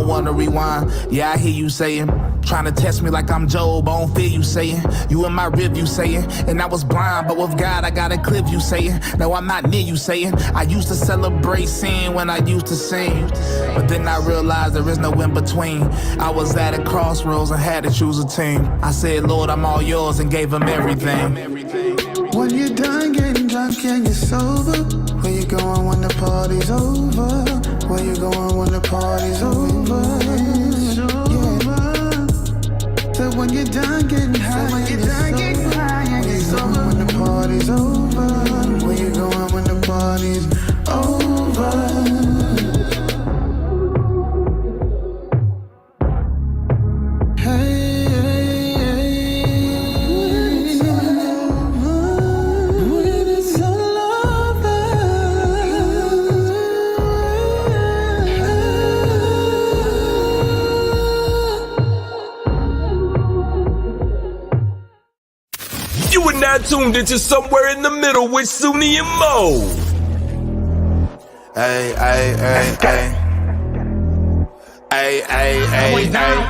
don't wanna rewind. Yeah, I hear you saying, trying to test me like I'm Job. I don't fear you saying, you in my rib, you saying, and I was blind, but with God I got a clip, you saying. No, I'm not near you saying, I used to celebrate sin when I used to sing, but then I realized there is no in between. I was at a crossroads and had to choose a team. I said, Lord, I'm all yours, and gave him everything. When you're done getting drunk and you're sober, where you going when the party's over? Where you going when the party's over? Yeah. So when you're done getting high, when you're sober, when the party's over? Where you going when the party's over? You are now tuned into Somewhere in the Middle with Soonie and Mo. Hey, hey, hey, hey. Hey, hey, hey, hey.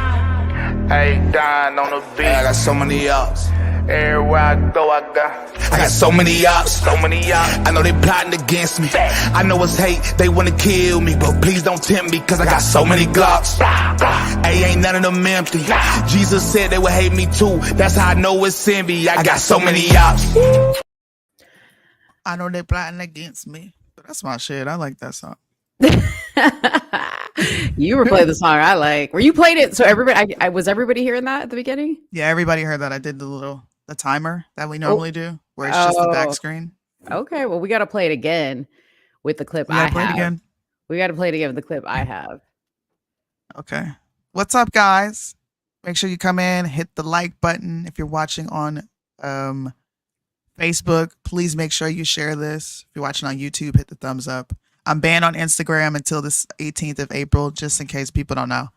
Hey, dying on the beat. Hey, I got so many ups. Everywhere I go, I got so many ups, so many ups. I know they plotting against me. I know it's hate, they wanna kill me, but please don't tempt me, cause I got so many Glocks. Hey, ain't none of them empty. Jesus said they would hate me too. That's how I know it's envy. I got so many ups. I know they plotting against me. That's my shit. I like that song. You were playing the song I like. Were you playing it? So everybody, I was everybody hearing that at the beginning? Yeah, everybody heard that. I did the timer that we normally do, where it's just the back screen. Okay, well, we got to play it again with the clip I have. We got to play it again with the clip I have. Okay. What's up, guys? Make sure you come in, hit the like button. If you're watching on Facebook, please make sure you share this. If you're watching on YouTube, hit the thumbs up. I'm banned on Instagram until this 18th of April, just in case people don't know.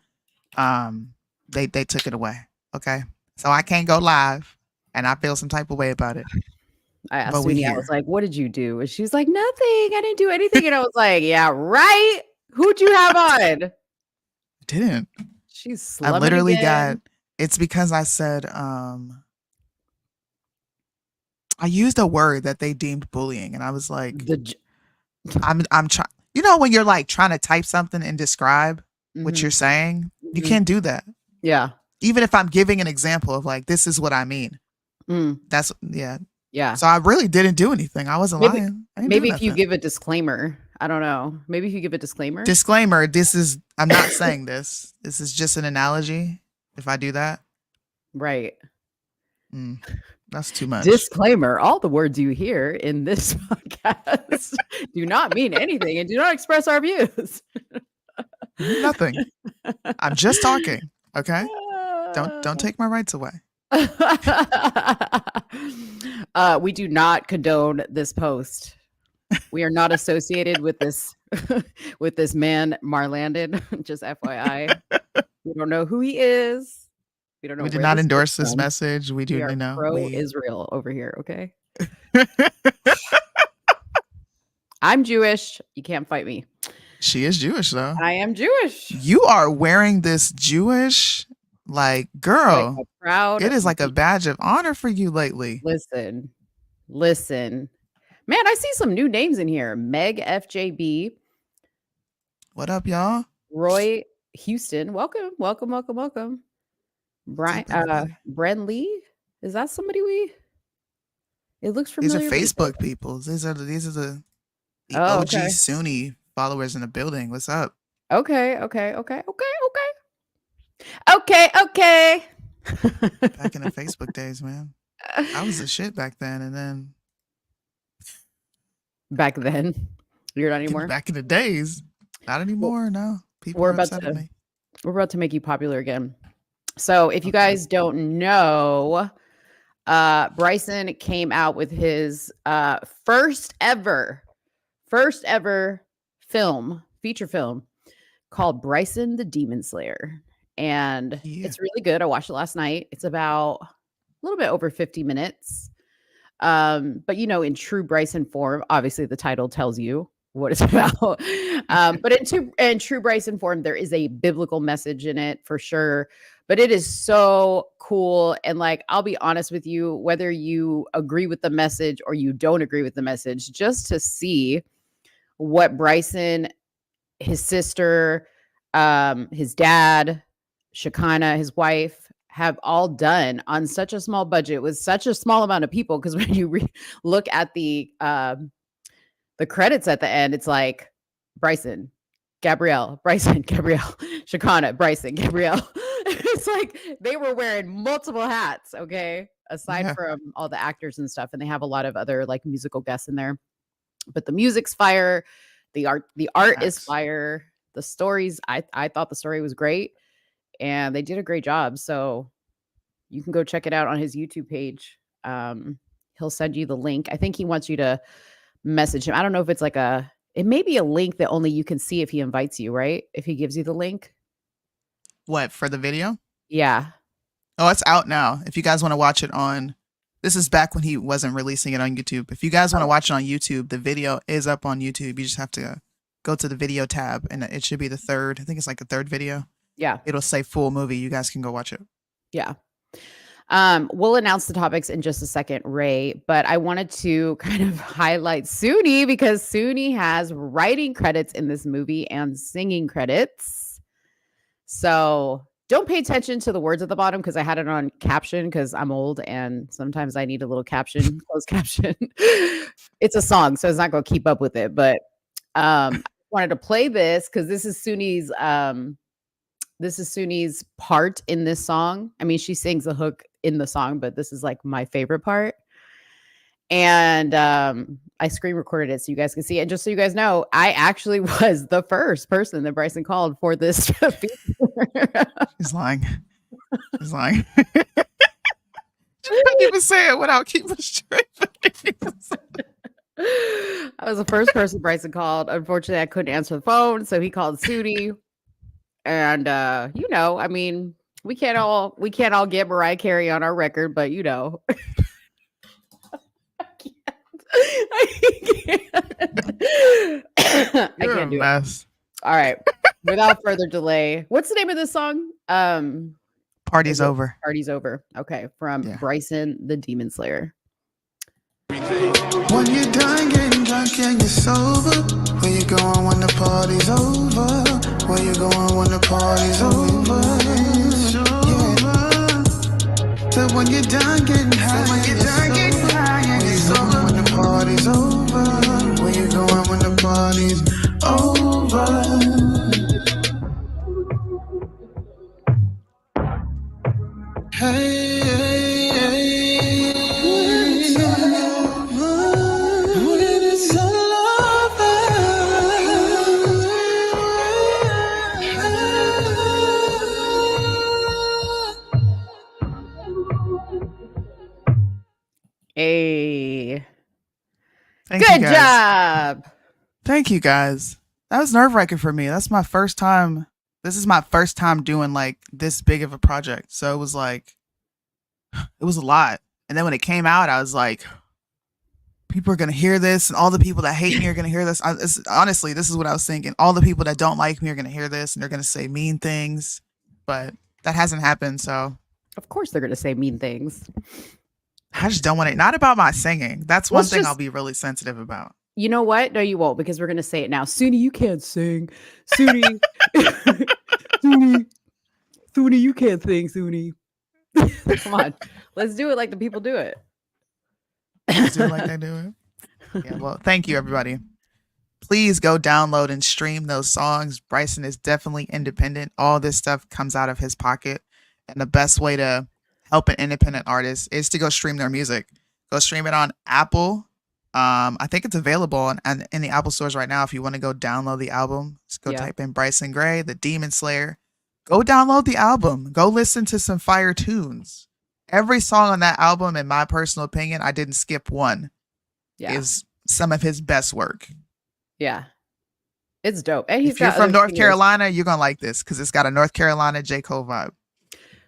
They took it away. Okay. So I can't go live, and I feel some type of way about it. I asked Soonie, I was like, what did you do? And she's like, nothing. I didn't do anything. And I was like, yeah, right. Who'd you have on? I didn't. She's slumming I literally again. it's because I said, I used a word that they deemed bullying. And I was like, I'm trying, you know, when you're like trying to type something and describe what you're saying, you can't do that. Yeah. Even if I'm giving an example of like, this is what I mean. That's yeah. So I really didn't do anything. I wasn't lying. Maybe if you give a disclaimer, I don't know. Maybe if you give a disclaimer. Disclaimer, I'm not saying this. This is just an analogy. If I do that. Right. That's too much. Disclaimer, all the words you hear in this podcast do not mean anything and do not express our views. Nothing. I'm just talking. Okay. Don't take my rights away. We do not condone this post. We are not associated with this with this man Marlandon. Just FYI, we don't know who he is. We don't know. We did not endorse this message. We do know. Pro-Israel over here. Okay. I'm Jewish. You can't fight me. She is Jewish, though. I am Jewish. You are wearing this Jewish. Like, girl, like proud. It is like a badge of honor for you lately. Listen, man. I see some new names in here. Meg FJB. What up, y'all? Roy Houston. Welcome. Brian, Bren Lee. Is that somebody it looks familiar. These are Facebook people. These are the OG Soonie followers in the building. What's up? Okay. Back in the Facebook days, man. I was the shit back then, and then back then, you're not anymore. Back in the days, not anymore. No, people we're about to make you popular again. So, if you guys don't know, Bryson came out with his first ever feature film called Bryson the Demon Slayer. And it's really good. I watched it last night. It's about a little bit over 50 minutes. But, you know, in true Bryson form, obviously the title tells you what it's about. But in true Bryson form, there is a biblical message in it for sure. But it is so cool. And like, I'll be honest with you, whether you agree with the message or you don't agree with the message, just to see what Bryson, his sister, his dad, Shekinah, his wife, have all done on such a small budget with such a small amount of people. Because when you look at the credits at the end, it's like Bryson, Gabrielle, Bryson, Gabrielle, Shekinah, Bryson, Gabrielle. It's like they were wearing multiple hats, okay? Aside from all the actors and stuff, and they have a lot of other like musical guests in there. But the music's fire, the art is fire. The stories, I thought the story was great, and they did a great job. So you can go check it out on his YouTube page. He'll send you the link. I think he wants you to message him. I don't know if it's like it may be a link that only you can see if he invites you, right? If he gives you the link. What, for the video? Yeah. Oh, it's out now. If you guys want to watch it this is back when he wasn't releasing it on YouTube. If you guys want to watch it on YouTube, the video is up on YouTube. You just have to go to the video tab, and it should be the third. I think it's like the third video. Yeah. It'll say full movie. You guys can go watch it. Yeah. We'll announce the topics in just a second, Ray, but I wanted to kind of highlight Soonie because Soonie has writing credits in this movie and singing credits. So don't pay attention to the words at the bottom because I had it on caption because I'm old and sometimes I need a little caption, closed caption. It's a song, so it's not going to keep up with it. But I wanted to play this because this is Soonie's part in this song. I mean, she sings the hook in the song, but this is like my favorite part. And I screen recorded it so you guys can see it. And just so you guys know, I actually was the first person that Bryson called for this feature. He's lying. He's lying. She couldn't even say it without keeping straight. I was the first person Bryson called. Unfortunately, I couldn't answer the phone, so he called Soonie. And I mean, we can't all get Mariah Carey on our record, but I can't do it. All right. Without further delay, what's the name of this song? Party's Over. Party's Over. Okay, from Bryson the Demon Slayer. When you're done getting drunk and you're sober, where you going when the party's over? Where you going when the party's over? Yeah. So when you're done getting high, and you're sober, when the party's over? Where you going when the party's over? Hey, hey, hey. When it's all Hey. Good job. Thank you guys. That was nerve-wracking for me. That's my first time. This is my first time doing like this big of a project. So it was a lot. And then when it came out, I was like, people are going to hear this and all the people that hate me are going to hear this. Honestly, this is what I was thinking. All the people that don't like me are going to hear this and they're going to say mean things. But that hasn't happened. So of course they're going to say mean things. I just don't want it. Not about my singing. That's one thing I'll be really sensitive about. You know what? No, you won't, because we're going to say it now. Soonie, you can't sing. Soonie. Soonie, you can't sing, Soonie. Come on. Let's do it like the people do it. Let's do it like they do it. Yeah, well, thank you, everybody. Please go download and stream those songs. Bryson is definitely independent. All this stuff comes out of his pocket. And the best way to help an independent artist is to go stream their music. Go stream it on Apple. I think it's available in the Apple stores right now. If you want to go download the album, just go type in Bryson Gray, the Demon Slayer. Go download the album. Go listen to some fire tunes. Every song on that album, in my personal opinion, I didn't skip one, is some of his best work. Yeah. It's dope. And if you're from North Carolina, you're going to like this because it's got a North Carolina J. Cole vibe.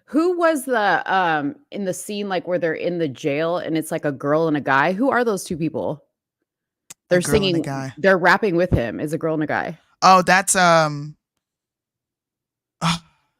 Who was the in the scene like where they're in the jail and it's like a girl and a guy? Who are those two people? They're girl and a singing. guy. They're rapping with him. Is a girl and a guy. Oh, that's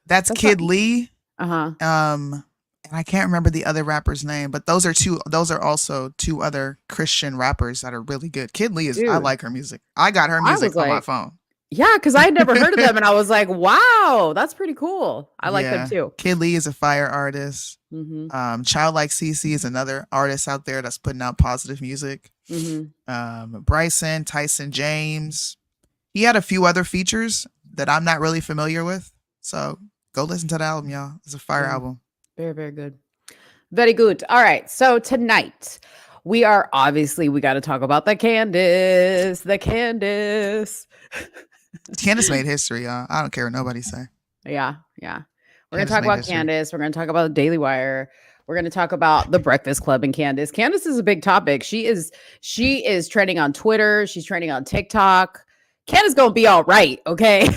That's Kid not- Lee. Uh-huh. And I can't remember the other rapper's name, but those are also two other Christian rappers that are really good. Kid Lee I Dude. like her music. I got her I music was on my like- phone. Yeah, because I had never heard of them, and I was like, "Wow, that's pretty cool." I like them too. Kid Lee is a fire artist. Mm-hmm. Childlike CC is another artist out there that's putting out positive music. Mm-hmm. Bryson, Tyson James. He had a few other features that I'm not really familiar with. So go listen to the album, y'all. It's a fire album. Very, very good. Very good. All right. So tonight we got to talk about the Candace. Candace made history, y'all. I don't care what nobody say. Yeah. We're going to Candace talk made about history. Candace. We're going to talk about the Daily Wire. We're going to talk about the Breakfast Club and Candace. Candace is a big topic. She is trending on Twitter. She's trending on TikTok. Candace going to be all right. Okay.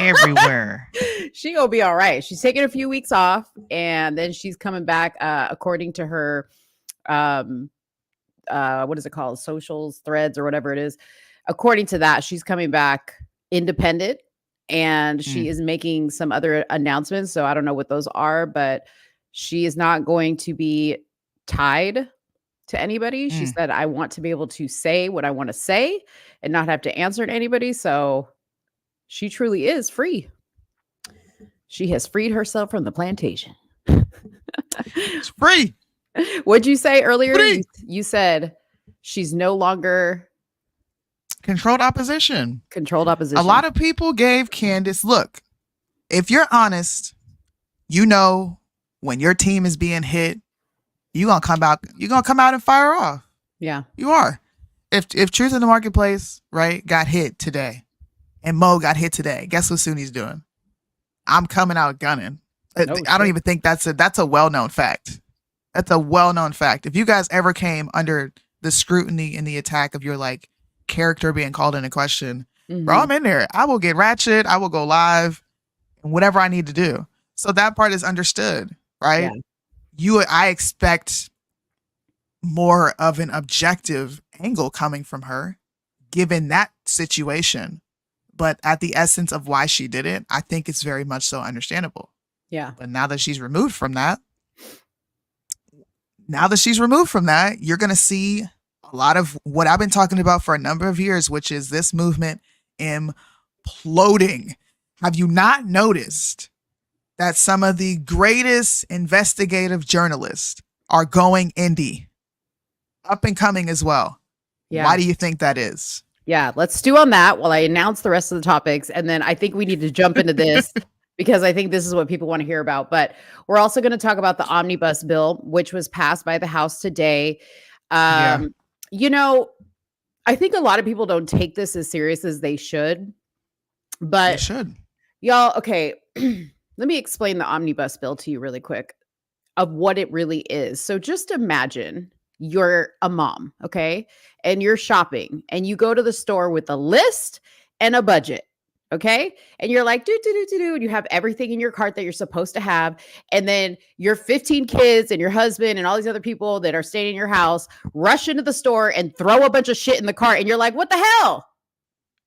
Everywhere. She gonna be all right. She's taking a few weeks off, and then she's coming back. According to her, what is it called? Socials, threads, or whatever it is. According to that, she's coming back independent, and she is making some other announcements. So I don't know what those are, but she is not going to be tied to anybody. She said, "I want to be able to say what I want to say and not have to answer to anybody." So she truly is free. She has freed herself from the plantation. It's free. What'd you say earlier? Free. You said she's no longer Controlled opposition. controlled opposition. A lot of people gave Candace, look, if you're honest, you know when your team is being hit, you're gonna come out and fire off. Yeah. You are. If Truth in the Marketplace, right, got hit today and Mo got hit today, guess what Soonie's doing? I'm coming out gunning. I don't even think that's a well-known fact. That's a well-known fact. If you guys ever came under the scrutiny and the attack of your like character being called into question, bro, I'm in there. I will get ratchet. I will go live and whatever I need to do. So that part is understood, right? Yeah. I expect more of an objective angle coming from her given that situation. But at the essence of why she did it, I think it's very much so understandable. Yeah. But now that she's removed from that, you're going to see a lot of what I've been talking about for a number of years, which is this movement imploding. Have you not noticed that some of the greatest investigative journalists are going indie, up and coming as well? Yeah. Why do you think that is? Yeah, let's stew on that while I announce the rest of the topics. And then I think we need to jump into this because I think this is what people want to hear about. But we're also going to talk about the Omnibus Bill, which was passed by the House today. You know, I think a lot of people don't take this as serious as they should. But They should. Y'all, okay, let me explain the Omnibus Bill to you really quick of what it really is. So just imagine you're a mom, okay? And you're shopping and you go to the store with a list and a budget, okay? And you're like, and you have everything in your cart that you're supposed to have. And then your 15 kids and your husband and all these other people that are staying in your house rush into the store and throw a bunch of shit in the cart. And you're like, what the hell?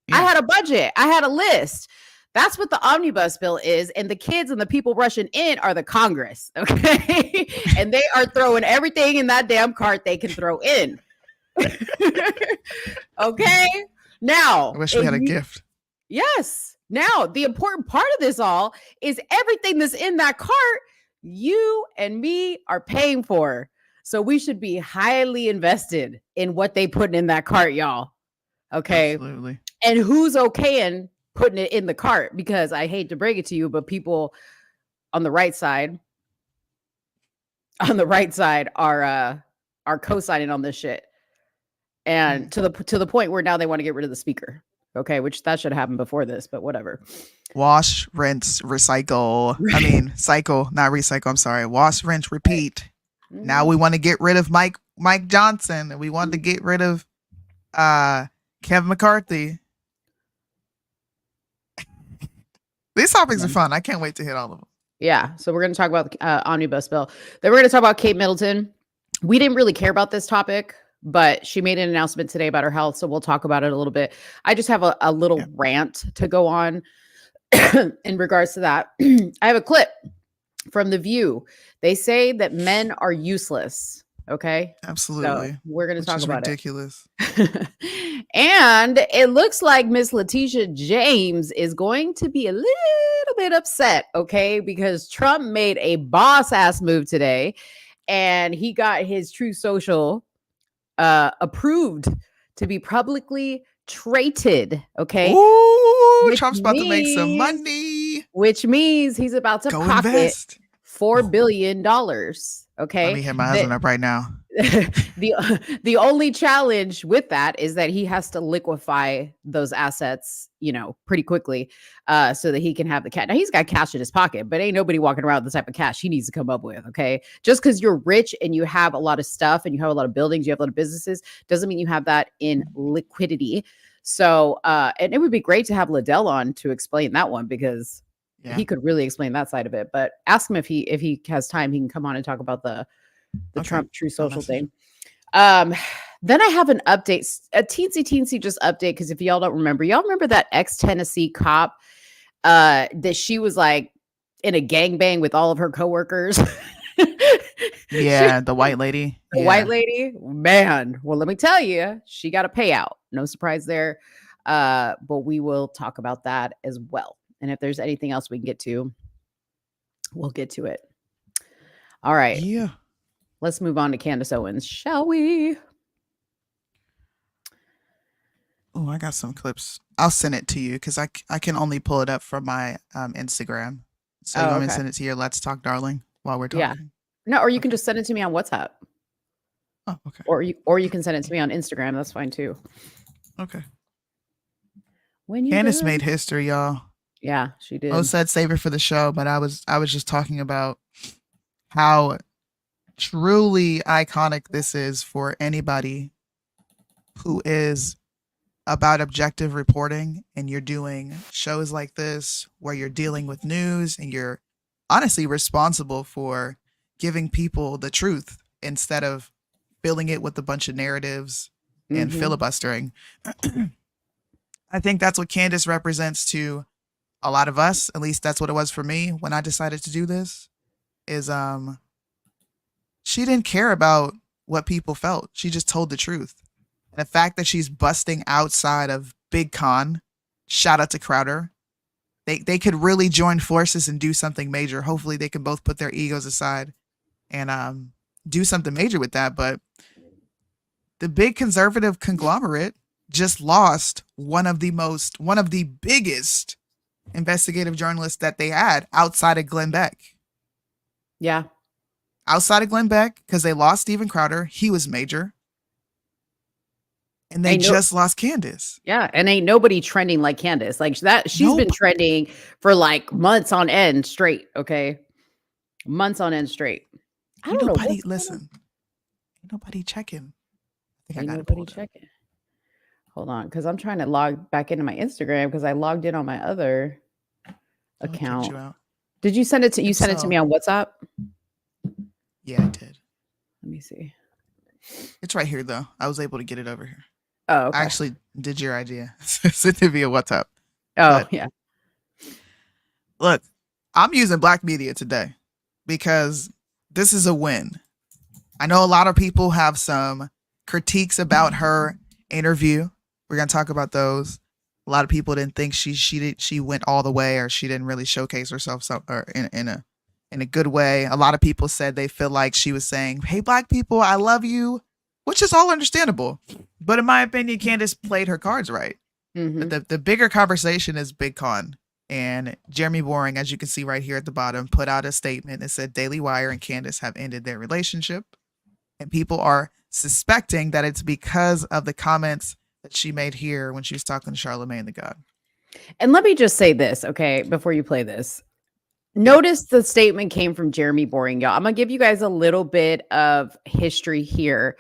Yeah. I had a budget. I had a list. That's what the Omnibus Bill is. And the kids and the people rushing in are the Congress. Okay. And they are throwing everything in that damn cart they can throw in. Okay. Now, I wish we had a gift. Yes. Now, the important part of this all is everything that's in that cart, you and me are paying for. So we should be highly invested in what they put in that cart, y'all. Okay. Absolutely. And who's okaying putting it in the cart? Because I hate to break it to you, but people on the right side are co-signing on this shit. And to the point where now they want to get rid of the speaker. Okay, which that should happen before this, but whatever. Wash, rinse, recycle. I mean, cycle, not recycle. I'm sorry. Wash, rinse, repeat. Now we want to get rid of Mike Johnson, and we want to get rid of Kevin McCarthy. These topics are fun. I can't wait to hit all of them. Yeah, so we're going to talk about the Omnibus Bill. Then we're going to talk about Kate Middleton. We didn't really care about this topic but she made an announcement today about her health, so we'll talk about it a little bit. I just have a little rant to go on in regards to that. I have a clip from The View. They say that men are useless. Okay. Absolutely. So we're going to talk about ridiculous. it. And it looks like Miss Letitia James is going to be a little bit upset. Okay. Because Trump made a boss ass move today and he got his True Social approved to be publicly traded. Okay. Ooh, Trump's about to make some money. Which means he's about to pocket invest. $4 billion. Okay. Let me hit my husband up right now. The only challenge with that is that he has to liquefy those assets, pretty quickly, so that he can have the cash. Now he's got cash in his pocket, but ain't nobody walking around with the type of cash he needs to come up with. Okay. Just because you're rich and you have a lot of stuff and you have a lot of buildings, you have a lot of businesses, doesn't mean you have that in liquidity. So, and it would be great to have Liddell on to explain that one because he could really explain that side of it. But ask him if he has time, he can come on and talk about the Trump True Social thing. Then I have an update, a teensy just update, because if y'all don't remember, that ex-Tennessee cop that she was like in a gangbang with all of her coworkers. Yeah, the white lady. The white lady, man. Well, let me tell you, she got a payout. No surprise there. But we will talk about that as well. And if there's anything else we can get to, we'll get to it. All right. Yeah. Let's move on to Candace Owens, shall we? Oh, I got some clips. I'll send it to you because I can only pull it up from my Instagram. So you want me to send it to your Let's Talk Darling while we're talking? Yeah. No, or you can just send it to me on WhatsApp. Oh, okay. Or you can send it to me on Instagram. That's fine too. Okay. Candace made history, y'all. Yeah, she did. Mo said save it for the show, but I was just talking about how truly iconic this is for anybody who is about objective reporting, and you're doing shows like this where you're dealing with news and you're honestly responsible for giving people the truth instead of filling it with a bunch of narratives and filibustering. I think that's what Candace represents to a lot of us. At least that's what it was for me when I decided to do this, is she didn't care about what people felt. She just told the truth. And the fact that she's busting outside of Big Con, shout out to Crowder. They could really join forces and do something major. Hopefully they can both put their egos aside and do something major with that. But the big conservative conglomerate just lost one of the biggest investigative journalists that they had outside of Glenn Beck. Yeah. Outside of Glenn Beck, because they lost Steven Crowder. He was major. And they just lost Candace. Yeah. And ain't nobody trending like Candace. Like that, she's been trending for like months on end straight. Okay. Months on end straight. I don't know. Listen. Ain't nobody checking. I think ain't nobody checking. Hold on, because I'm trying to log back into my Instagram because I logged in on my other account. Did you send it to send it to me on WhatsApp? Yeah, I did. Let me see. It's right here though. I was able to get it over here. Oh, okay. I actually did your idea. Sent it via WhatsApp. Oh, yeah. Look, I'm using Black media today because this is a win. I know a lot of people have some critiques about her interview. We're going to talk about those. A lot of people didn't think she went all the way, or she didn't really showcase herself in a good way. A lot of people said they feel like she was saying, "Hey, Black people, I love you," which is all understandable. But in my opinion, Candace played her cards right. But the bigger conversation is Big Con. And Jeremy Boring, as you can see right here at the bottom, put out a statement that said Daily Wire and Candace have ended their relationship. And people are suspecting that it's because of the comments that she made here when she was talking to Charlamagne the God. And let me just say this, okay, before you play this. Notice the statement came from Jeremy Boring, y'all. I'm going to give you guys a little bit of history here.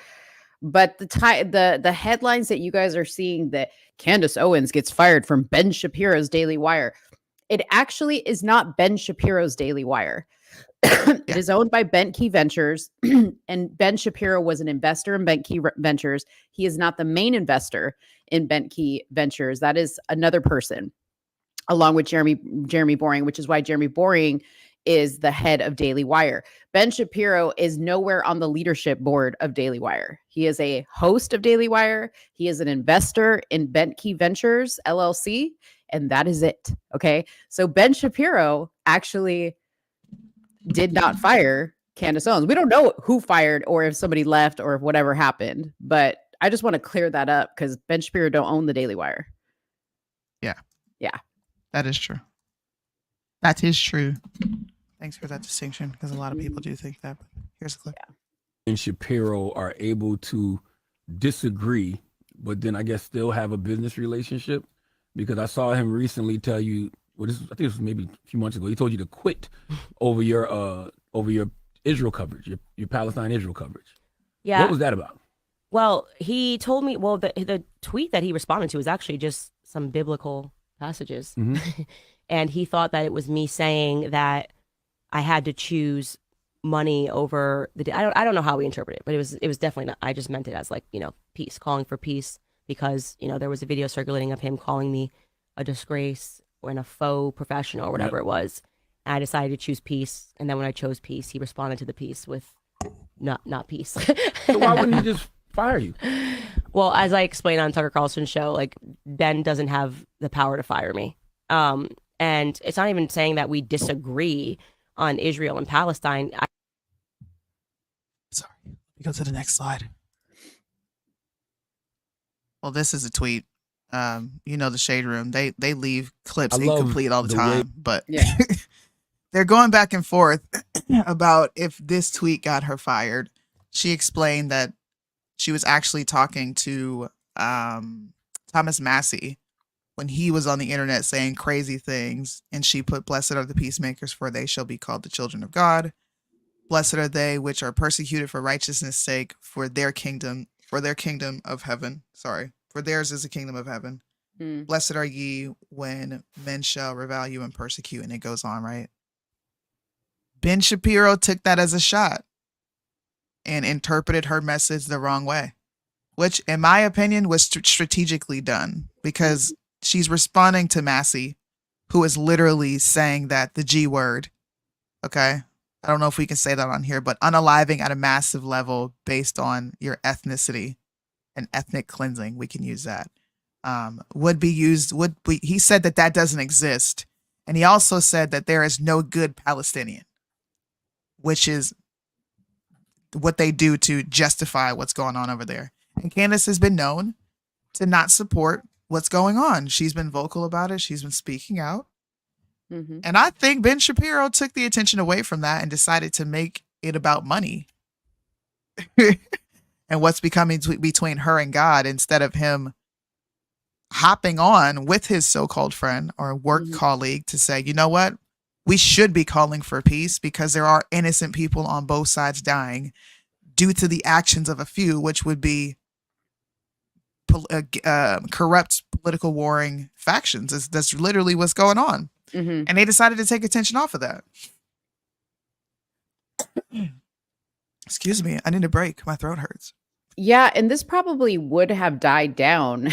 But the headlines that you guys are seeing, that Candace Owens gets fired from Ben Shapiro's Daily Wire, it actually is not Ben Shapiro's Daily Wire. It is owned by Bent Key Ventures, and Ben Shapiro was an investor in Bent Key Ventures. He is not the main investor in Bent Key Ventures. That is another person, along with Jeremy Boring, which is why Jeremy Boring is the head of Daily Wire. Ben Shapiro is nowhere on the leadership board of Daily Wire. He is a host of Daily Wire. He is an investor in Bent Key Ventures, LLC, and that is it. Okay. So Ben Shapiro actually did not fire Candace Owens. We don't know who fired or if somebody left or if whatever happened, but I just want to clear that up because Ben Shapiro don't own the Daily Wire. Yeah. Yeah. That is true. That is true. Thanks for that distinction, because a lot of people do think that. But here's a clip. Yeah. And Shapiro are able to disagree, but then I guess still have a business relationship, because I saw him recently tell you, I think this was maybe a few months ago, he told you to quit over your Israel coverage, your Palestine Israel coverage. Yeah. What was that about? Well, he told me, the tweet that he responded to was actually just some biblical passages. Mm-hmm. And he thought that it was me saying that I had to choose money over I don't know how we interpret it, but it was definitely not. I just meant it as peace, calling for peace, because there was a video circulating of him calling me a disgrace and a faux professional or whatever it was. And I decided to choose peace, and then when I chose peace, he responded to the peace with not peace. So why wouldn't he just fire you? Well, as I explained on Tucker Carlson's show, Ben doesn't have the power to fire me. And it's not even saying that we disagree on Israel and Palestine. Sorry. Let me go to the next slide. Well, this is a tweet. The Shade Room, they leave clips incomplete all the time, but Yeah. they're going back and forth about if this tweet got her fired. She explained that she was actually talking to Thomas Massey when he was on the internet saying crazy things, and she put, "Blessed are the peacemakers, for they shall be called the children of God. Blessed are they which are persecuted for righteousness' sake, for their kingdom of heaven." Sorry, for theirs is the kingdom of heaven. Blessed are ye when men shall revile you and persecute, and it goes on, right? Ben Shapiro took that as a shot and interpreted her message the wrong way, which, in my opinion, was strategically done, because she's responding to Massey, who is literally saying that the G word, okay? I don't know if we can say that on here, but unaliving at a massive level based on your ethnicity and ethnic cleansing, we can use that. He said that doesn't exist. And he also said that there is no good Palestinian, which is what they do to justify what's going on over there. And Candace has been known to not support what's going on. She's been vocal about it. She's been speaking out. Mm-hmm. And I think Ben Shapiro took the attention away from that and decided to make it about money and what's becoming between her and God, instead of him hopping on with his so-called friend or work colleague to say, you know what? We should be calling for peace, because there are innocent people on both sides dying due to the actions of a few, which would be corrupt political warring factions. That's literally what's going on. Mm-hmm. And they decided to take attention off of that. Excuse me. I need a break. My throat hurts. Yeah, and this probably would have died down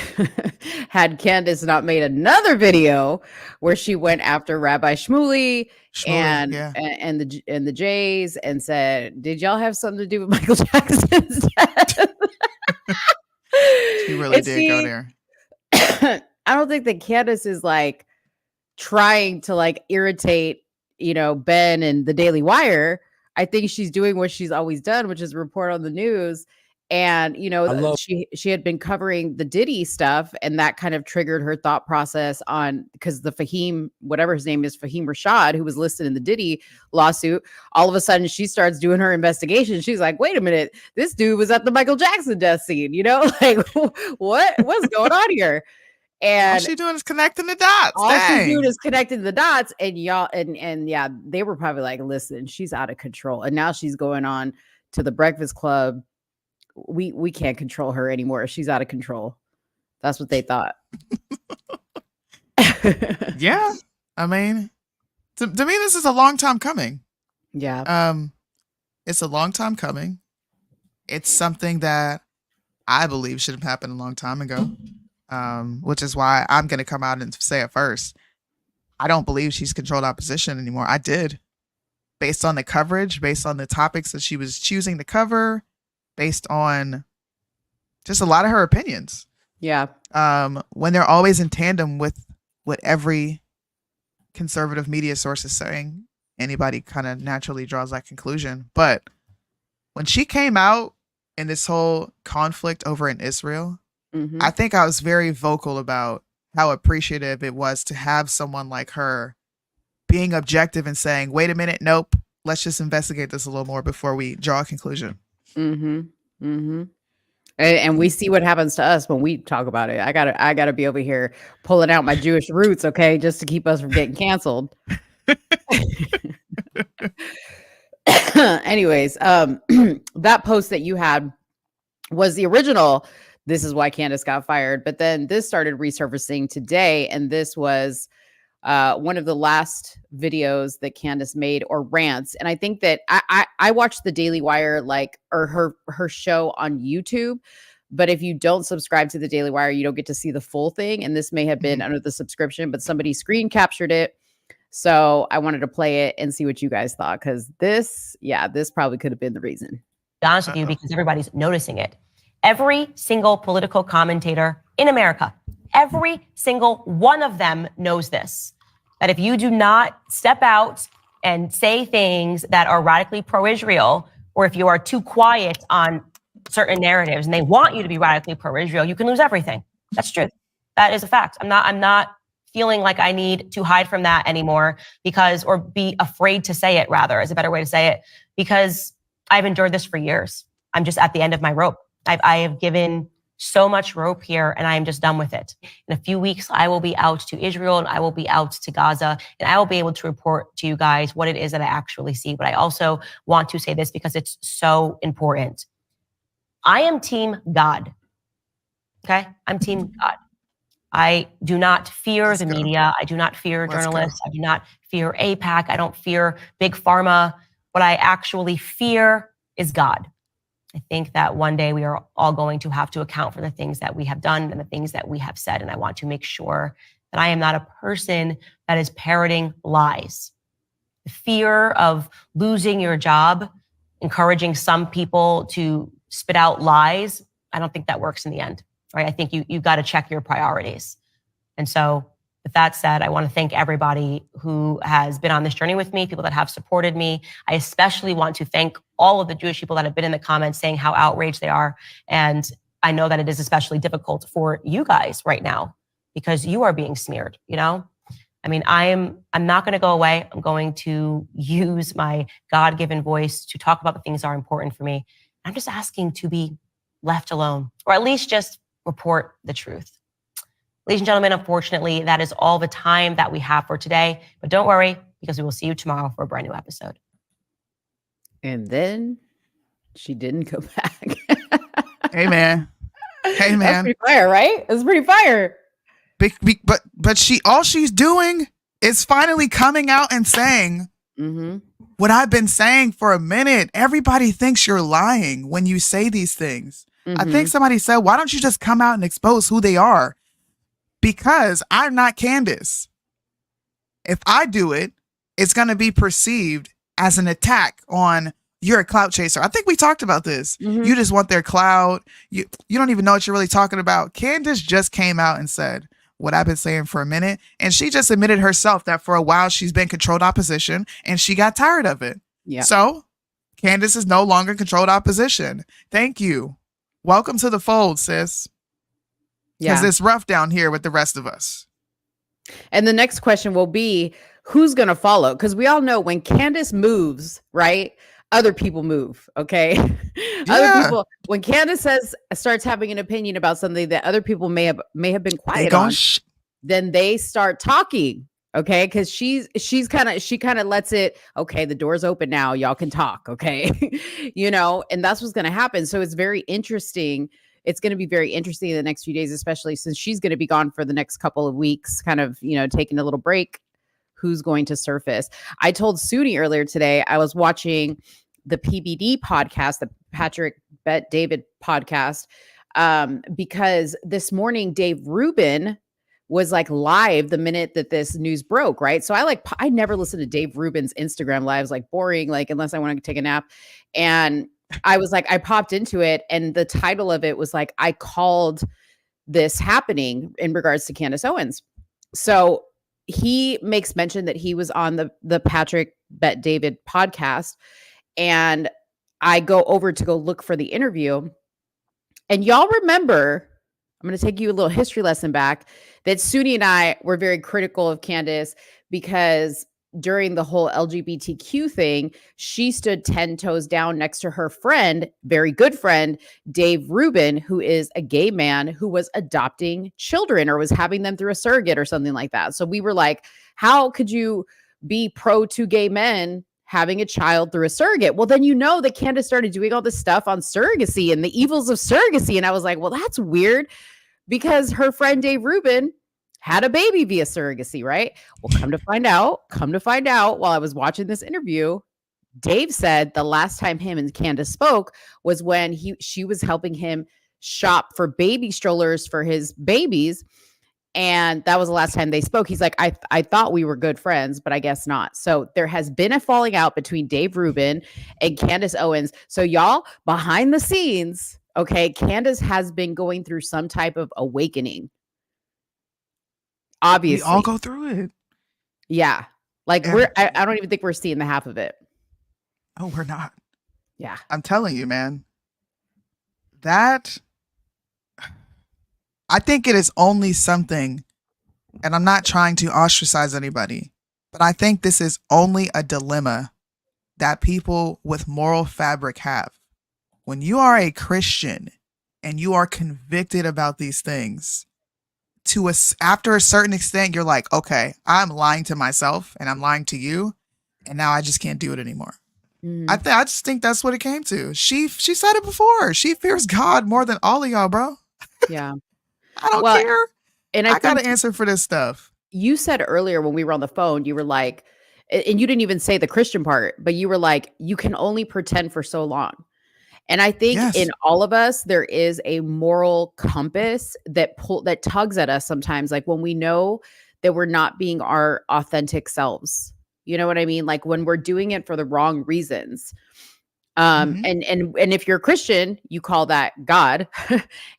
had Candace not made another video where she went after Rabbi Shmuley and the Jays and said, "Did y'all have something to do with Michael Jackson's death?" She really did go there. I don't think that Candace is trying to irritate, Ben and the Daily Wire. I think she's doing what she's always done, which is report on the news. And, she had been covering the Diddy stuff, and that kind of triggered her thought process on, because the Fahim, whatever his name is, Fahim Rashad, who was listed in the Diddy lawsuit, all of a sudden she starts doing her investigation. She's like, wait a minute, this dude was at the Michael Jackson death scene, what's going on here? And all she doing is connecting the dots. All she's doing is connecting the dots, and y'all, and yeah, they were probably like, listen, she's out of control. And now she's going on to the Breakfast Club. We can't control her anymore. She's out of control. That's what they thought. Yeah. I mean, to me, this is a long time coming. Yeah. It's a long time coming. It's something that I believe should have happened a long time ago. Which is why I'm going to come out and say it first. I don't believe she's controlled opposition anymore. I did. Based on the coverage, based on the topics that she was choosing to cover, based on just a lot of her opinions. Yeah. When they're always in tandem with what every conservative media source is saying, anybody kind of naturally draws that conclusion. But when she came out in this whole conflict over in Israel, I think I was very vocal about how appreciative it was to have someone like her being objective and saying, wait a minute, nope, let's just investigate this a little more before we draw a conclusion. And we see what happens to us when we talk about it. I gotta be over here pulling out my Jewish roots, okay, just to keep us from getting canceled. Anyways, that post that you had was the original. This is why Candace got fired. But then this started resurfacing today. And this was one of the last videos that Candace made, or rants. And I think that I watched the Daily Wire, or her show on YouTube. But if you don't subscribe to the Daily Wire, you don't get to see the full thing. And this may have been under the subscription, but somebody screen captured it. So I wanted to play it and see what you guys thought. Because this probably could have been the reason. To be honest with you, because everybody's noticing it. Every single political commentator in America, every single one of them knows this, that if you do not step out and say things that are radically pro-Israel, or if you are too quiet on certain narratives and they want you to be radically pro-Israel, you can lose everything. That's true. That is a fact. I'm not feeling like I need to hide from that anymore or be afraid to say it, rather, is a better way to say it, because I've endured this for years. I'm just at the end of my rope. I have given so much rope here, and I am just done with it. In a few weeks, I will be out to Israel, and I will be out to Gaza, and I will be able to report to you guys what it is that I actually see. But I also want to say this because it's so important. I am Team God. Okay? I'm Team God. I do not fear the media. I do not fear journalists. I do not fear AIPAC. I don't fear Big Pharma. What I actually fear is God. I think that one day we are all going to have to account for the things that we have done and the things that we have said. And I want to make sure that I am not a person that is parroting lies. The fear of losing your job, encouraging some people to spit out lies, I don't think that works in the end, right? I think you got to check your priorities. And so with that said, I want to thank everybody who has been on this journey with me, people that have supported me. I especially want to thank all of the Jewish people that have been in the comments saying how outraged they are. And I know that it is especially difficult for you guys right now because you are being smeared, you know? I mean, I'm not going to go away. I'm going to use my God-given voice to talk about the things that are important for me. I'm just asking to be left alone, or at least just report the truth. Ladies and gentlemen, unfortunately, that is all the time that we have for today. But don't worry, because we will see you tomorrow for a brand new episode. And then she didn't go back. Hey, man. That's pretty fire, right? It's pretty fire. But all she's doing is finally coming out and saying what I've been saying for a minute. Everybody thinks you're lying when you say these things. I think somebody said, why don't you just come out and expose who they are? Because I'm not Candace. If I do it, it's going to be perceived as an attack on you're a clout chaser. I think we talked about this. You just want their clout. You don't even know what you're really talking about. Candace just came out and said what I've been saying for a minute. And she just admitted herself that for a while she's been controlled opposition and she got tired of it. Yeah. So Candace is no longer controlled opposition. Thank you. Welcome to the fold, sis. Because it's rough down here with the rest of us. And the next question will be, who's going to follow? Because we all know when Candace moves, right? Other people move, okay? Yeah. Other people, when Candace starts having an opinion about something that other people may have been quiet on, then they start talking, okay? Because she kind of lets it, okay, the door's open now, y'all can talk, okay? You know, and that's what's going to happen. So it's very interesting. It's going to be very interesting in the next few days, especially since she's going to be gone for the next couple of weeks, kind of, you know, taking a little break who's going to surface. I told Soonie earlier today, I was watching the PBD podcast, the Patrick Bet David podcast, because this morning Dave Rubin was like live the minute that this news broke, right? So I never listened to Dave Rubin's Instagram lives, like boring, like unless I want to take a nap. And I was like, I popped into it, and the title of it was like, I called this happening in regards to Candace Owens. So he makes mention that he was on the Patrick Bet David podcast, and I go over to go look for the interview. And y'all remember, I'm going to take you a little history lesson back, that Soonie and I were very critical of Candace because during the whole LGBTQ thing, she stood 10 toes down next to her friend, very good friend, Dave Rubin, who is a gay man who was adopting children or was having them through a surrogate or something like that. So we were like, how could you be pro two gay men having a child through a surrogate? Well, then you know that Candace started doing all this stuff on surrogacy and the evils of surrogacy. And I was like, well, that's weird, because her friend Dave Rubin had a baby via surrogacy, right? Well, come to find out, while I was watching this interview, Dave said the last time him and Candace spoke was when she was helping him shop for baby strollers for his babies. And that was the last time they spoke. He's like, I thought we were good friends, but I guess not. So there has been a falling out between Dave Rubin and Candace Owens. So y'all, behind the scenes, okay, Candace has been going through some type of awakening. Obviously. We all go through it. Yeah. Like I don't even think we're seeing the half of it. Oh, we're not. Yeah. I'm telling you, man. That, I think it is only something, and I'm not trying to ostracize anybody, but I think this is only a dilemma that people with moral fabric have. When you are a Christian and you are convicted about these things, after a certain extent, you're like, okay, I'm lying to myself and I'm lying to you, and now I just can't do it anymore. Mm. I just think that's what it came to. She said it before. She fears God more than all of y'all, bro. Yeah. I don't care. And I got to answer for this stuff. You said earlier when we were on the phone, you were like, and you didn't even say the Christian part, but you were like, you can only pretend for so long. And I think in all of us, there is a moral compass that tugs at us sometimes. Like when we know that we're not being our authentic selves, you know what I mean? Like when we're doing it for the wrong reasons. And if you're a Christian, you call that God.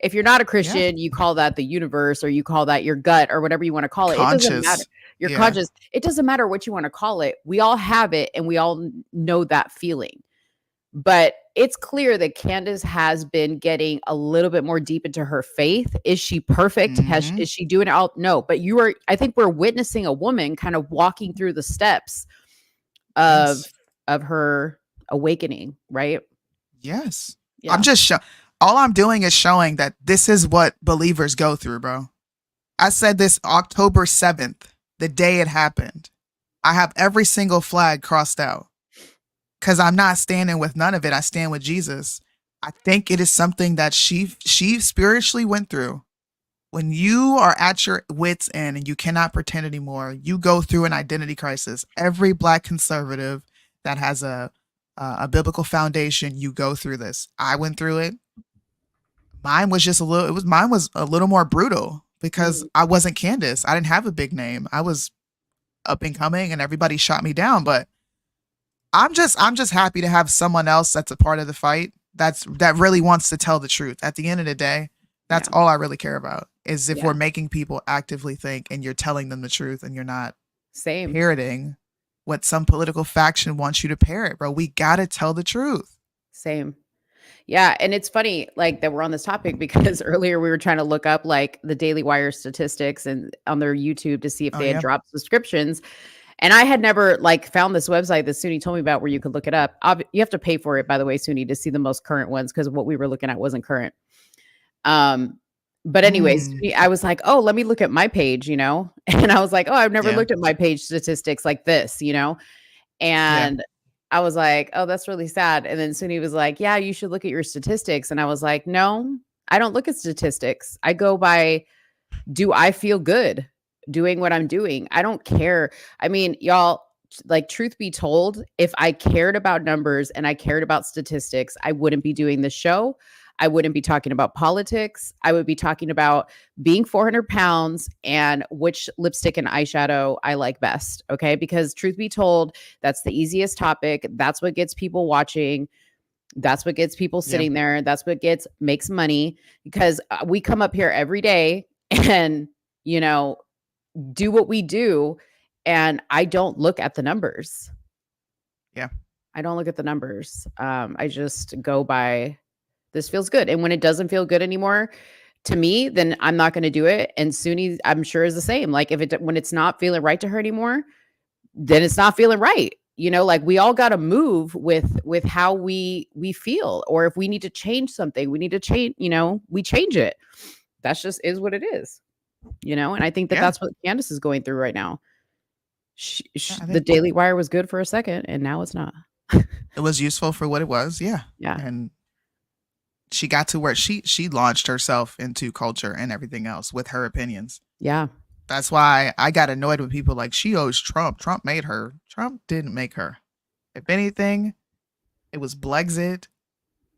If you're not a Christian, you call that the universe, or you call that your gut, or whatever you want to call it. Conscious. It doesn't matter. You're conscious. It doesn't matter what you want to call it. We all have it, and we all know that feeling. But it's clear that Candace has been getting a little bit more deep into her faith. Is she perfect? Is she doing it all? No, but I think we're witnessing a woman kind of walking through the steps of her awakening, right? Yes. Yeah. I'm just all I'm doing is showing that this is what believers go through, bro. I said this October 7th, the day it happened. I have every single flag crossed out because I'm not standing with none of it. I stand with Jesus. I think it is something that she spiritually went through. When you are at your wits' end and you cannot pretend anymore, you go through an identity crisis. Every Black conservative that has a biblical foundation, you go through this. I went through it. Mine was just a little more brutal because I wasn't Candace. I didn't have a big name. I was up and coming and everybody shot me down. But I'm just happy to have someone else that's a part of the fight that really wants to tell the truth. At the end of the day, that's all I really care about, is if we're making people actively think and you're telling them the truth and you're not parroting what some political faction wants you to parrot, bro. We got to tell the truth. Same. Yeah. And it's funny, like, that we're on this topic because earlier we were trying to look up like the Daily Wire statistics and on their YouTube to see if they had dropped subscriptions. And I had never found this website that Soonie told me about where you could look it up. You have to pay for it, by the way, Soonie, to see the most current ones, because what we were looking at wasn't current. But anyways, I was like, oh, let me look at my page, and I was like, oh, I've never looked at my page statistics like this, and I was like, oh, that's really sad. And then Soonie was like, yeah, you should look at your statistics. And I was like, no, I don't look at statistics. I go by, do I feel good? doing what I'm doing. I don't care. I mean, y'all, like, truth be told, if I cared about numbers and I cared about statistics, I wouldn't be doing this show. I wouldn't be talking about politics. I would be talking about being 400 pounds and which lipstick and eyeshadow I like best. Okay. Because truth be told, that's the easiest topic. That's what gets people watching. That's what gets people sitting there. That's what makes money, because we come up here every day and, you know, do what we do. And I don't look at the numbers. Yeah. I don't look at the numbers. I just go by, this feels good. And when it doesn't feel good anymore to me, then I'm not going to do it. And Soonie, I'm sure, is the same. Like, when it's not feeling right to her anymore, then it's not feeling right. You know, like, we all got to move with how we feel, or if we need to change something, we need to change, you know, we change it. That's just is what it is, you know? And I think that's what Candace is going through right now. The Daily Wire was good for a second, and now it's not. It was useful for what it was. Yeah. Yeah. And she got to where she launched herself into culture and everything else with her opinions. Yeah. That's why I got annoyed with people like, she owes Trump. Trump made her. Trump didn't make her. If anything, it was Brexit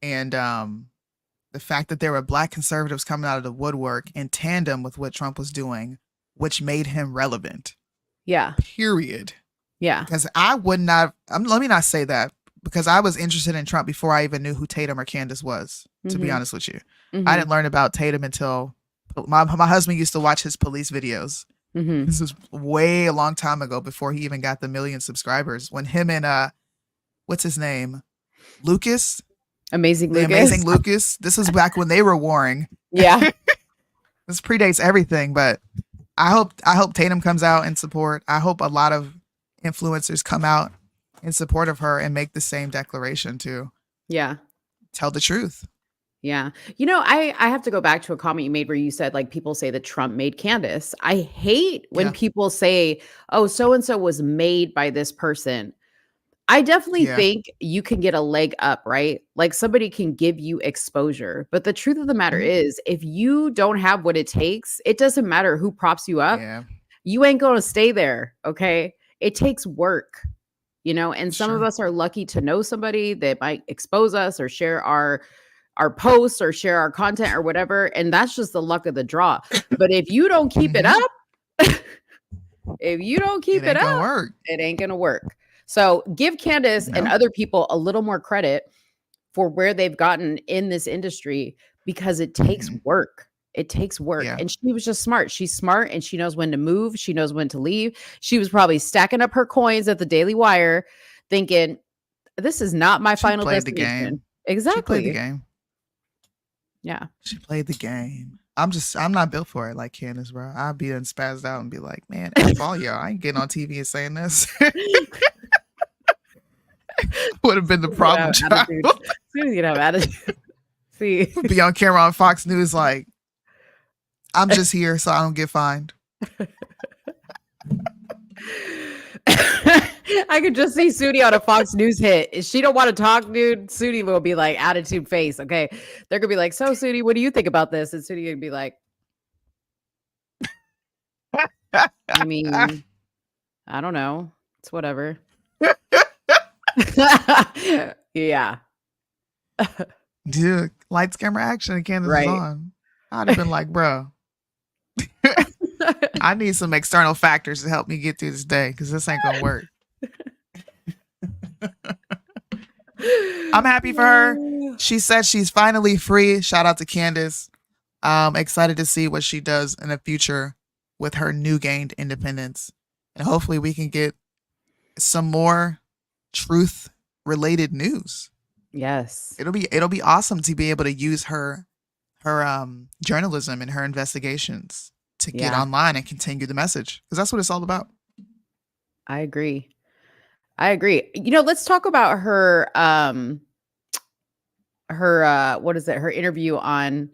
and the fact that there were Black conservatives coming out of the woodwork in tandem with what Trump was doing, which made him relevant. Yeah. Period. Yeah. Because I would not, let me not say that, because I was interested in Trump before I even knew who Tatum or Candace was, to be honest with you. I didn't learn about Tatum until my husband used to watch his police videos. This was way a long time ago, before he even got the 1 million subscribers, when him and what's his name? Lucas? Amazing Lucas. This was back when they were warring. Yeah. This predates everything, but I hope Tatum comes out in support. I hope a lot of influencers come out in support of her and make the same declaration too. Yeah. Tell the truth. Yeah. You know, I have to go back to a comment you made where you said, like, people say that Trump made Candace. I hate when people say, oh, so-and-so was made by this person. I definitely think you can get a leg up, right? Like, somebody can give you exposure. But the truth of the matter is, if you don't have what it takes, it doesn't matter who props you up. You ain't going to stay there. Okay. It takes work, you know, and some of us are lucky to know somebody that might expose us or share our posts or share our content or whatever. And that's just the luck of the draw. But if you don't keep it up, if you don't keep it up, it ain't going to work. So give Candace and other people a little more credit for where they've gotten in this industry, because it takes work. It takes work. And she was just smart. She's smart and she knows when to move. She knows when to leave. She was probably stacking up her coins at the Daily Wire thinking, this is not my final destination. Exactly. She played the game. Yeah. She played the game. I'm not built for it like Candace, bro. I'd be done spazzed out and be like, man, F all y'all. I ain't getting on TV and saying this. Would have been the problem. You'd have attitude. See. Be on camera on Fox News like, I'm just here so I don't get fined. I could just see Soonie on a Fox News hit. If she don't want to talk, dude, Soonie will be like attitude face. Okay. They're gonna be like, so Soonie, what do you think about this? And Soonie gonna be like, I mean, I don't know. It's whatever. Yeah. Dude, lights, camera, action, and Candace is on. I'd have been like, bro, I need some external factors to help me get through this day, because this ain't gonna work. I'm happy for her. She said she's finally free. Shout out to Candace. Excited to see what she does in the future with her new gained independence. And hopefully we can get some more truth related news. Yes. It'll be awesome to be able to use her journalism and her investigations to get online and continue the message, because that's what it's all about. I agree. You know, let's talk about her what is it? Her interview on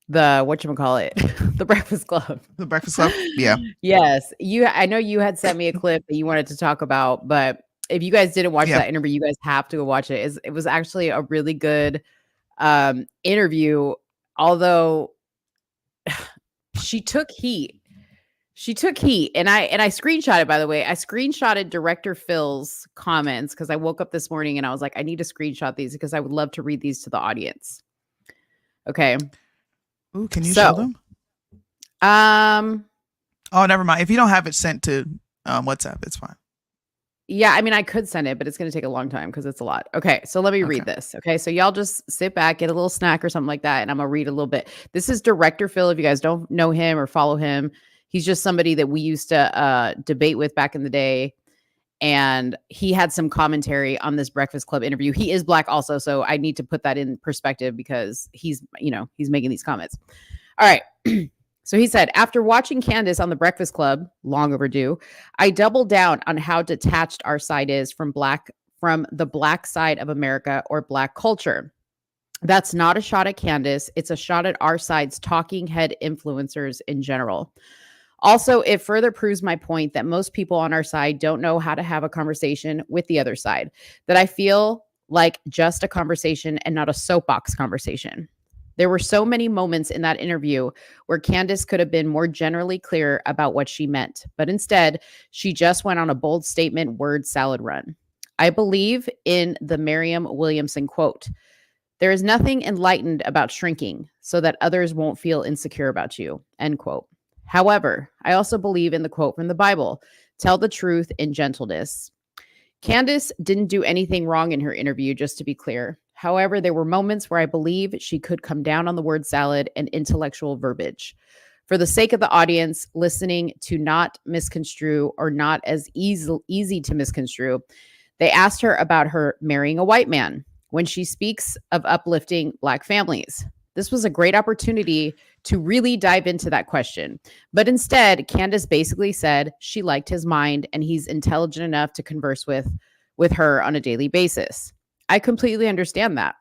the whatchamacallit, the Breakfast Club. The Breakfast Club? Yeah. Yes. I know you had sent me a clip that you wanted to talk about, but if you guys didn't watch that interview, you guys have to go watch it. It was actually a really good interview, although she took heat. She took heat, and I screenshotted, by the way. I screenshotted Director Phil's comments because I woke up this morning and I was like, I need to screenshot these because I would love to read these to the audience. Okay. Ooh, can you show them? Oh, never mind. If you don't have it sent to WhatsApp, it's fine. Yeah, I mean, I could send it, but it's going to take a long time because it's a lot. Okay, so let me read this. Okay, so y'all just sit back, get a little snack or something like that, and I'm going to read a little bit. This is Director Phil. If you guys don't know him or follow him, he's just somebody that we used to debate with back in the day. And he had some commentary on this Breakfast Club interview. He is Black also, so I need to put that in perspective because he's making these comments. All right. So he said, after watching Candace on the Breakfast Club, long overdue, I doubled down on how detached our side is from the Black side of America or Black culture. That's not a shot at Candace. It's a shot at our side's talking head influencers in general. Also, it further proves my point that most people on our side don't know how to have a conversation with the other side, that I feel like just a conversation and not a soapbox conversation. There were so many moments in that interview where Candace could have been more generally clear about what she meant, but instead, she just went on a bold statement word salad run. I believe in the Merriam-Williamson quote, there is nothing enlightened about shrinking so that others won't feel insecure about you, end quote. However, I also believe in the quote from the Bible, tell the truth in gentleness. Candace didn't do anything wrong in her interview, just to be clear. However, there were moments where I believe she could come down on the word salad and intellectual verbiage. For the sake of the audience listening to not misconstrue or not as easy to misconstrue, they asked her about her marrying a white man when she speaks of uplifting Black families. This was a great opportunity to really dive into that question. But instead, Candace basically said she liked his mind and he's intelligent enough to converse with her on a daily basis. I completely understand that.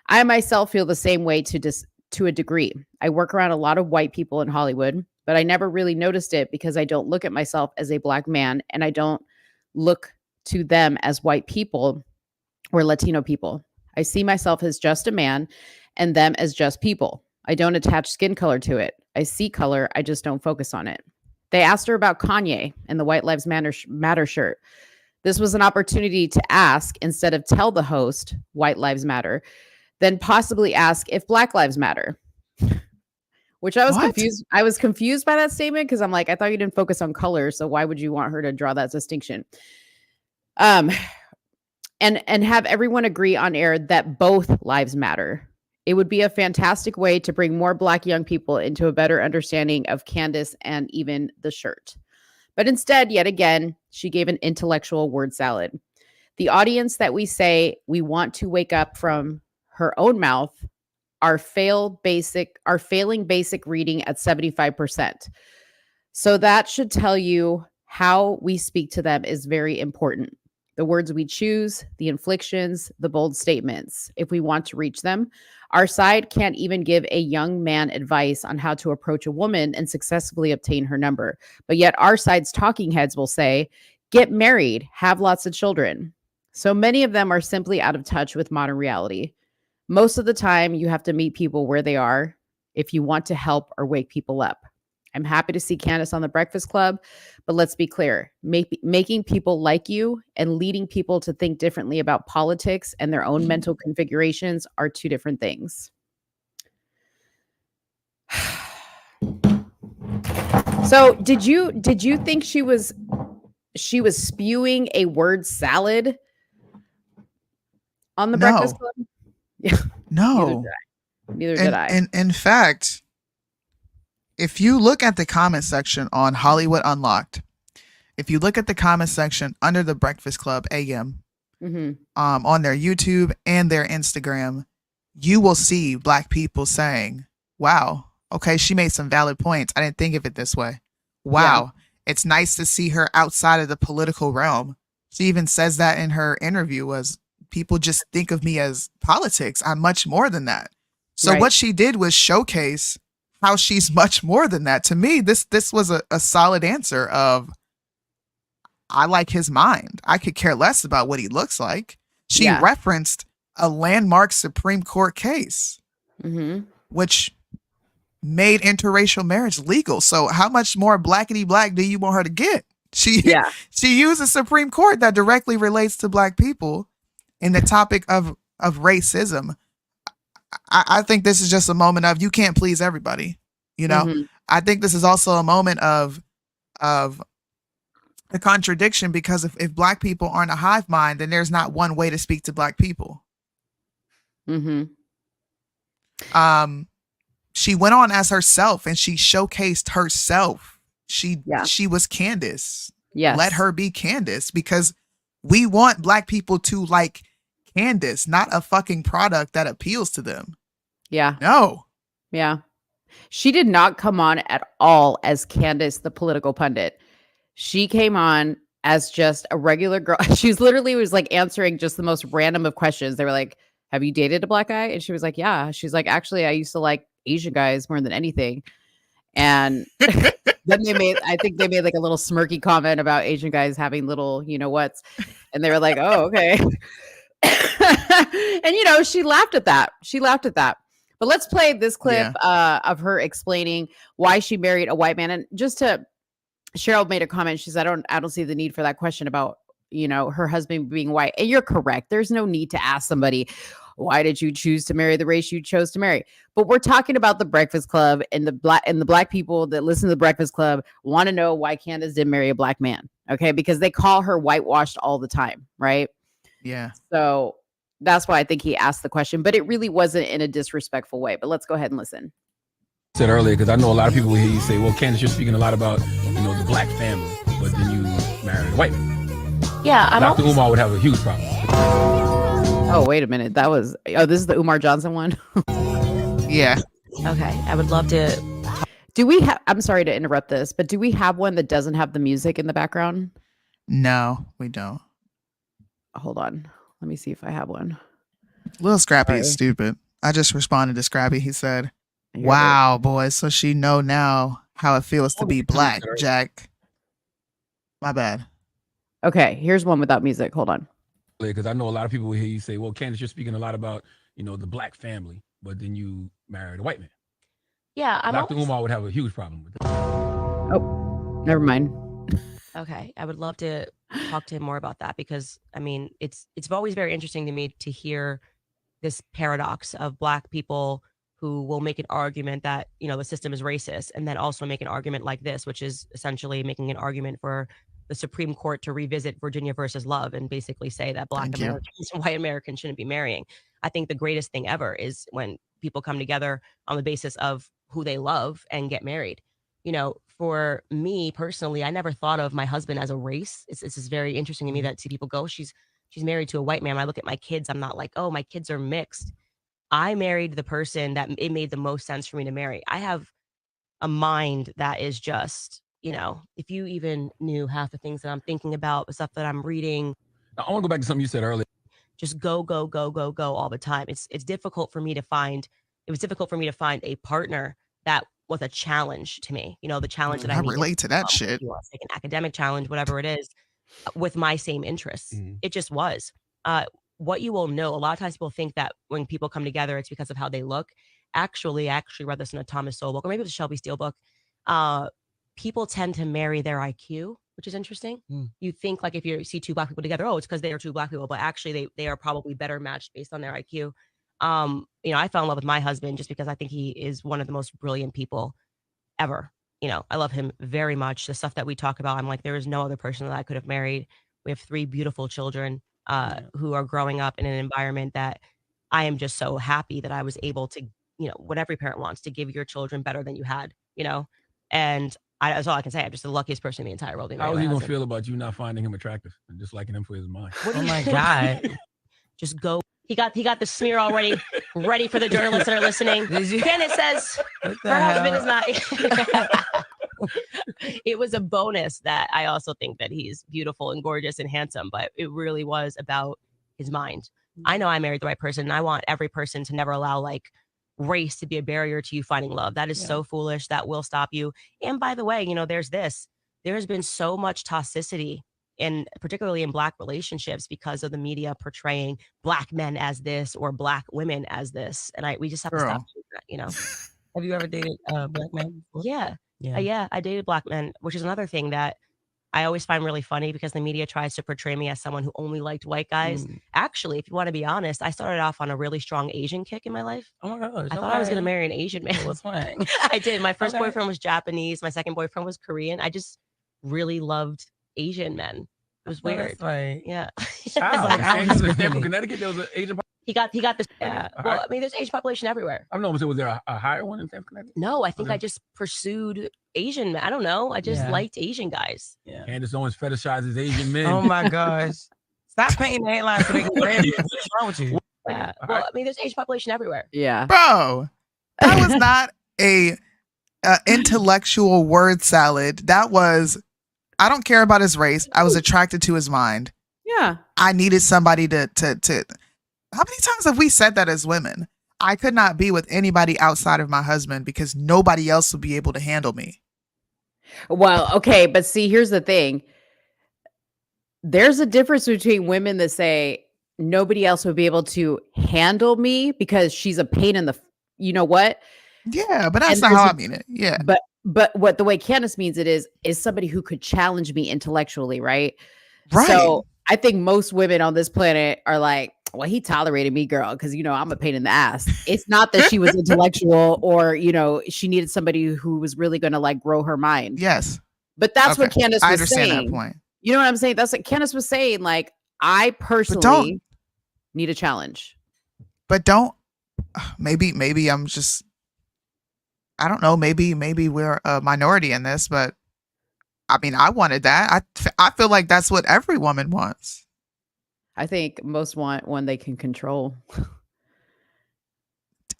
I myself feel the same way to a degree. I work around a lot of white people in Hollywood, but I never really noticed it because I don't look at myself as a Black man and I don't look to them as white people or Latino people. I see myself as just a man and them as just people. I don't attach skin color to it. I see color, I just don't focus on it. They asked her about Kanye and the White Lives Matter shirt. This was an opportunity to ask instead of tell the host White Lives Matter, then possibly ask if Black Lives Matter. Which I was confused. I was confused by that statement because I'm like, I thought you didn't focus on color, so why would you want her to draw that distinction? And have everyone agree on air that both lives matter. It would be a fantastic way to bring more Black young people into a better understanding of Candace and even the shirt. But instead, yet again, she gave an intellectual word salad. The audience that we say we want to wake up from her own mouth are failing basic reading at 75%. So that should tell you how we speak to them is very important. The words we choose, the inflections, the bold statements. If we want to reach them, our side can't even give a young man advice on how to approach a woman and successfully obtain her number. But yet our side's talking heads will say, get married, have lots of children. So many of them are simply out of touch with modern reality. Most of the time, you have to meet people where they are if you want to help or wake people up. I'm happy to see Candace on the Breakfast Club, but let's be clear, making people like you and leading people to think differently about politics and their own mental configurations are two different things. So did you think she was spewing a word salad on the Breakfast Club? Yeah. No. Neither did I. And in fact, if you look at the comment section on Hollywood Unlocked, if you look at the comment section under the Breakfast Club AM, on their YouTube and their Instagram, you will see Black people saying, wow, okay, she made some valid points. I didn't think of it this way. Wow. Yeah. It's nice to see her outside of the political realm. She even says that in her interview was, people just think of me as politics. I'm much more than that. So what she did was showcase how she's much more than that. To me, this was a solid answer of, I like his mind. I could care less about what he looks like. She referenced a landmark Supreme Court case, which made interracial marriage legal. So how much more blackety black do you want her to get? She uses Supreme Court that directly relates to black people in the topic of racism. I think this is just a moment of you can't please everybody. You know, I think this is also a moment of the contradiction, because if black people aren't a hive mind, then there's not one way to speak to black people. She went on as herself and she showcased herself. She was Candace. Yes. Let her be Candace, because we want black people to like Candace, not a fucking product that appeals to them. Yeah. No. Yeah. She did not come on at all as Candace, the political pundit. She came on as just a regular girl. She was literally like answering just the most random of questions. They were like, have you dated a black guy? And she was like, yeah. She's like, actually, I used to like Asian guys more than anything. And then I think they made like a little smirky comment about Asian guys having little, you know what's, and they were like, oh, okay. And, you know, she laughed at that. But let's play this clip of her explaining why she married a white man. And just to, Cheryl made a comment. She said, I don't see the need for that question about, you know, her husband being white. And you're correct. There's no need to ask somebody, why did you choose to marry the race you chose to marry? But we're talking about the Breakfast Club, and the black people that listen to the Breakfast Club want to know why Candace didn't marry a black man. Okay. Because they call her whitewashed all the time. Right. Yeah. So that's why I think he asked the question, but it really wasn't in a disrespectful way. But let's go ahead and listen. Said earlier, because I know a lot of people hear you say, well, Candace, you're speaking a lot about, you know, the black family, but then you married a white man. Yeah. Dr. Umar would have a huge problem. Oh, wait a minute. This is the Umar Johnson one? Yeah. Okay. I would love to. Do we have, I'm sorry to interrupt this, but do we have one that doesn't have the music in the background? No, we don't. Hold on. Let me see if I have one. Lil Scrappy is stupid. I just responded to Scrappy. He said, wow, boys. So she know now how it feels to be black, Jack. My bad. Okay. Here's one without music. Hold on. Because I know a lot of people hear you say, well, Candace, you're speaking a lot about, you know, the black family, but then you married a white man. Yeah. Dr. Umar would have a huge problem with that. Oh, never mind. Okay. I would love to talk to him more about that, because I mean, it's always very interesting to me to hear this paradox of black people who will make an argument that, you know, the system is racist, and then also make an argument like this, which is essentially making an argument for the Supreme Court to revisit Virginia versus Love and basically say that black Americans and white Americans shouldn't be marrying. I think the greatest thing ever is when people come together on the basis of who they love and get married. You know, for me personally, I never thought of my husband as a race. It's just very interesting to me that see people go, she's married to a white man. When I look at my kids, I'm not like, oh, my kids are mixed. I married the person that it made the most sense for me to marry. I have a mind that is just, you know, if you even knew half the things that I'm thinking about, the stuff that I'm reading. I want to go back to something you said earlier. Just go all the time. It's difficult for me to find. It was difficult for me to find a partner that was a challenge to me. You know, the challenge that I relate to that shit. You want to take an academic challenge, whatever it is, with my same interests. It just was. What you will know, a lot of times people think that when people come together, it's because of how they look. Actually, I actually read this in a Thomas Sowell book, or maybe it was a Shelby Steele book. People tend to marry their IQ, which is interesting. You think like if you see two black people together, oh, it's because they are two black people, but actually they are probably better matched based on their IQ. You know, I fell in love with my husband just because I think he is one of the most brilliant people ever. You know, I love him very much. The stuff that we talk about, I'm like, there is no other person that I could have married. We have 3 beautiful children who are growing up in an environment that I am just so happy that I was able to, you know, what every parent wants, to give your children better than you had, you know, and that's all I can say. I'm just the luckiest person in the entire world. How is he gonna feel about you not finding him attractive and just liking him for his mind? Oh my God. Just go. He got the smear already ready for the journalists that are listening. Candace says her husband is not. It was a bonus that I also think that he's beautiful and gorgeous and handsome, but it really was about his mind. I know I married the right person, and I want every person to never allow like race to be a barrier to you finding love. That is so foolish. That will stop you. And by the way, you know, there's been so much toxicity particularly in black relationships because of the media portraying black men as this or black women as this. And we just have to stop doing that, you know? Have you ever dated black men before? Yeah. Yeah. Yeah, I dated black men, which is another thing that I always find really funny because the media tries to portray me as someone who only liked white guys. Mm. Actually, if you want to be honest, I started off on a really strong Asian kick in my life. Oh my gosh. I thought I was going to Okay. marry an Asian man. What's fine? I did. My first Okay. boyfriend was Japanese. My second boyfriend was Korean. I just really loved Asian men. It was No, weird. that's right. Yeah. Wow. like, I was In Hispanic. Connecticut, there was an Asian. He got this. Yeah. All Well, right. I mean, there's Asian population everywhere. I don't know. So was there a higher one in Connecticut? No, I think Okay. I just pursued Asian men. I don't know. I just Yeah. liked Asian guys. Yeah. Candace Owens fetishizes Asian men. Oh my gosh. Stop painting the headlines so they can grab you. What's wrong with you? Yeah. All Well, right. I mean, there's Asian population everywhere. Yeah. Bro, that was not a intellectual word salad. That was, I don't care about his race. I was attracted to his mind. Yeah. I needed somebody to how many times have we said that as women? I could not be with anybody outside of my husband because nobody else would be able to handle me. Well, okay, but see, here's the thing. There's a difference between women that say nobody else would be able to handle me because she's a pain in the, you know what? Yeah, but that's And not how there's I mean it. Yeah. But what the way Candace means it is somebody who could challenge me intellectually, right? Right. So I think most women on this planet are like, well, he tolerated me, girl, because I'm a pain in the ass. It's not that she was intellectual or she needed somebody who was really going to like grow her mind. Yes. But that's what Okay. Candace I was understand saying. that point. You know what I'm saying? That's what Candace was saying. Like, I personally need a challenge. But don't maybe I'm just, I don't know, maybe we're a minority in this, but I mean, I wanted that. I feel like that's what every woman wants. I think most want one they can control.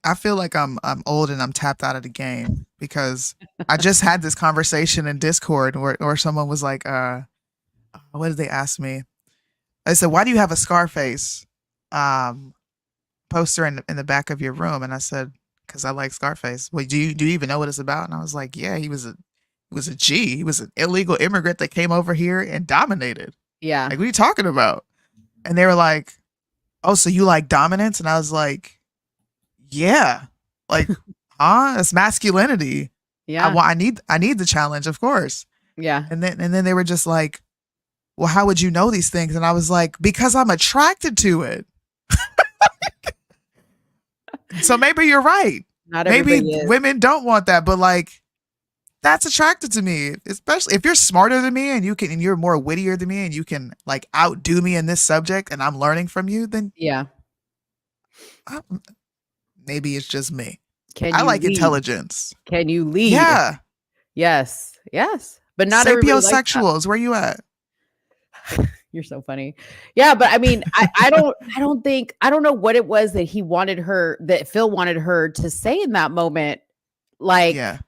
I feel like I'm old and I'm tapped out of the game because I just had this conversation in Discord where someone was like, what did they ask me? I said, why do you have a Scarface poster in the back of your room? And I said, because I like Scarface. Well, do you even know what it's about? And I was like, yeah, he was a G. He was an illegal immigrant that came over here and dominated. Yeah. Like, what are you talking about? And they were like, oh, so you like dominance? And I was like, yeah. Like, it's masculinity. Yeah. I need the challenge, of course. Yeah. And then they were just like, well, how would you know these things? And I was like, because I'm attracted to it. So maybe you're right. Not Maybe everybody is. women don't want that, but like, that's attractive to me, especially if you're smarter than me and you're more wittier than me and you can like outdo me in this subject and I'm learning from you, then Yeah. maybe it's just me. Can I you like lead? intelligence. Can you lead? Yeah. Yes. Yes. But not everybody likes that. Sapiosexuals, where you at? You're so funny. Yeah, but I mean, I don't know what it was that Phil wanted her to say in that moment. Like, Yeah.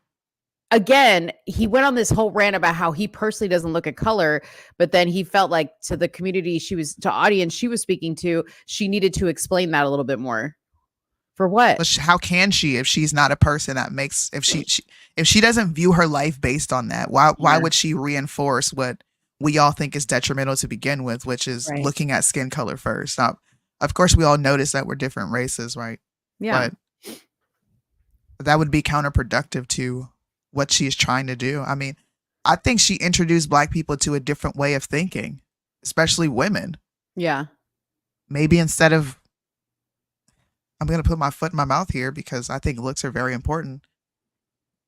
again, he went on this whole rant about how he personally doesn't look at color, but then he felt like to the community audience she was speaking to, she needed to explain that a little bit more. For what? But how can she if she's not a person that makes if she doesn't view her life based on that? Why would she reinforce what we all think is detrimental to begin with, which is Right. looking at skin color first? Now, of course, we all notice that we're different races, right? Yeah. But that would be counterproductive to what she's trying to do. I mean, I think she introduced Black people to a different way of thinking, especially women. Yeah. Maybe instead of, I'm going to put my foot in my mouth here because I think looks are very important,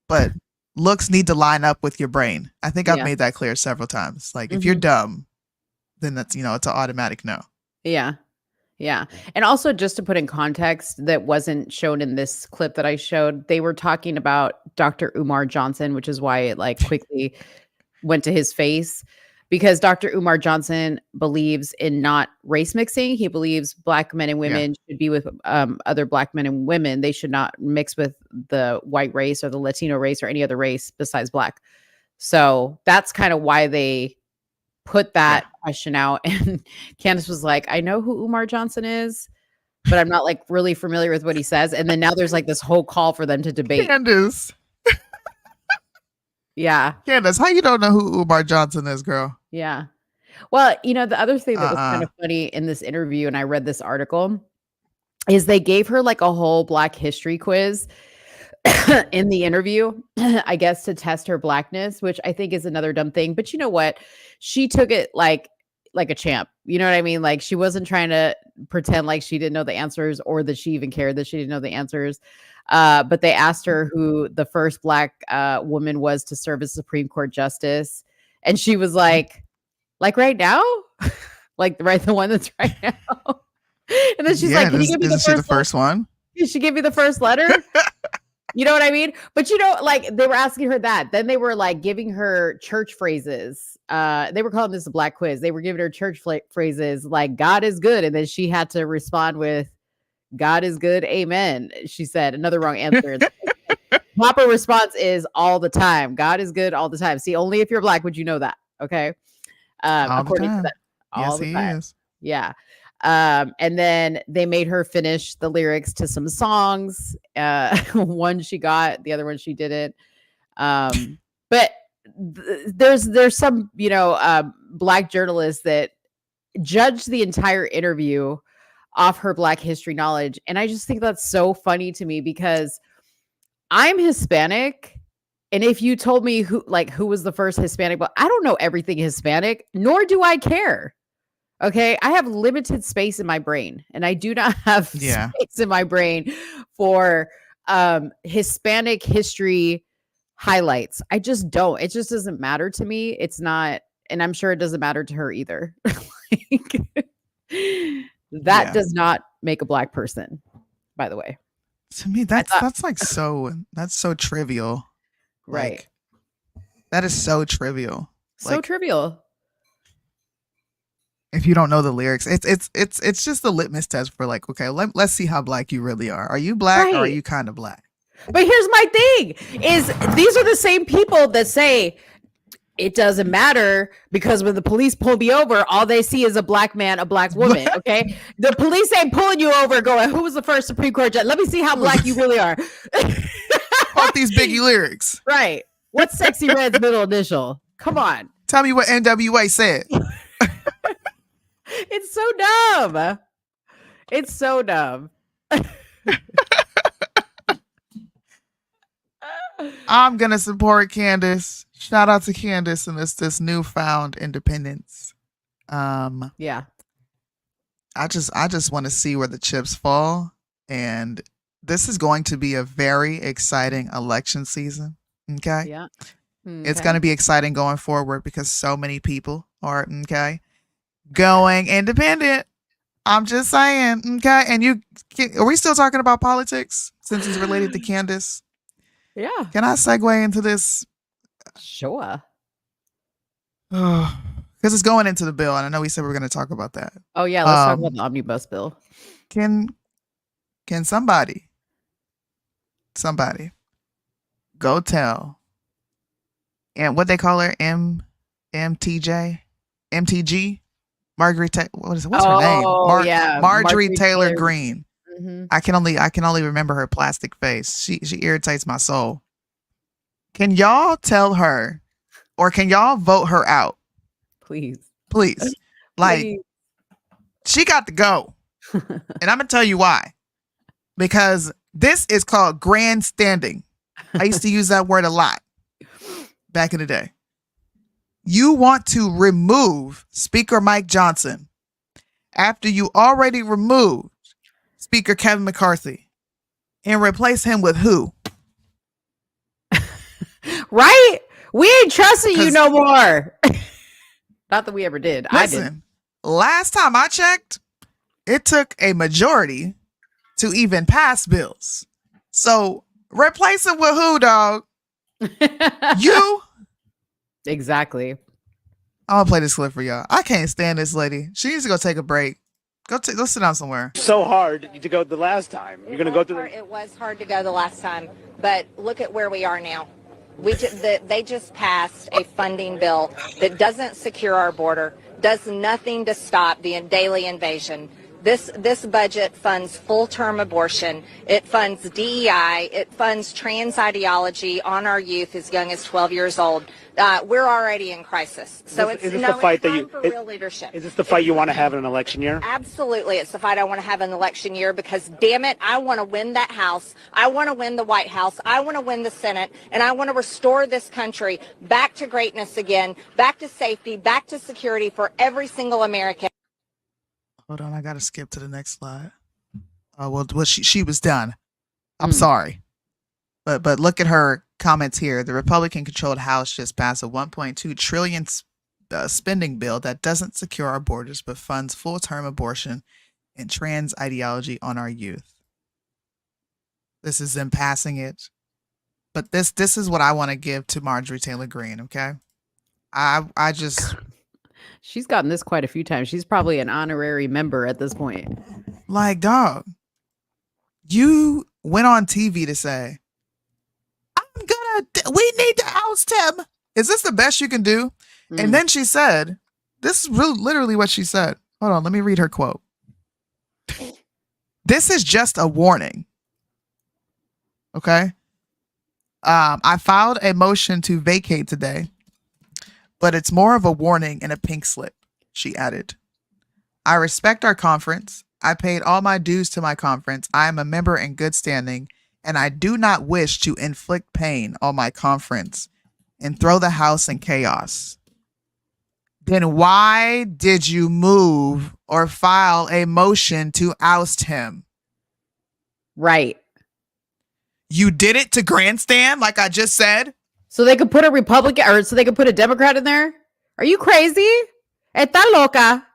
but looks need to line up with your brain. I think I've Yeah. made that clear several times. Like if you're dumb, then that's, it's an automatic no. Yeah. Yeah. And also, just to put in context that wasn't shown in this clip that I showed, they were talking about Dr. Umar Johnson, which is why it like quickly went to his face, because Dr. Umar Johnson believes in not race mixing. He believes Black men and women should be with other Black men and women. They should not mix with the white race or the Latino race or any other race besides Black. So that's kind of why they put that question out. And Candace was like, I know who Umar Johnson is, but I'm not like really familiar with what he says. And then now there's like this whole call for them to debate. Candace, how you don't know who Umar Johnson is, girl? Yeah. Well, the other thing that was kind of funny in this interview, and I read this article, is they gave her like a whole Black history quiz. in the interview, I guess, to test her blackness, which I think is another dumb thing. But you know what? She took it like a champ. You know what I mean? Like, she wasn't trying to pretend like she didn't know the answers or that she even cared that she didn't know the answers. But they asked her who the first Black woman was to serve as Supreme Court justice. And she was like right now? Like, the one that's right now. And then she's like, can you give me the first one? Did she give me the first letter? You know what I mean? But, you know, like, they were asking her that. Then they were like giving her church phrases. They were calling this a Black quiz. They were giving her church phrases like God is good. And then she had to respond with God is good. Amen. She said another wrong answer. Proper response is all the time. God is good all the time. See, only if you're Black would you know that. Okay. According to that. All the time. Is. Yeah. And then they made her finish the lyrics to some songs. One she got, the other one she didn't. But there's some, you know, Black journalists that judge the entire interview off her Black history knowledge. And I just think that's so funny to me because I'm Hispanic. And if you told me who was the first Hispanic, but I don't know everything Hispanic, nor do I care. Okay, I have limited space in my brain, and I do not have space in my brain for Hispanic history highlights. I just don't. It just doesn't matter to me. It's not, and I'm sure it doesn't matter to her either. That does not make a Black person, by the way. To me, that's so trivial. Right. Like, that is so trivial. So trivial. If you don't know the lyrics, it's just a litmus test for like, okay, let's see how Black you really are. Are you Black or are you kind of Black? But here's my thing: is these are the same people that say it doesn't matter because when the police pull me over, all they see is a Black man, a Black woman. Okay, the police ain't pulling you over, going, "Who was the first Supreme Court judge? Let me see how Black you really are." Fuck these Biggie lyrics, right? What's Sexy Red's middle initial? Come on, tell me what NWA said. It's so dumb. It's so dumb. I'm gonna support Candace. Shout out to Candace and this newfound independence. Yeah. I just want to see where the chips fall, and this is going to be a very exciting election season. Okay. Yeah. It's going to be exciting going forward because so many people are going independent. I'm just saying. Okay. And are we still talking about politics since it's related to Candace? Yeah. Can I segue into this? Sure. Because it's going into the bill, and I know we said we were going to talk about that. Oh yeah, let's talk about the Omnibus Bill. Can somebody go tell, and what they call her, MTG, Marjorie what's her name? Yeah, Marjorie Taylor Greene. Mm-hmm. I can only remember her plastic face. She irritates my soul. Can y'all tell her, or can y'all vote her out? Please. Like, Please. She got to go. And I'm gonna tell you why. Because this is called grandstanding. I used to use that word a lot back in the day. You want to remove Speaker Mike Johnson after you already removed Speaker Kevin McCarthy and replace him with who? Right? We ain't trusting you no more. Not that we ever did. Listen, I did. Last time I checked, it took a majority to even pass bills. So replace it with who, dog? You? Exactly. I'm gonna play this clip for y'all. I can't stand this lady. She needs to go take a break. Go sit down somewhere. So hard to go the last time. You're gonna go through. It was hard to go the last time, but look at where we are now. They just passed a funding bill that doesn't secure our border, does nothing to stop the daily invasion, This budget funds full-term abortion. It funds DEI. It funds trans ideology on our youth as young as 12 years old. We're already in crisis. So Is this the fight that you? for real leadership. Is this the fight you want to have in an election year? Absolutely, it's the fight I want to have in the election year because, damn it, I want to win that House. I want to win the White House. I want to win the Senate, and I want to restore this country back to greatness again, back to safety, back to security for every single American. Hold on, I gotta skip to the next slide. Well, she was done. I'm sorry, but look at her comments here. The Republican-controlled House just passed a 1.2 trillion spending bill that doesn't secure our borders but funds full-term abortion and trans ideology on our youth. This is them passing it, but this is what I want to give to Marjorie Taylor Greene. Okay, I just. She's gotten this quite a few times. She's probably an honorary member at this point. Like, dog, you went on TV to say, we need to oust him. Is this the best you can do? And then she said, this is literally what she said. Hold on, let me read her quote. This is just a warning. Okay. I filed a motion to vacate today, but it's more of a warning and a pink slip, she added. I respect our conference. I paid all my dues to my conference. I am a member in good standing, and I do not wish to inflict pain on my conference and throw the House in chaos. Then why did you move or file a motion to oust him? Right. You did it to grandstand, like I just said? So they could put a Republican or so they could put a Democrat in there? Are you crazy? Está loca.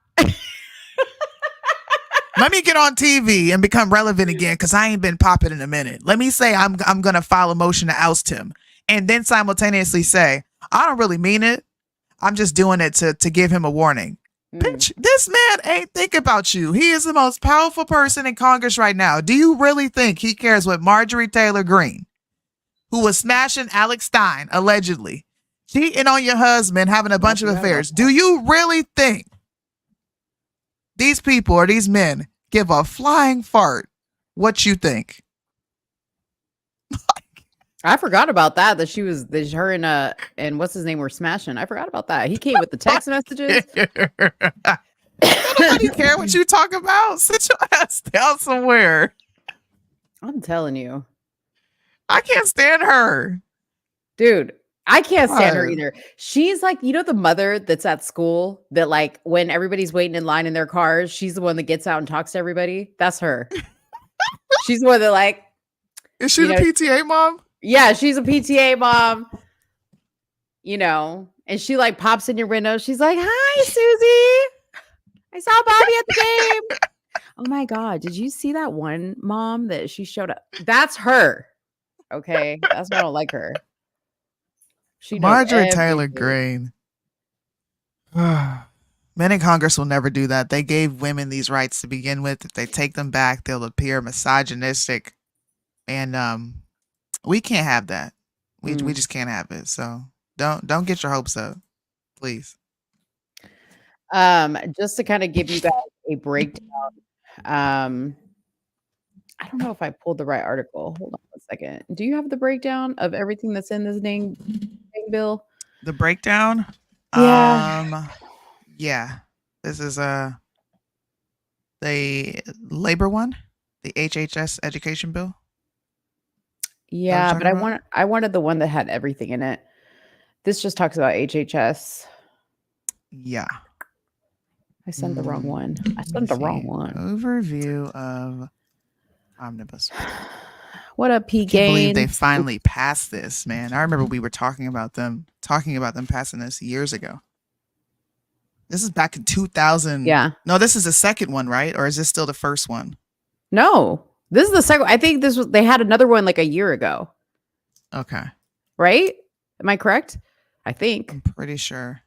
Let me get on TV and become relevant again because I ain't been popping in a minute. Let me say I'm going to file a motion to oust him and then simultaneously say, I don't really mean it. I'm just doing it to give him a warning. Bitch, this man ain't think about you. He is the most powerful person in Congress right now. Do you really think he cares what Marjorie Taylor Greene, who was smashing Alex Stein, allegedly, cheating on your husband, having a bunch of affairs? Do you really think these people or these men give a flying fart what you think? I forgot about that her and what's his name were smashing. I forgot about that. He came with the text messages. Nobody care what you talk about. Sit your ass down somewhere. I'm telling you. I can't stand her. Dude, I can't stand her either. She's like, you know, the mother that's at school that like when everybody's waiting in line in their cars, she's the one that gets out and talks to everybody. That's her. She's the one that like. Is she the PTA mom? Yeah, she's a PTA mom. You know, and she like pops in your window. She's like, hi, Susie. I saw Bobby at the game. Oh my God. Did you see that one mom that she showed up? That's her. Okay. That's why I don't like her. She Marjorie Taylor Greene. Men in Congress will never do that. They gave women these rights to begin with. If they take them back, they'll appear misogynistic. And we can't have that. We just can't have it. So don't get your hopes up, please. Just to kind of give you guys a breakdown. I don't know if I pulled the right article. Hold on a second. Do you have the breakdown of everything that's in this dang bill? The breakdown? Yeah. Yeah. This is the labor one, the HHS education bill. Yeah, but I wanted the one that had everything in it. This just talks about HHS. Yeah. I sent the wrong one. Overview of Omnibus. What up, P. I can't believe Gain? they finally passed this, man. I remember we were talking about them passing this years ago. This is back in 2000. Yeah. No, this is the second one, right? Or is this still the first one? No, this is the second. I think they had another one like a year ago. Okay. Right? Am I correct? I think. I'm pretty sure.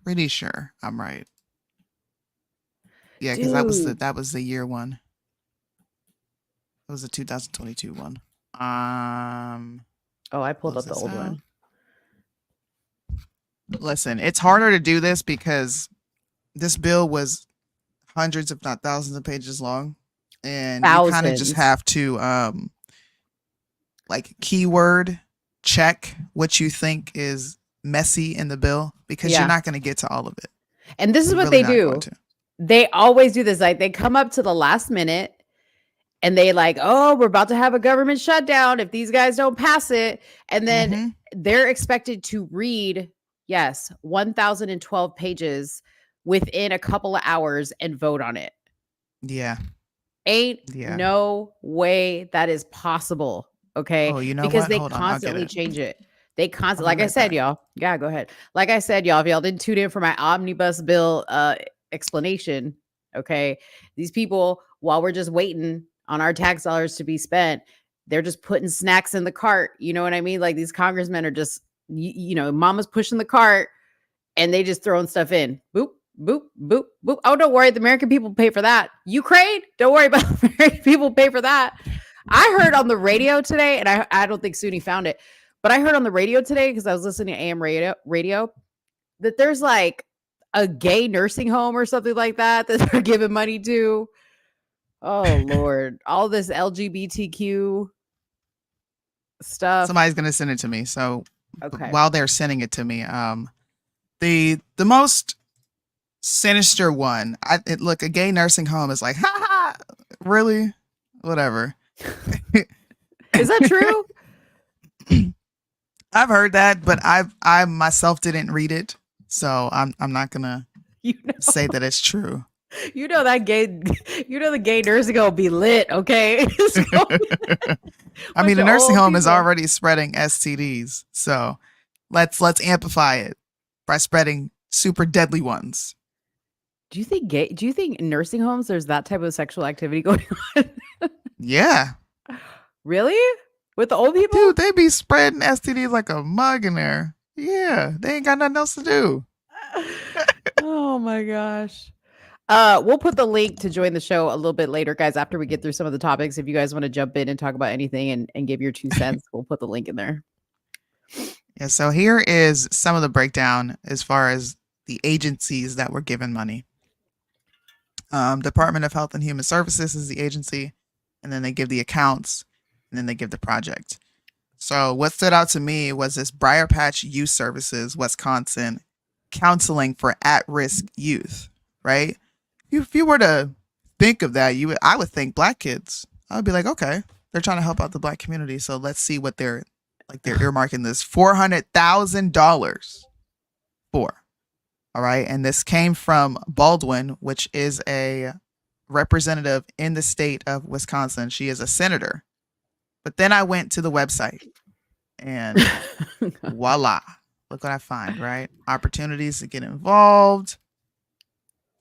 Pretty sure I'm right. Yeah, because that was the year one. It was the 2022 one. Oh, I pulled up the old one. Listen, it's harder to do this because this bill was hundreds, if not thousands, of pages long, and you kind of just Thousands. have to like keyword check what you think is messy in the bill because Yeah. you're not going to get to all of it. And this is You're what really they not do. going to. They always do this. Like they come up to the last minute and they like, oh, we're about to have a government shutdown if these guys don't pass it. And then Mhm. they're expected to read, 1,012 pages within a couple of hours and vote on it. Yeah. Ain't Yeah. no way that is possible. Okay. Oh, you know because what? they Hold on, I'll get constantly it. change it. They constantly, I'll like be I right said, back. y'all. Yeah, go ahead. Like I said, y'all, if y'all didn't tune in for my Omnibus Bill explanation, okay, these people, while we're just waiting on our tax dollars to be spent, they're just putting snacks in the cart. You know what I mean? Like these congressmen are just, you know, mama's pushing the cart and they just throwing stuff in. Boop, boop, boop, boop. Oh, don't worry. The American people pay for that. Ukraine, don't worry about the American people pay for that. I heard on the radio today, and I don't think Soonie found it, but I heard on the radio today because I was listening to AM radio that there's like a gay nursing home or something like that they're giving money to. Oh Lord, all this LGBTQ stuff. Somebody's going to send it to me. So Okay. while they're sending it to me, the most sinister one, look, a gay nursing home is like, ha ha, really? Whatever. Is that true? I've heard that, but I myself didn't read it, so I'm not gonna say that it's true. You know that gay, you know the gay nursing home be lit, okay? I mean, the of nursing old home is people. already spreading STDs, so let's amplify it by spreading super deadly ones. Do you think nursing homes there's that type of sexual activity going on? Yeah, Really? With the old people? dude, they be spreading STDs like a mug in there. Yeah, they ain't got nothing else to do. Oh my gosh. We'll put the link to join the show a little bit later, guys, after we get through some of the topics. If you guys want to jump in and talk about anything and give your 2 cents, we'll put the link in there. Yeah, so here is some of the breakdown as far as the agencies that were given money. Department of Health and Human Services is the agency, and then they give the accounts, and then they give the project. So what stood out to me was this Briar Patch Youth Services, Wisconsin, counseling for at-risk youth, right? If you were to think of that, I would think Black kids. I would be like, okay, they're trying to help out the Black community, so let's see what they're earmarking this $400,000 for. All right, and this came from Baldwin, which is a representative in the state of Wisconsin. She is a senator. But then I went to the website and voila, look what I find, right? Opportunities to get involved.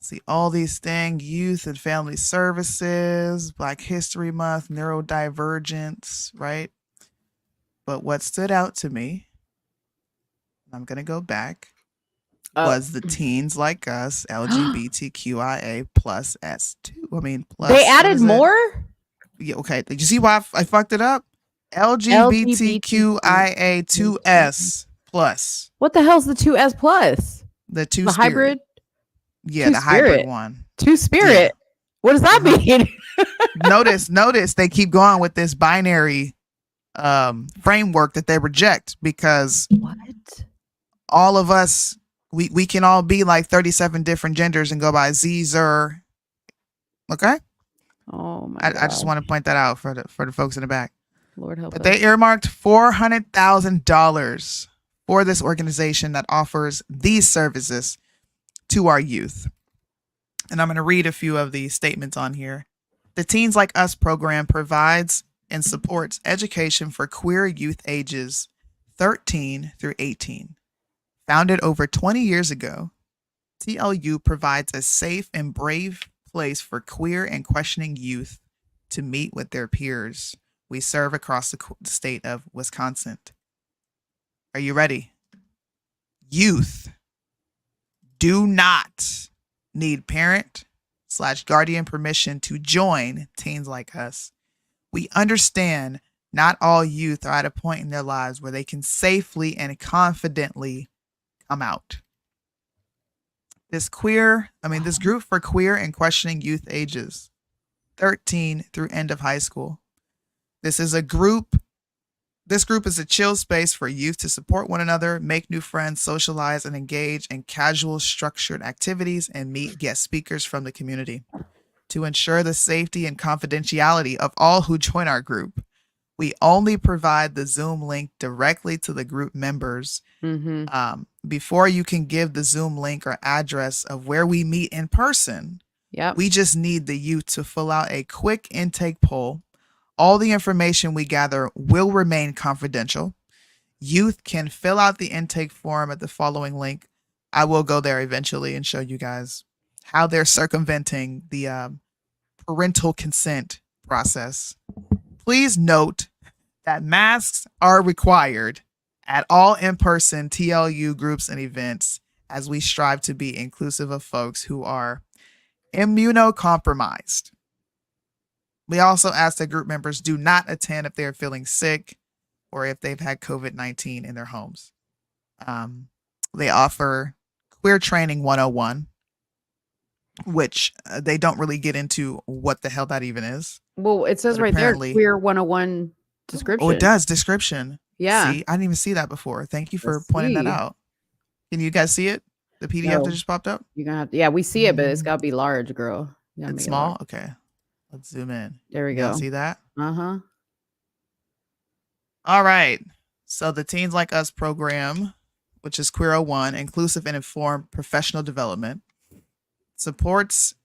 See all these things, youth and family services, Black History Month, neurodivergence, right? But what stood out to me, I'm going to go back, was the Teens Like Us, LGBTQIA plus S2. I mean, plus. They added more? Yeah, okay. Did you see why I fucked it up? LGBTQIA2S plus. What the hell's the 2S plus? The two The spirit. hybrid? Yeah, Two the hybrid spirit. one. Two spirit. Yeah. What does that mean? Notice they keep going with this binary framework that they reject because What? all of us we can all be like 37 different genders and go by Z, Zer. Okay? Oh my I just want to point that out for the folks in the back. Lord help But us. they earmarked $400,000 for this organization that offers these services to our youth. And I'm going to read a few of the statements on here. The Teens Like Us program provides and supports education for queer youth ages 13 through 18. Founded over 20 years ago, TLU provides a safe and brave place for queer and questioning youth to meet with their peers. We serve across the state of Wisconsin. Are you ready? Youth do not need parent/guardian permission to join Teens Like Us. We understand not all youth are at a point in their lives where they can safely and confidently come out. This group for queer and questioning youth ages 13 through end of high school. This is a group. This group is a chill space for youth to support one another, make new friends, socialize, and engage in casual, structured activities and meet guest speakers from the community. To ensure the safety and confidentiality of all who join our group, we only provide the Zoom link directly to the group members. Before you can give the Zoom link or address of where we meet in person, we just need the youth to fill out a quick intake poll. All the information we gather will remain confidential. Youth can fill out the intake form at the following link. I will go there eventually and show you guys how they're circumventing the parental consent process. Please note that masks are required at all in-person TLU groups and events as we strive to be inclusive of folks who are immunocompromised. We also ask that group members do not attend if they're feeling sick or if they've had COVID-19 in their homes. They offer Queer Training 101, which they don't really get into what the hell that even is. Well, it says right there, Queer 101 description. Oh, it does, description. Yeah. See, I didn't even see that before. Thank you for pointing that out. Can you guys see it? The PDF that just popped up? You're gonna have to, we see it, but it's gotta be large, girl. It's small? Okay. Let's zoom in. There we go. See that? Uh-huh. All right. So the Teens Like Us program, which is Queer 01, inclusive and informed professional development, supports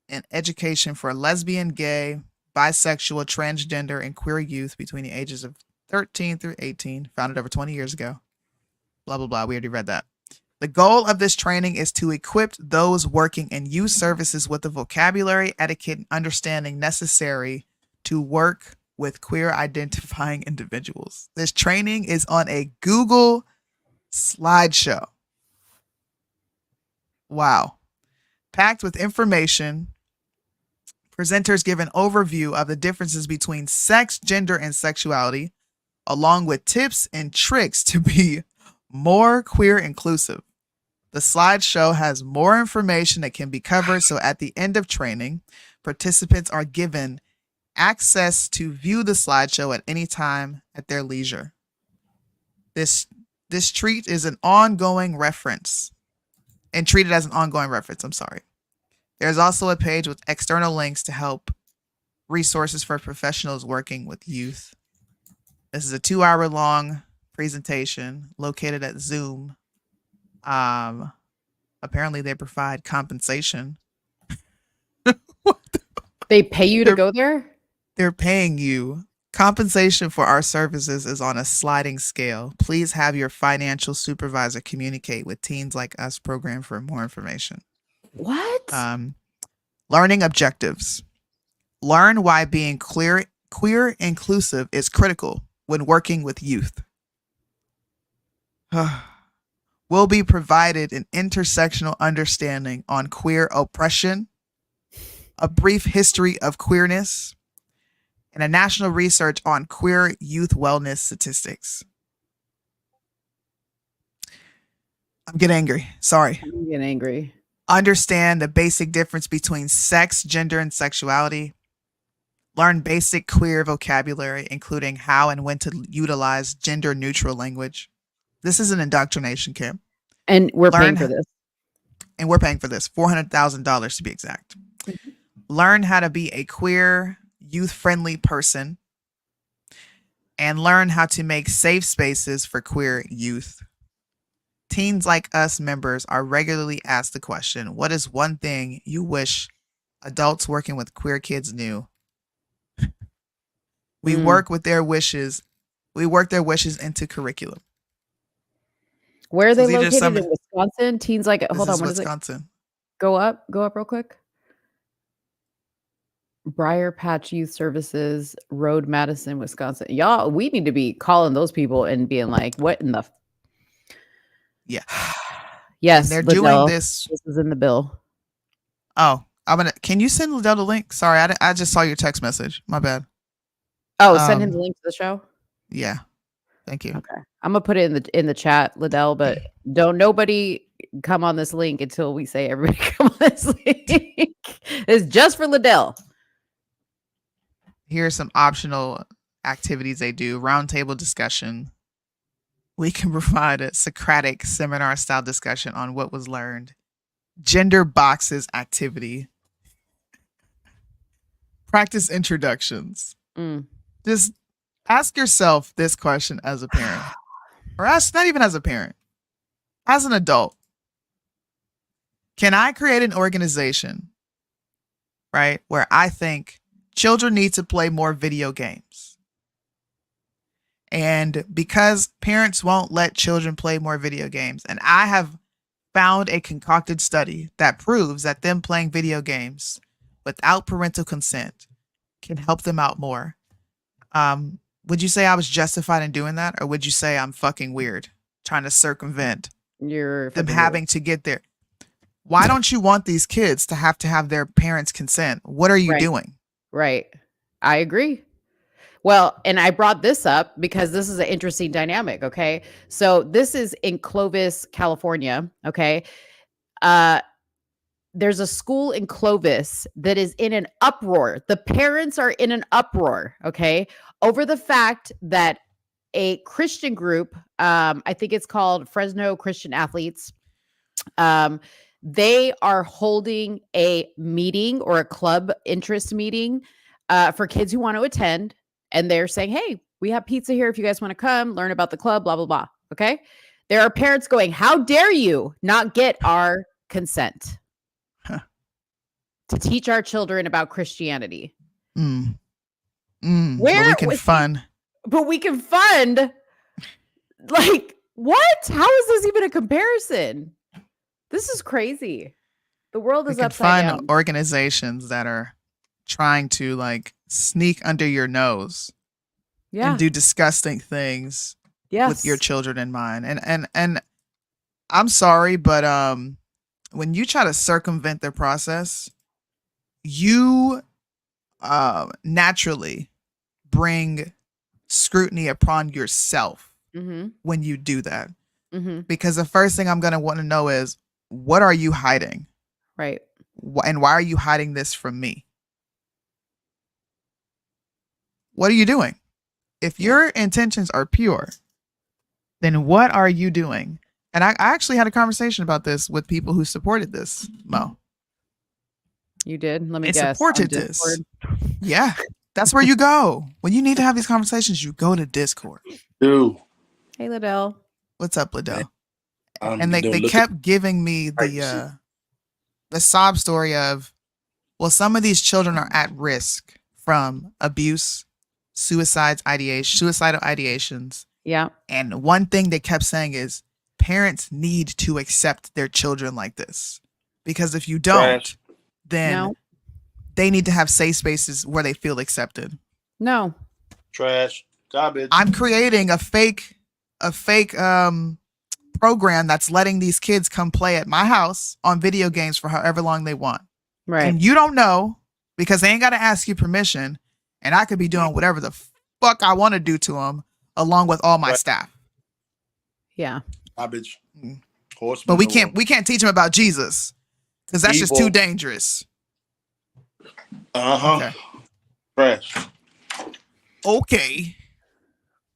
an education for lesbian, gay, bisexual, transgender, and queer youth between the ages of 13 through 18, founded over 20 years ago. Blah, blah, blah. We already read that. The goal of this training is to equip those working in youth services with the vocabulary, etiquette, and understanding necessary to work with queer identifying individuals. This training is on a Google slideshow. Wow. Packed with information, presenters give an overview of the differences between sex, gender, and sexuality, along with tips and tricks to be more queer inclusive. The slideshow has more information that can be covered, so at the end of training, participants are given access to view the slideshow at any time at their leisure. This treat is an ongoing reference and treated as an ongoing reference. I'm sorry. There's also a page with external links to help resources for professionals working with youth. This is a 2-hour-long presentation located at Zoom. Apparently they provide compensation. They pay you to go there? They're paying you. Compensation for our services is on a sliding scale. Please have your financial supervisor communicate with Teens Like Us program for more information. What? Learning objectives. Learn why being queer inclusive is critical when working with youth. Will be provided an intersectional understanding on queer oppression, a brief history of queerness, and a national research on queer youth wellness statistics. I'm getting angry. Sorry. I'm getting angry. Understand the basic difference between sex, gender, and sexuality. Learn basic queer vocabulary, including how and when to utilize gender-neutral language. This is an indoctrination camp. And we're paying for this. And we're paying for this. $400,000 to be exact. Mm-hmm. Learn how to be a queer, youth-friendly person. And learn how to make safe spaces for queer youth. Teens Like Us members are regularly asked the question, what is one thing you wish adults working with queer kids knew? We work with their wishes. We work their wishes into curriculum. Where are they located in Wisconsin? Teens Like Hold on, what is Wisconsin. It? Go up real quick. Briar Patch Youth Services, Road, Madison, Wisconsin. Y'all, we need to be calling those people and being like, what in the yeah. Yes, they're Liddell, doing this. This is in the bill. Oh, can you send Liddell the link? Sorry, I just saw your text message. My bad. Oh, send him the link to the show? Yeah. Thank you. Okay. I'm gonna put it in the chat, Liddell, but don't nobody come on this link until we say everybody come on this link. It's just for Liddell. Here's some optional activities they do. Roundtable discussion. We can provide a Socratic seminar style discussion on what was learned. Gender boxes activity. Practice introductions. Just ask yourself this question as a parent, or ask not even as a parent, as an adult. Can I create an organization, right, where I think children need to play more video games? And because parents won't let children play more video games, and I have found a concocted study that proves that them playing video games without parental consent can help them out more. Would you say I was justified in doing that? Or would you say I'm fucking weird trying to circumvent them having to get there? Why don't you want these kids to have their parents' consent? What are you doing? Right. I agree. Well, and I brought this up because this is an interesting dynamic. Okay. So this is in Clovis, California. Okay. There's a school in Clovis that is in an uproar. The parents are in an uproar. Okay. Over the fact that a Christian group, I think it's called Fresno Christian Athletes, they are holding a meeting or a club interest meeting for kids who want to attend. And they're saying, hey, we have pizza here if you guys want to come learn about the club, blah, blah, blah. Okay. There are parents going, how dare you not get our consent to teach our children about Christianity? Where we can fund. But we can fund. Like, what? How is this even a comparison? This is crazy. The world is upside down. Organizations that are trying to like sneak under your nose and do disgusting things with your children in mind. And I'm sorry, but when you try to circumvent their process, you naturally bring scrutiny upon yourself when you do that. Because the first thing I'm going to want to know is, what are you hiding? Right. And why are you hiding this from me? What are you doing? If your intentions are pure, then what are you doing? And I actually had a conversation about this with people who supported this, Mo. You did? Let me guess. Supported this. Yeah. That's where you go. When you need to have these conversations, you go to Discord. Dude. Hey, Liddell. What's up, Liddell? And they kept giving me the sob story of, well, some of these children are at risk from abuse, suicidal ideations. Yeah. And one thing they kept saying is parents need to accept their children like this. Because if you don't, then they need to have safe spaces where they feel accepted. No. Trash. Garbage. I'm creating a fake program that's letting these kids come play at my house on video games for however long they want. Right. And you don't know because they ain't got to ask you permission. And I could be doing whatever the fuck I want to do to them along with all my staff. Yeah. Garbage. But we can't teach them about Jesus because that's just too dangerous. Okay. Trash. Okay.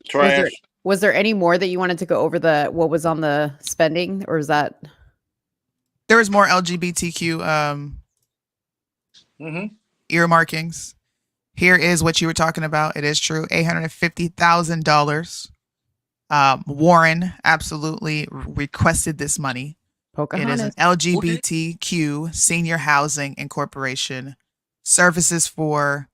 Trash. Was there any more that you wanted to go over what was on the spending, or is that? There was more LGBTQ earmarkings. Here is what you were talking about. It is true. $850,000. Warren absolutely requested this money. Pocahontas. It is an LGBTQ senior housing incorporation services for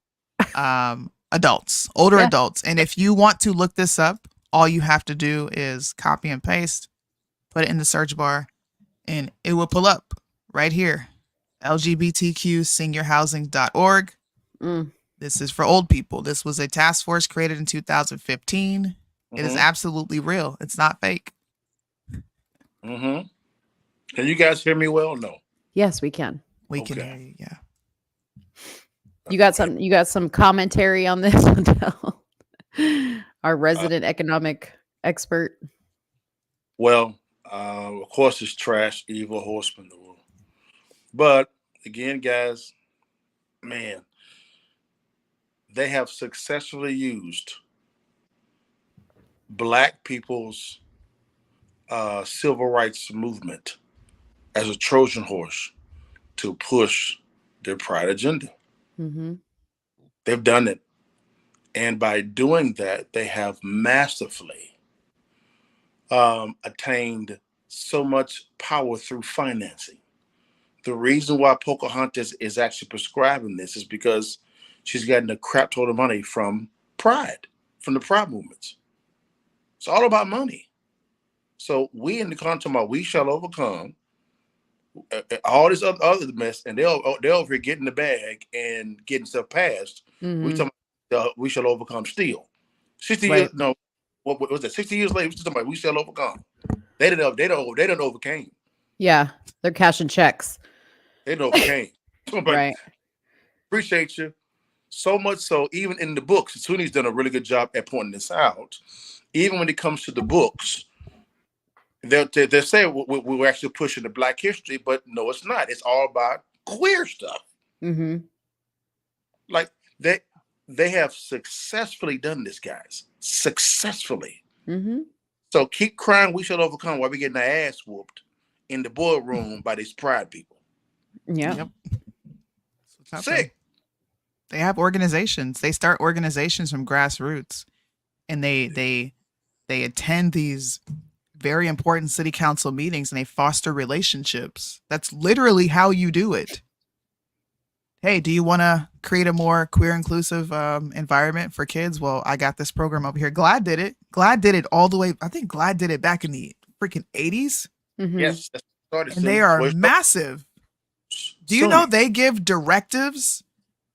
adults, older adults. And if you want to look this up, all you have to do is copy and paste, put it in the search bar, and it will pull up right here. LGBTQseniorhousing.org. This is for old people. This was a task force created in 2015. It is absolutely real. It's not fake. Can you guys hear me well? No. Yes, we can. We can hear you. Yeah. You got some commentary on this? Our resident economic expert? Well, of course, it's trash, evil, horseman. But again, guys, man, they have successfully used Black people's civil rights movement as a Trojan horse to push their pride agenda. Mm-hmm. They've done it. And by doing that, they have masterfully attained so much power through financing. The reason why Pocahontas is actually prescribing this is because she's gotten a crap total of money from pride, from the pride movements. It's all about money. So we in the content, we shall overcome all this other mess, and they're over here getting the bag and getting stuff passed. Mm-hmm. We talking about, we shall overcome still. 60 years, no, what was that? 60 years later, we talking about we shall overcome. They didn't overcame. Yeah, they're cashing checks. They didn't overcame. Right. Appreciate you. So much so, even in the books, Soonie's done a really good job at pointing this out. Even when it comes to the books, they'll say we're actually pushing the Black history, but no, it's not. It's all about queer stuff. Mm-hmm. Like they have successfully done this, guys. Successfully. Mm-hmm. So keep crying, we shall overcome, while we getting our ass whooped in the boardroom by these pride people. Yeah. Yep. Sick. They have organizations. They start organizations from grassroots, and they attend these very important city council meetings, and they foster relationships. That's literally how you do it. Hey, do you want to create a more queer inclusive environment for kids? Well, I got this program over here. GLAAD did it. GLAAD did it all the way. I think GLAAD did it back in the freaking 80s. Mm-hmm. Yes. And they are massive. Do you know they give directives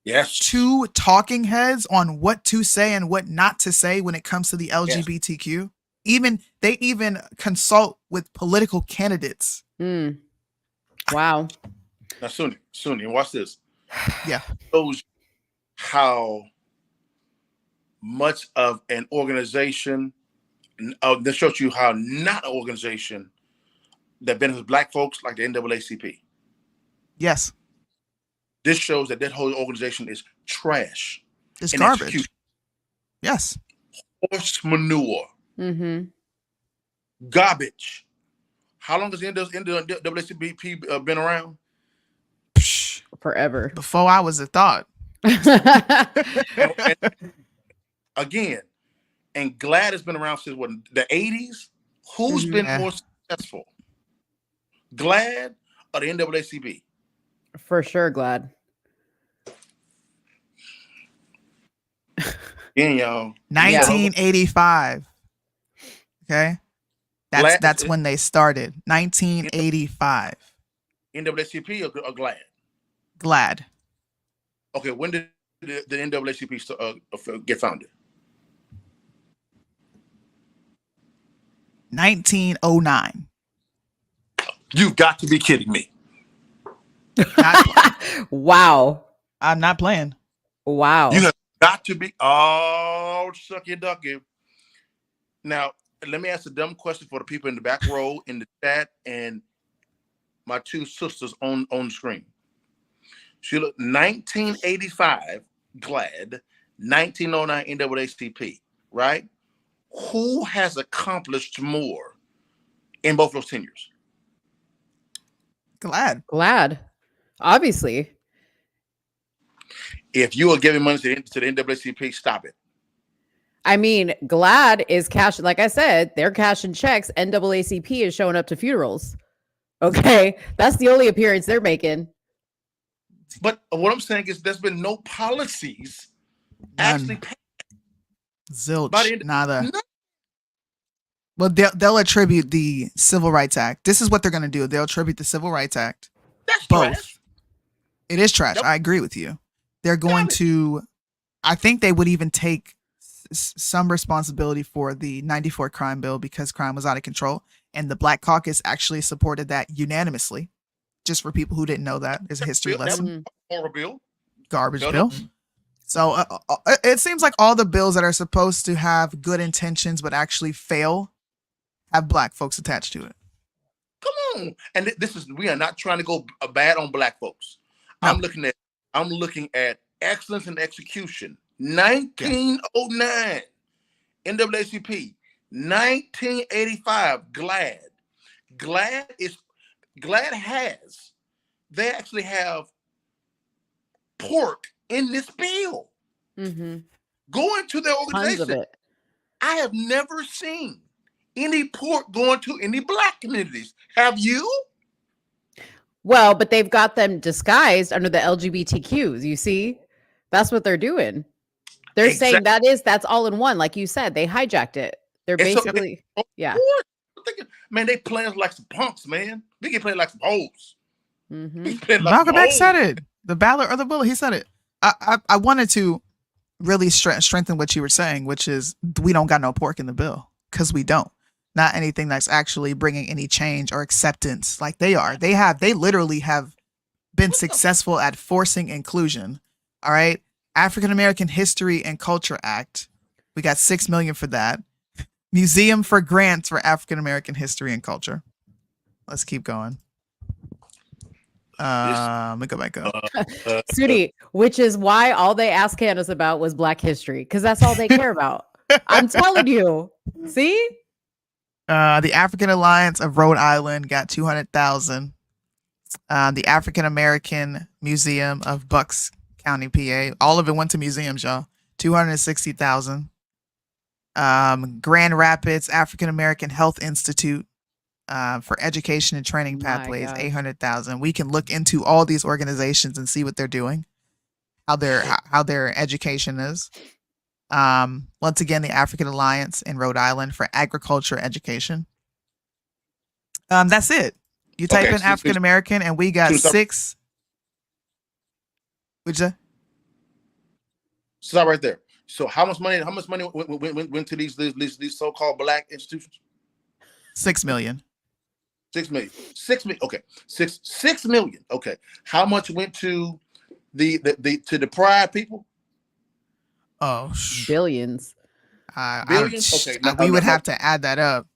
to talking heads on what to say and what not to say when it comes to the LGBTQ? They even consult with political candidates. Mm. Wow. Now, Soonie, watch this. Yeah. Shows how much of an organization, this shows you how not an organization that benefits Black folks like the NAACP. Yes. This shows that whole organization is trash. It's garbage. Execution. Yes. Horse manure. Mm-hmm. Garbage. How long has the NAACP been around? Forever. Before I was a thought. and again, and GLAAD has been around since what, the 80s? Who's been more successful? GLAAD or the NAACP? For sure, GLAAD. Again, y'all. 1985. Okay. That's when they started. 1985. NAACP or GLAAD? GLAAD. Okay, when did the NAACP get founded? 1909. You've got to be kidding me. Wow. I'm not playing. Wow. You have got to be. Oh, sucky ducky. Now, let me ask a dumb question for the people in the back row, in the chat, and my two sisters on the screen. She looked 1985 GLAAD, 1909 NAACP, right? Who has accomplished more in both those tenures? GLAAD. Obviously. If you are giving money to the NAACP, stop it. I mean, GLAAD is cashing, like I said, they're cashing checks. NAACP is showing up to funerals. Okay. That's the only appearance they're making. But what I'm saying is there's been no policies actually passed. Zilch. Nada. Well, they'll attribute the Civil Rights Act. This is what they're going to do. They'll attribute the Civil Rights Act. That's both. Trash. It is trash. Nope. I agree with you. They're going to, I think they would even take some responsibility for the 94 crime bill because crime was out of control. And the Black Caucus actually supported that unanimously. Just for people who didn't know that, is a history lesson. Horrible bill. Garbage bill. So it seems like all the bills that are supposed to have good intentions but actually fail have black folks attached to it. Come on. And we are not trying to go bad on black folks. No. I'm looking at excellence in execution. 1909 NAACP. 1985 GLAD. They actually have pork in this bill. Mm-hmm. Going to their organization. Tons of it. I have never seen any pork going to any black communities. Have you? Well, but they've got them disguised under the LGBTQs. You see, that's what they're doing. They're saying that's all in one. Like you said, they hijacked it. They're basically, yeah. Man, they playing like some punks, man. We can play like some hoes. Mm-hmm. Malcolm X said it. The ballot or the bullet. He said it. I wanted to really strengthen what you were saying, which is we don't got no pork in the bill because we don't. Not anything that's actually bringing any change or acceptance like they are. They literally have been successful at forcing inclusion. All right. African American History and Culture Act. We got $6 million for that. Museum for grants for African American history and culture. Let's keep going. Let me go back up. Soonie, which is why all they asked Candace about was Black history, because that's all they care about. I'm telling you. See? The African Alliance of Rhode Island got $200,000. The African American Museum of Bucks County, PA. All of it went to museums, y'all. $260,000. Grand Rapids African American Health Institute for education and training pathways, $800,000. We can look into all these organizations and see what they're doing, how their education is. Once again, the African Alliance in Rhode Island for agriculture education. That's it. You type in African American and we got 6. What'd you say? Stop right there. So how much money went to these so-called black institutions? $6 million. 6 million. 6 million. Okay. 6 million. Okay. How much went to the Pride people? Oh, billions. Billions? Okay. We would have to add that up.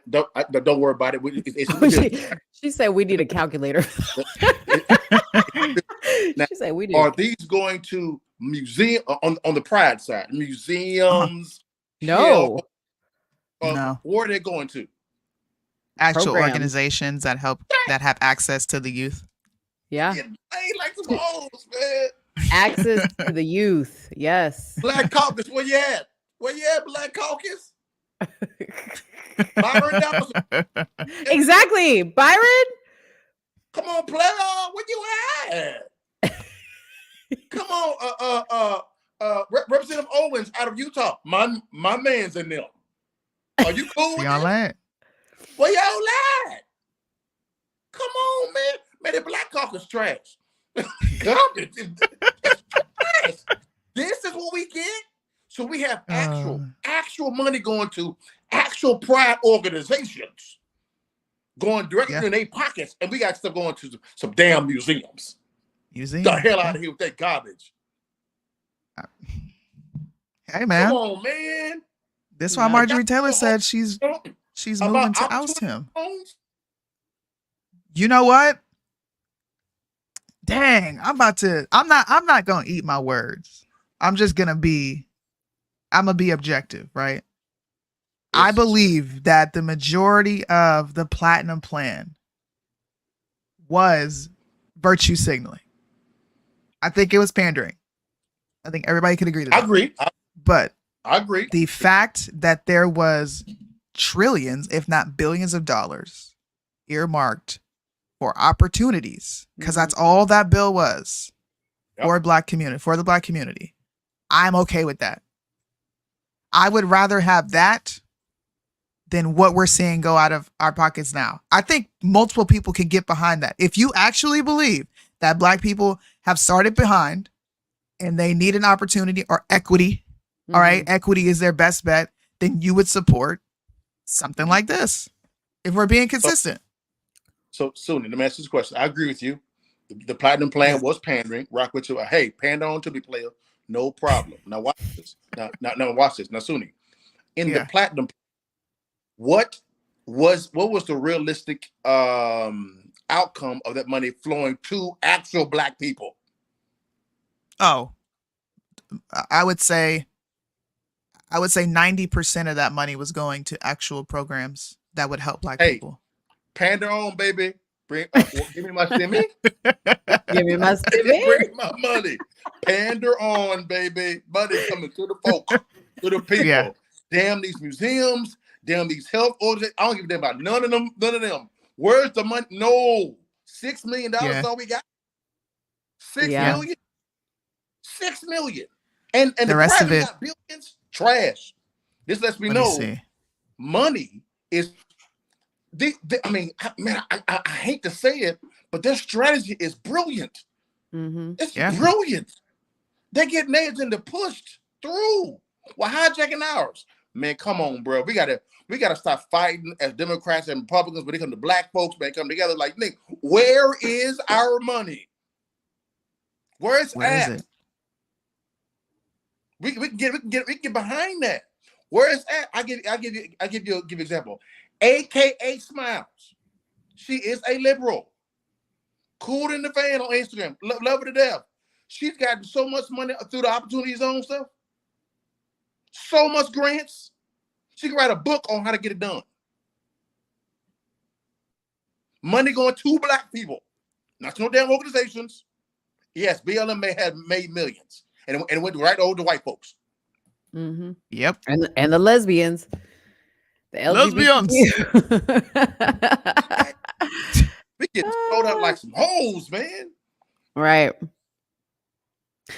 Don't worry about it. She said we need a calculator. Now, she said we need. Are these going to museum on the Pride side? Museums? No. No. Where are they going to? Actual organizations that have access to the youth. Yeah. Hey, like some hoes, man. Access to the youth. Yes. Black Caucus, where you at? Where you at, Black Caucus? Byron exactly. Byron? Come on, player. Where you at? Come on, Representative Owens out of Utah. My man's in them. Are you cool with y'all at? Where y'all at? Come on, man. Man, the Black Caucus trash. Garbage. This is what we get. So we have actual money going to actual Pride organizations, going directly in their pockets, and we got stuff going to some damn museums. The hell out of here with that garbage. Hey, man. Come on, man. That's why Marjorie Taylor said she's moving to oust him. You know what? Dang, I'm not gonna eat my words. I'm gonna be objective, right? Yes. I believe that the majority of the Platinum Plan was virtue signaling. I think it was pandering. I think everybody could agree to that. I agree. But I agree. The fact that there was trillions, if not billions of dollars earmarked for opportunities, because that's all that bill was for the black community. I'm okay with that. I would rather have that than what we're seeing go out of our pockets now. I think multiple people can get behind that. If you actually believe that black people have started behind and they need an opportunity or equity, all right, equity is their best bet, then you would support something like this if we're being consistent. So Soonie, let me ask you this question. I agree with you. The Platinum Plan was pandering. Rock with you. Hey, pander on to me, player. No problem. Now watch this. Now watch this. Now, Soonie, in the platinum, what was the realistic outcome of that money flowing to actual Black people? Oh, I would say 90% of that money was going to actual programs that would help Black people. Pander on, baby. Bring, give me my stimmy. Give me my stimmy. Bring my money. Pander on, baby. Money coming to the folks, to the people. Yeah. Damn these museums. Damn these health organizations. I don't give a damn about none of them. None of them. Where's the money? No. $6 million is all we got. $6 million. $6 million. And the rest of it got billions. Trash. This lets me know money is. I mean, man, I hate to say it, but their strategy is brilliant. It's brilliant. They get names into pushed through while hijacking ours. Man, come on, bro. We gotta stop fighting as Democrats and Republicans when they come to Black folks. Man, come together like, Nick, where is our money? Where is it? We can get behind that. Where is at? I give you an example. AKA Smiles. She is a liberal. Cool in the fan on Instagram. Love her to death. She's got so much money through the Opportunity Zone stuff. So much grants. She can write a book on how to get it done. Money going to Black people. Not to no damn organizations. Yes, BLM may have made millions. And it went right over to white folks. Yep. And the lesbians. The lesbians. We get thrown out like some hoes, man. Right.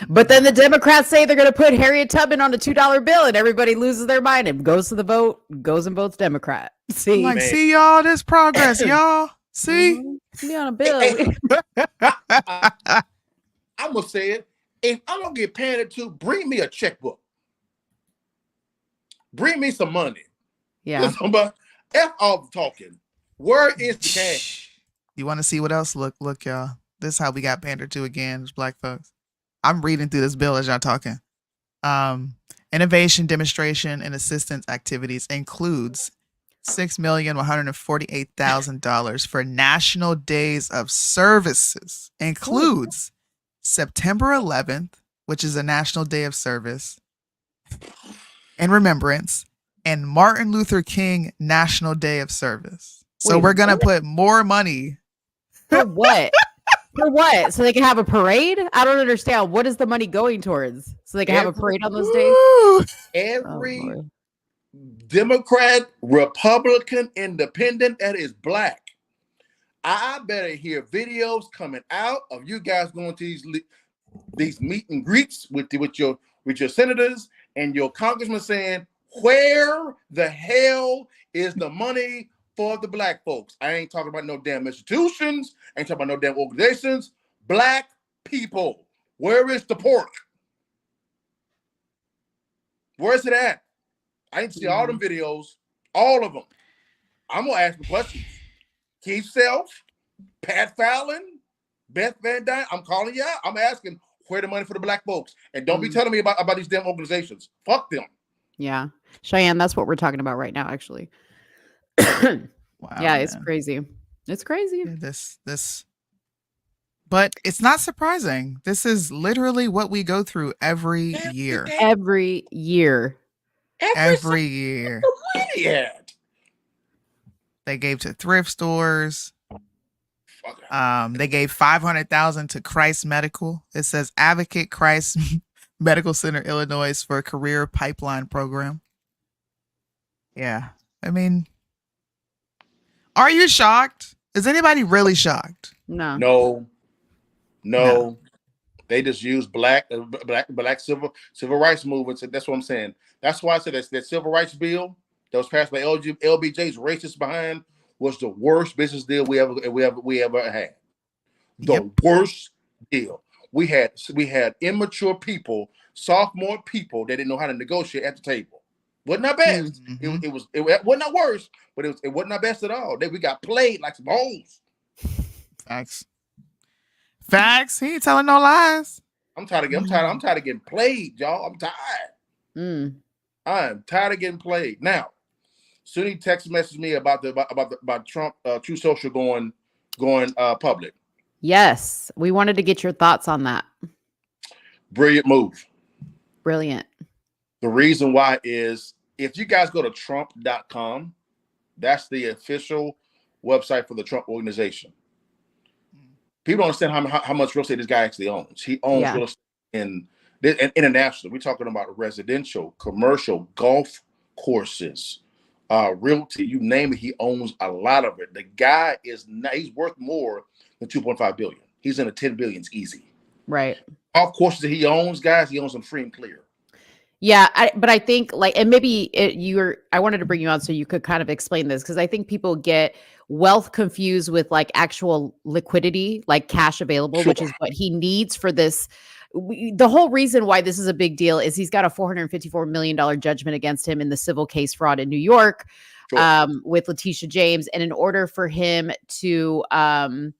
But then the Democrats say they're going to put Harriet Tubman on the $2 bill, and everybody loses their mind and goes to the vote, goes and votes Democrat. See, see y'all, this progress, y'all. See, me on a bill. I'm gonna say it. If I'm gonna get pandered to, bring me a checkbook. Bring me some money. Yeah. F off talking. Where is the cash? You want to see what else? Look, y'all. This is how we got pandered to again as Black folks. I'm reading through this bill as y'all talking. Innovation, demonstration, and assistance activities includes $6,148,000 for National Days of Services. Includes September 11th, which is a National Day of Service and Remembrance, and Martin Luther King National Day of Service. So we're going to put more money. For what? For what? So they can have a parade? I don't understand. What is the money going towards? So they can have a parade on those days? Every Democrat, Republican, Independent that is Black, I better hear videos coming out of you guys going to these meet and greets with your senators and your congressmen saying, where the hell is the money for the Black folks? I ain't talking about no damn institutions. I ain't talking about no damn organizations. Black people. Where is the pork? Where's it at? I didn't see all them videos, all of them. I'm going to ask the questions. Keith Self, Pat Fallon, Beth Van Dyne, I'm calling you out. I'm asking where the money for the Black folks. And don't be telling me about these damn organizations. Fuck them. Yeah. Cheyenne, that's what we're talking about right now, actually. Wow, yeah, it's crazy. It's crazy. Yeah, but it's not surprising. This is literally what we go through every year. Every year. Every year. Yeah. They gave to thrift stores. They gave $500,000 to Christ Medical. It says Advocate Christ Medical Center, Illinois, for a career pipeline program. Yeah. I mean, are you shocked? Is anybody really shocked? No. They just use black civil rights movements. That's what I'm saying. That's why I said that civil rights bill that was passed by LBJ's racist behind was the worst business deal we ever had. The worst deal. We had immature people, sophomore people that didn't know how to negotiate at the table. Wasn't our best. It wasn't our worst, but it wasn't our best at all. We got played like some hoes. Facts. He ain't telling no lies. I'm tired of getting played, y'all. I'm tired. I'm tired of getting played. Now, Soonie text messaged me about Trump True Social going public. Yes, we wanted to get your thoughts on that. Brilliant move. Brilliant. The reason why is if you guys go to Trump.com, that's the official website for the Trump organization. People don't understand how much real estate this guy actually owns. He owns real estate in internationally. We're talking about residential, commercial, golf courses, realty, you name it. He owns a lot of it. The guy he's worth more than 2.5 billion. He's in the 10 billions easy. Right. Golf courses that he owns, guys, he owns them free and clear. Yeah, but I think and maybe I wanted to bring you on so you could kind of explain this because I think people get wealth confused with like actual liquidity, like cash available, which is what he needs for this. The whole reason why this is a big deal is he's got a $454 million judgment against him in the civil case fraud in New York with Letitia James. And in order for him to, I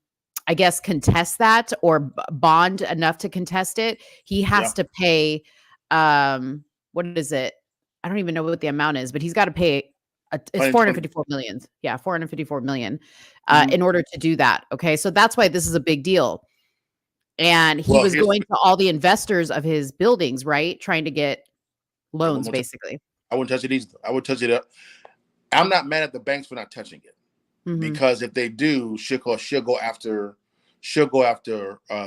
guess, contest that or bond enough to contest it, he has to pay what is it? I don't even know what the amount is, but he's got to pay. It's 454 million. Yeah, 454 million in order to do that. Okay, so that's why this is a big deal. And he was going to all the investors of his buildings, right, trying to get loans, basically. I wouldn't touch it either. I would touch it up. I'm not mad at the banks for not touching it because if they do, she'll go after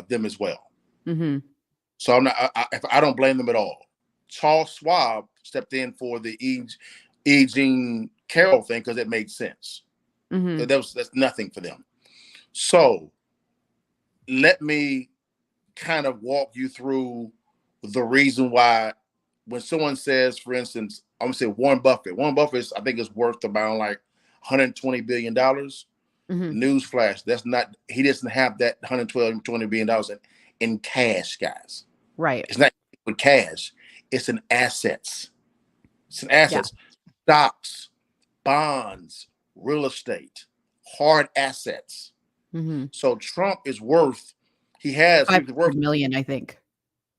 them as well. So I'm not. I don't blame them at all. Charles Schwab stepped in for the E. Jean Carroll thing because it made sense. That's nothing for them. So let me kind of walk you through the reason why when someone says, for instance, I'm gonna say Warren Buffett. Warren Buffett, I think, is worth about like $120 billion. Newsflash, that's not. He doesn't have that $120 billion in cash, guys. Right. It's not with cash. It's in assets. It's in assets. Stocks, bonds, real estate, hard assets. So Trump is worth. He has $500 million, I think.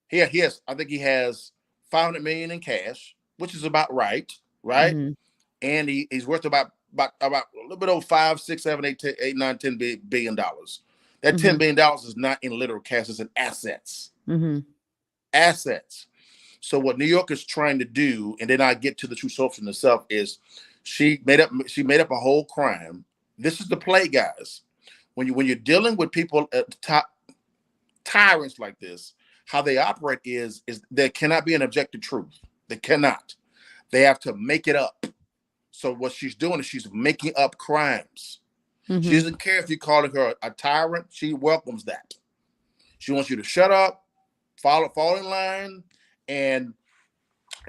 He has. I think he has $500 million in cash, which is about right. And he's worth about a little bit over $5, $6, $7, $8, $9, $10 billion. That $10 billion is not in literal cash; it's in assets. Assets. So what New York is trying to do, and then I get to the True Social itself, is she made up a whole crime. This is the play, guys. When you're dealing with people at the top, tyrants like this, how they operate is there cannot be an objective truth. They cannot. They have to make it up. So what she's doing is she's making up crimes. She doesn't care if you're calling her a tyrant. She welcomes that. She wants you to shut up, fall in line, and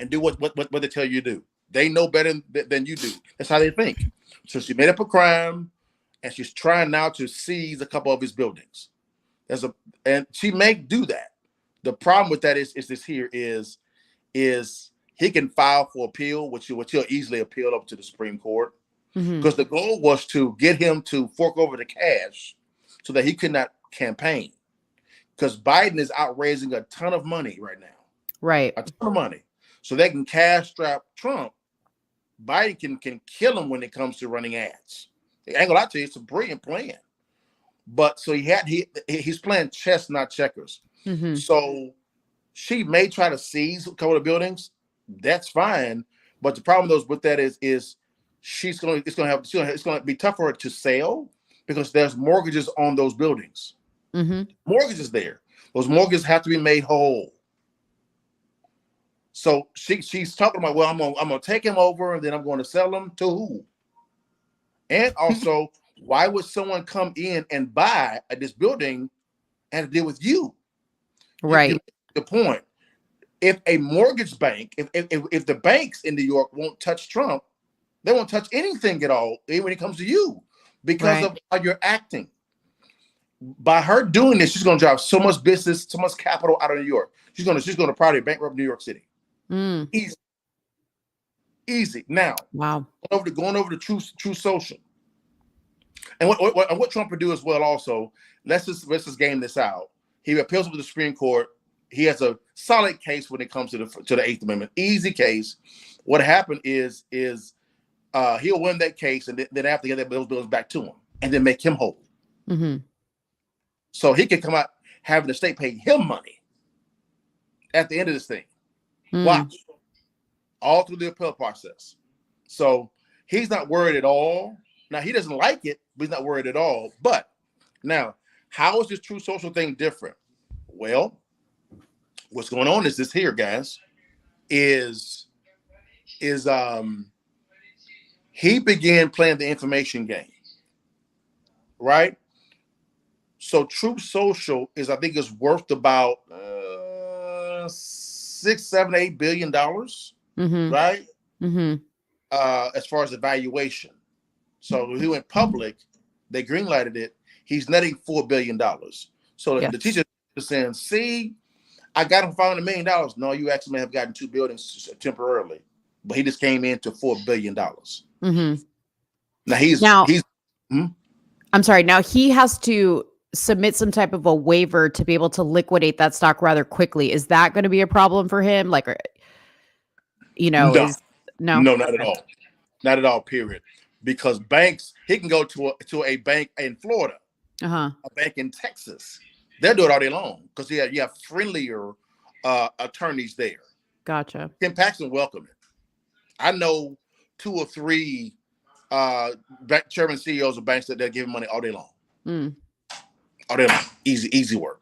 do what they tell you to do. They know better than you do. That's how they think. So she made up a crime, and she's trying now to seize a couple of his buildings. And she may do that. The problem with that is this here is he can file for appeal, which he'll easily appeal up to the Supreme Court. Because the goal was to get him to fork over the cash so that he could not campaign. Because Biden is out raising a ton of money right now. Right. A ton of money. So they can cash strap Trump. Biden can kill him when it comes to running ads. I ain't gonna lie to you, it's a brilliant plan. But so he's playing chess, not checkers. So she may try to seize a couple of buildings. That's fine. But the problem with that is it's gonna be tough for her to sell because there's mortgages on those buildings. Mortgages there. Those mortgages have to be made whole. So she's talking about, well, I'm gonna take him over and then I'm going to sell him to who? And also, why would someone come in and buy this building and to deal with you? Right. You the point. If a mortgage bank, if the banks in New York won't touch Trump, they won't touch anything at all, even when it comes to you, because of how you're acting. By her doing this, she's going to drive so much business, so much capital out of New York. She's going to probably bankrupt New York City. Easy. Now, going over to True Social, and what Trump would do as well. Also, let's just game this out. He appeals to the Supreme Court. he has a solid case when it comes to the Eighth Amendment. Easy case. What happened is he'll win that case, and then after that, those bills back to him, and then make him whole. Mm-hmm. So he can come out having the state pay him money at the end of this thing. Watch. All through the appeal process. So he's not worried at all. Now, he doesn't like it, but he's not worried at all. But now, how is this True Social thing different? Well, what's going on is this here, guys, is he began playing the information game, right? So True Social is, I think, is worth about $6, $7, $8 billion, right? Mm-hmm. As far as the valuation. So when he went public, they greenlighted it. He's netting $4 billion. So the teacher is saying, "See, I got him $500 million." No, you actually may have gotten 2 buildings temporarily, but he just came into $4 billion. Mm-hmm. Now I'm sorry. Now he has to submit some type of a waiver to be able to liquidate that stock rather quickly. Is that going to be a problem for him? Like, no, not at Okay. all. Not at all, period. Because banks, he can go to a bank in Florida, a bank in Texas. They'll do it all day long because you have friendlier attorneys there. Gotcha. Ken Paxton welcomed it. I know 2 or 3 chairman CEOs of banks that they're giving money all day long. All day long. Easy work.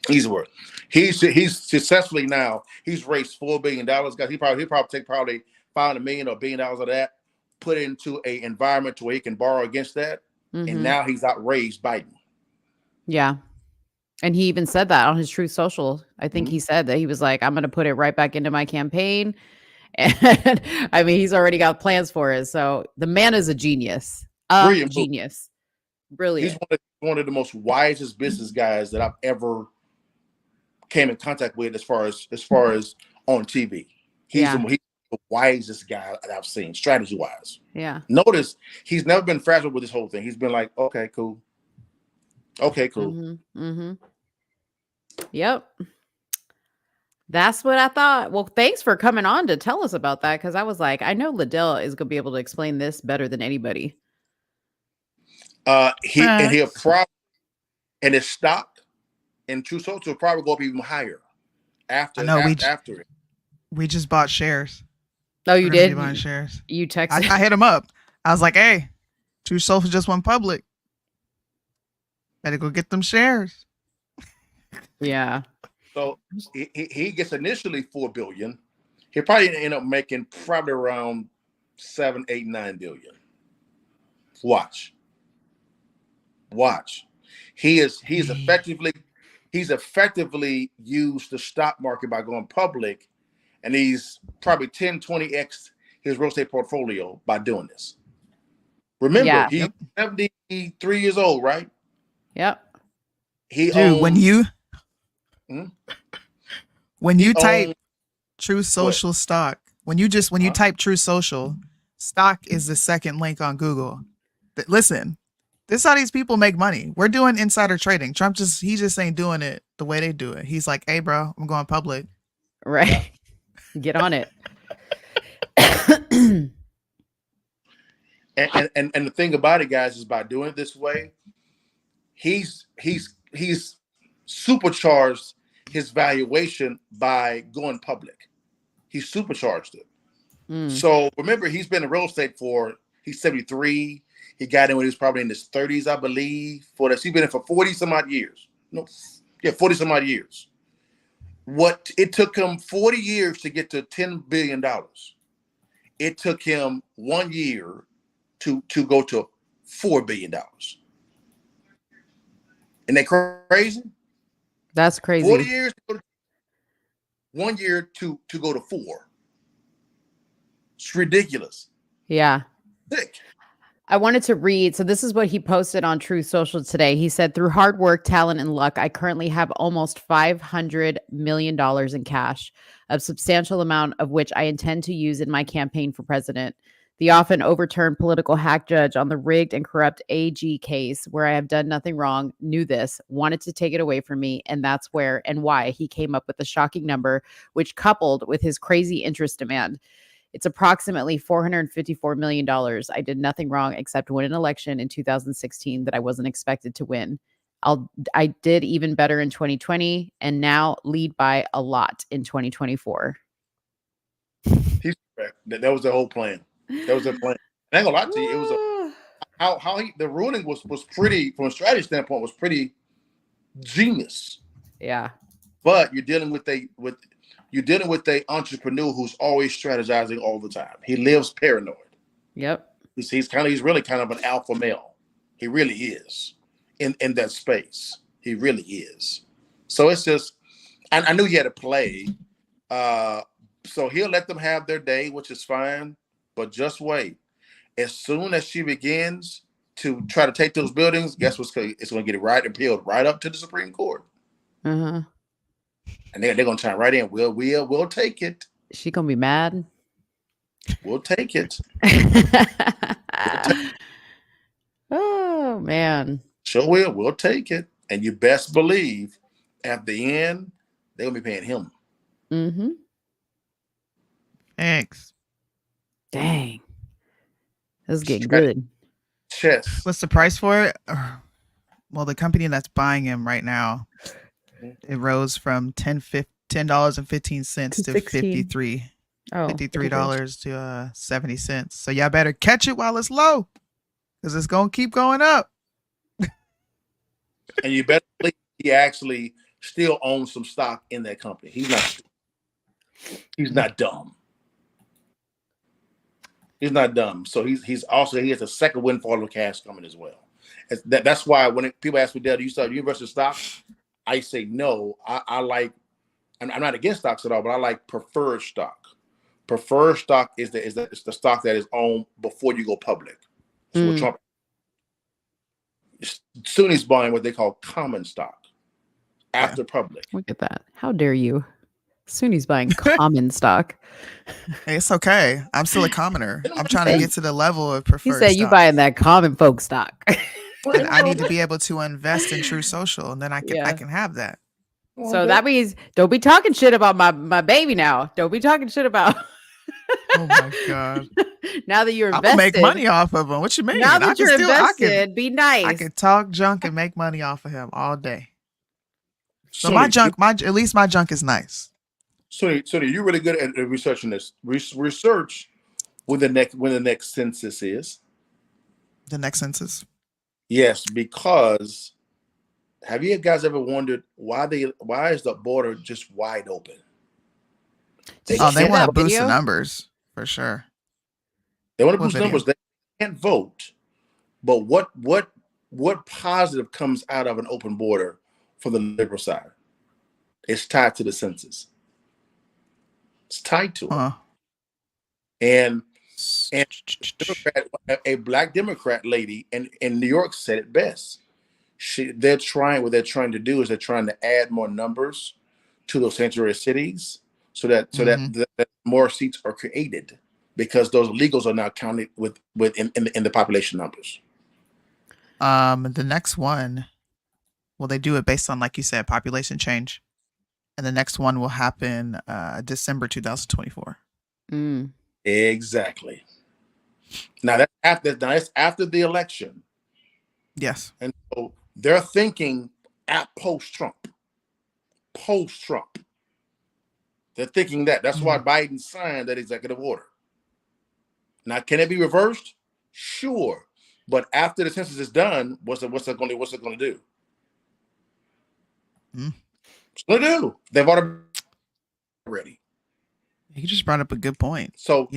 Easy work. He's successfully now. He's raised $4 billion. Guys, he'll probably take $500 million or $1 billion of that, put it into an environment to where he can borrow against that, and now he's outraised Biden. Yeah. And he even said that on his Truth Social. I think he said that he was like, I'm going to put it right back into my campaign. And I mean, he's already got plans for it. So the man is a genius. Brilliant. Genius. Brilliant. He's one of the most wisest business guys that I've ever came in contact with as far as on TV. He's the wisest guy that I've seen, strategy wise. Yeah. Notice he's never been frazzled with this whole thing. He's been like, okay, cool. Yep. That's what I thought. Well, thanks for coming on to tell us about that, because I was like, I know Liddell is going to be able to explain this better than anybody. He'll probably, and his stock and True Social will probably go up even higher after it. We just bought shares. Oh, you did? Buying shares. You texted. I hit him up. I was like, "Hey, True Social just went public. Better go get them shares." Yeah. So he gets initially $4 billion. He'll probably end up making probably around 7, 8, 9 billion. Watch. He's effectively used the stock market by going public, and he's probably 10, 20x his real estate portfolio by doing this. Remember, he's 73 years old, right? Yep. When you type True Social stock, when you type True Social, stock is the second link on Google. Listen, this is how these people make money. We're doing insider trading. Trump he just ain't doing it the way they do it. He's like, "Hey, bro, I'm going public." Right. Get on it. And the thing about it, guys, is by doing it this way, he's supercharged his valuation by going public. He supercharged it. So remember, he's been in real estate he's 73. He got in when he was probably in his 30s, I believe. He's been in for 40 some odd years. 40 some odd years. It took him 40 years to get to $10 billion. It took him 1 year to go to $4 billion. Isn't that crazy? That's crazy. 40 years, 1 year to go to 4. It's ridiculous. Yeah. Sick. I wanted to read. So this is what he posted on True Social today. He said, "Through hard work, talent, and luck, I currently have almost $500 million in cash, a substantial amount of which I intend to use in my campaign for president. The often overturned political hack judge on the rigged and corrupt AG case, where I have done nothing wrong, knew this, wanted to take it away from me, and that's where and why he came up with the shocking number, which coupled with his crazy interest demand. It's approximately $454 million. I did nothing wrong except win an election in 2016 that I wasn't expected to win. I did even better in 2020 and now lead by a lot in 2024. He's correct. That was the whole plan. That was the plan. I ain't gonna lie to you. It was the ruling was pretty, from a strategy standpoint, was pretty genius. Yeah. But you're dealing with a entrepreneur who's always strategizing all the time. He lives paranoid. Yep. He's really kind of an alpha male. He really is in that space. He really is. So it's just, I knew he had a play. So he'll let them have their day, which is fine. But just wait. As soon as she begins to try to take those buildings, guess what's going to, it's going to get it appealed right up to the Supreme Court. Uh-huh. And they're going to chime right in. We'll take it. She going to be mad? We'll take it. Oh, man. Sure will. We'll take it. And you best believe at the end, they're going to be paying him. Mm-hmm. Thanks. Dang. This is getting good. Chess. What's the price for it? Well, the company that's buying him right now, it rose from $10.15 to $53 to 70 cents. So y'all better catch it while it's low, because it's gonna keep going up. And you better believe he actually still owns some stock in that company. He's not dumb. He's not dumb. So he has a second windfall of cash coming as well. That's why when people ask me, Dad, do you start universal stocks? I say no. I'm not against stocks at all, but I like preferred stock. Preferred stock is the stock that is owned before you go public. So what Trump, Soonie's buying what they call common stock after public. Look at that. How dare you? Soonie's buying common stock. Hey, it's okay. I'm still a commoner. I'm trying to get to the level of preferred. He said you buying that common folk stock. And I need to be able to invest in True Social, and then I can have that. So that means don't be talking shit about my baby now. Don't be talking shit about. Oh my god! Now that you're invested, I'm gonna make money off of him. What you mean? Now that you're invested, be nice. I can talk junk and make money off of him all day. So my junk, at least my junk is nice. Soonie, you're really good at researching this. Research when the next census is. The next census? Yes, because have you guys ever wondered why is the border just wide open? They want to boost the numbers for sure. They want to boost numbers. They can't vote, but what positive comes out of an open border for the liberal side? It's tied to the census. It's tied to it. And a black Democrat lady in New York said it best. What they're trying to do is they're trying to add more numbers to those sanctuary cities so that more seats are created, because those illegals are now counted in the population numbers. The next one, well, they do it based on, like you said, population change. And the next one will happen December 2024. Exactly. Now that's after the election. Yes. And so they're thinking at post-Trump. They're thinking that. That's why Biden signed that executive order. Now, can it be reversed? Sure. But after the census is done, what's it going to do? What's going to do? They've already ready. You just brought up a good point. So,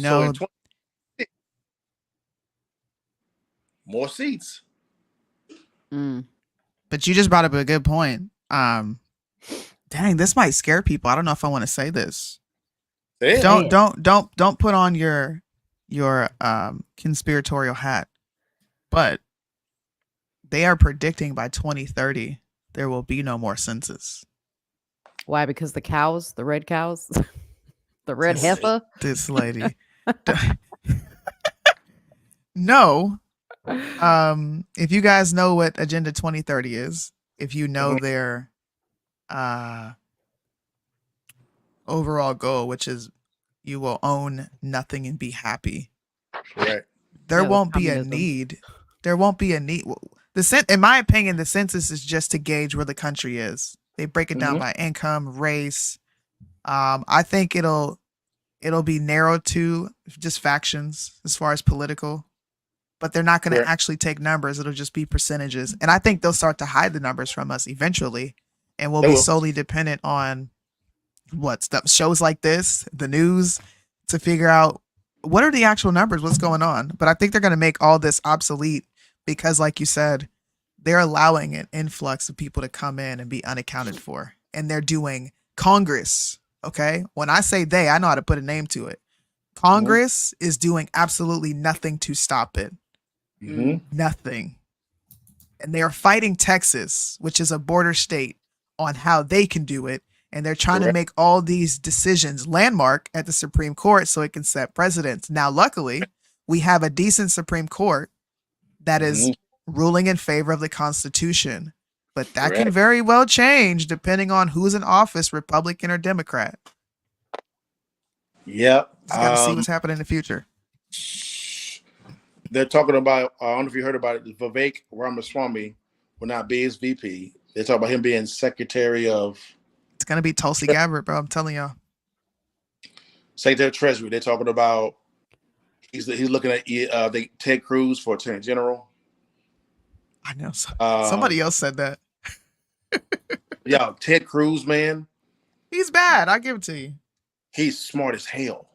more seats. But you just brought up a good point. Dang, this might scare people. I don't know if I want to say this. Don't put on your conspiratorial hat. But they are predicting by 2030 there will be no more census. Why? Because the cows, the red cows, the red heifer. This lady. No. If you guys know what Agenda 2030 is, if you know their overall goal, which is you will own nothing and be happy. Correct. There Yeah, won't be a communism. need. There won't be a need. In my opinion, the census is just to gauge where the country is. They break it down by income, race. I think it'll be narrowed to just factions as far as political, but they're not going to actually take numbers. It'll just be percentages, and I think they'll start to hide the numbers from us eventually, and we'll be solely dependent on shows like this, the news, to figure out what are the actual numbers, what's going on. But I think they're going to make all this obsolete because, like you said, they're allowing an influx of people to come in and be unaccounted for. And they're doing Congress. Okay. When I say they, I know how to put a name to it. Congress is doing absolutely nothing to stop it. Nothing. And they are fighting Texas, which is a border state, on how they can do it. And they're trying to make all these decisions landmark at the Supreme Court so it can set precedents. Now, luckily, we have a decent Supreme Court that is ruling in favor of the Constitution. But that can very well change depending on who's in office, Republican or Democrat. Yep. Got to see what's happening in the future. They're talking about, I don't know if you heard about it, Vivek Ramaswamy will not be his VP. They talk about him being Secretary of... It's going to be Tulsi Gabbard, bro. I'm telling y'all. Secretary of Treasury. They're talking about he's looking at Ted Cruz for Attorney General. I know. Somebody else said that. Yeah, Ted Cruz, man. He's bad. I'll give it to you. He's smart as hell.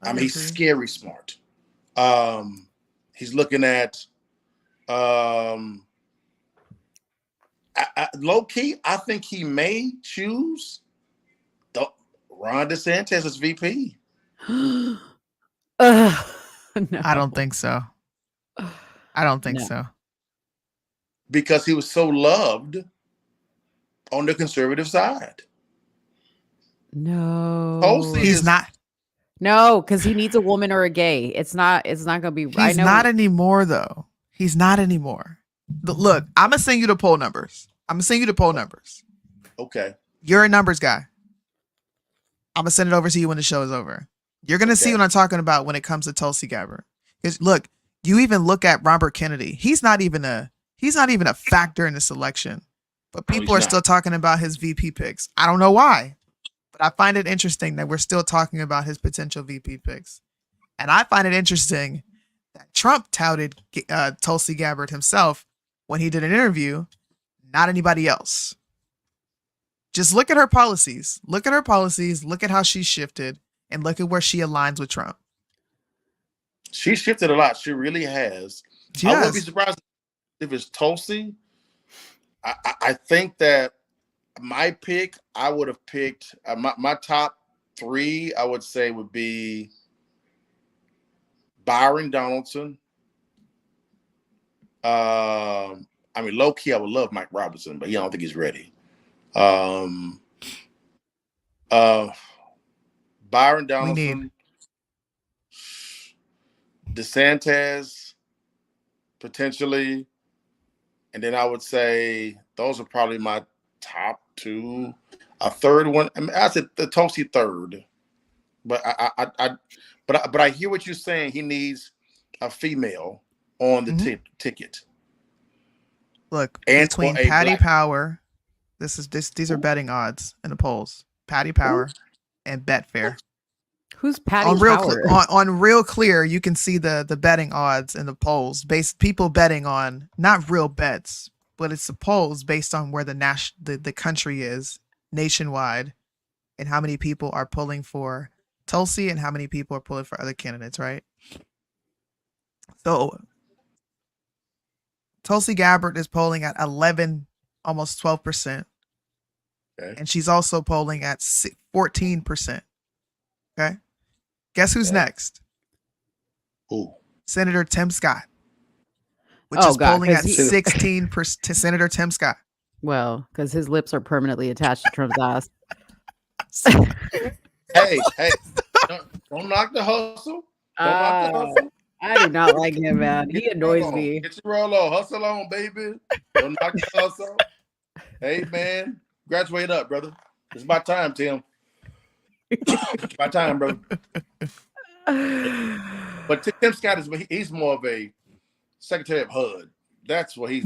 I mean, he's scary smart. He's looking at low key. I think he may choose Ron DeSantis as VP. No. I don't think so. I don't think so. Because he was so loved on the conservative side. No. He's not. No, because he needs a woman or a gay. It's not gonna be right. He's not anymore, though. He's not anymore. Look, I'm gonna send you the poll numbers. Okay. You're a numbers guy. I'm gonna send it over to you when the show is over. You're gonna see what I'm talking about when it comes to Tulsi Gabbard. Because look, you even look at Robert Kennedy. He's not even a factor in this election. But people are still talking about his VP picks. I don't know why. But I find it interesting that we're still talking about his potential VP picks. And I find it interesting that Trump touted Tulsi Gabbard himself when he did an interview, not anybody else. Just look at her policies. Look at how she shifted, and look at where she aligns with Trump. She shifted a lot. She really has. I wouldn't be surprised if it's Tulsi. I think that my pick, I would have picked my top three, I would say would be Byron Donaldson. I mean, low key, I would love Mike Robertson, but I don't think he's ready. Byron Donaldson, DeSantis, potentially. And then I would say those are probably my top two. A third one, I mean, I said the Tulsi third, but I hear what you're saying. He needs a female on the ticket. Look, between Patty Power, these are betting odds in the polls. Patty Power and Betfair. Who's Patty Power? On Real Clear, you can see the betting odds in the polls. People betting on not real bets, but it's the polls based on where the country is nationwide, and how many people are pulling for Tulsi and how many people are pulling for other candidates, right? So Tulsi Gabbard is polling at 11, almost 12%. Okay. And she's also polling at 14%. Okay. Guess who's next? Who? Senator Tim Scott, which is polling at 16%. Senator Tim Scott. Well, because his lips are permanently attached to Trump's ass. Hey, don't knock the hustle. Don't knock the hustle. I do not like him, man. He annoys Roll on. me. Get your roll on. Hustle on, baby. Don't knock yourself out. Hey, man. Graduate up, brother. It's my time, Tim. It's my time, brother. But Tim Scott he's more of a Secretary of HUD. That's what he.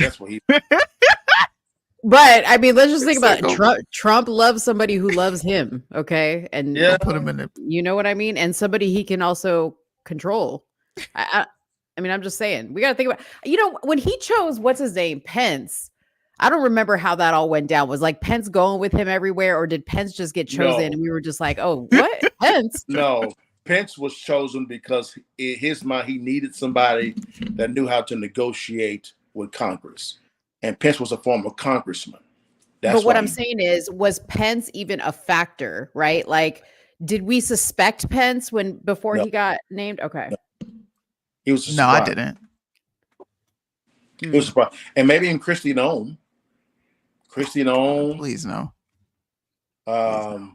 But I mean, let's just think about it. Trump loves somebody who loves him, okay? And put him in it. You know what I mean? And somebody he can also control. I mean, I'm just saying, we got to think about, when he chose, what's his name? Pence. I don't remember how that all went down. Was like Pence going with him everywhere, or did Pence just get chosen and we were just like, oh, what? Pence? No, Pence was chosen because in his mind, he needed somebody that knew how to negotiate with Congress. And Pence was a former congressman. But what I'm saying is, was Pence even a factor, right? Like, did we suspect Pence before he got named? Okay. No. He was no, I didn't. He was surprised. And maybe in Christine Owens. Please no. I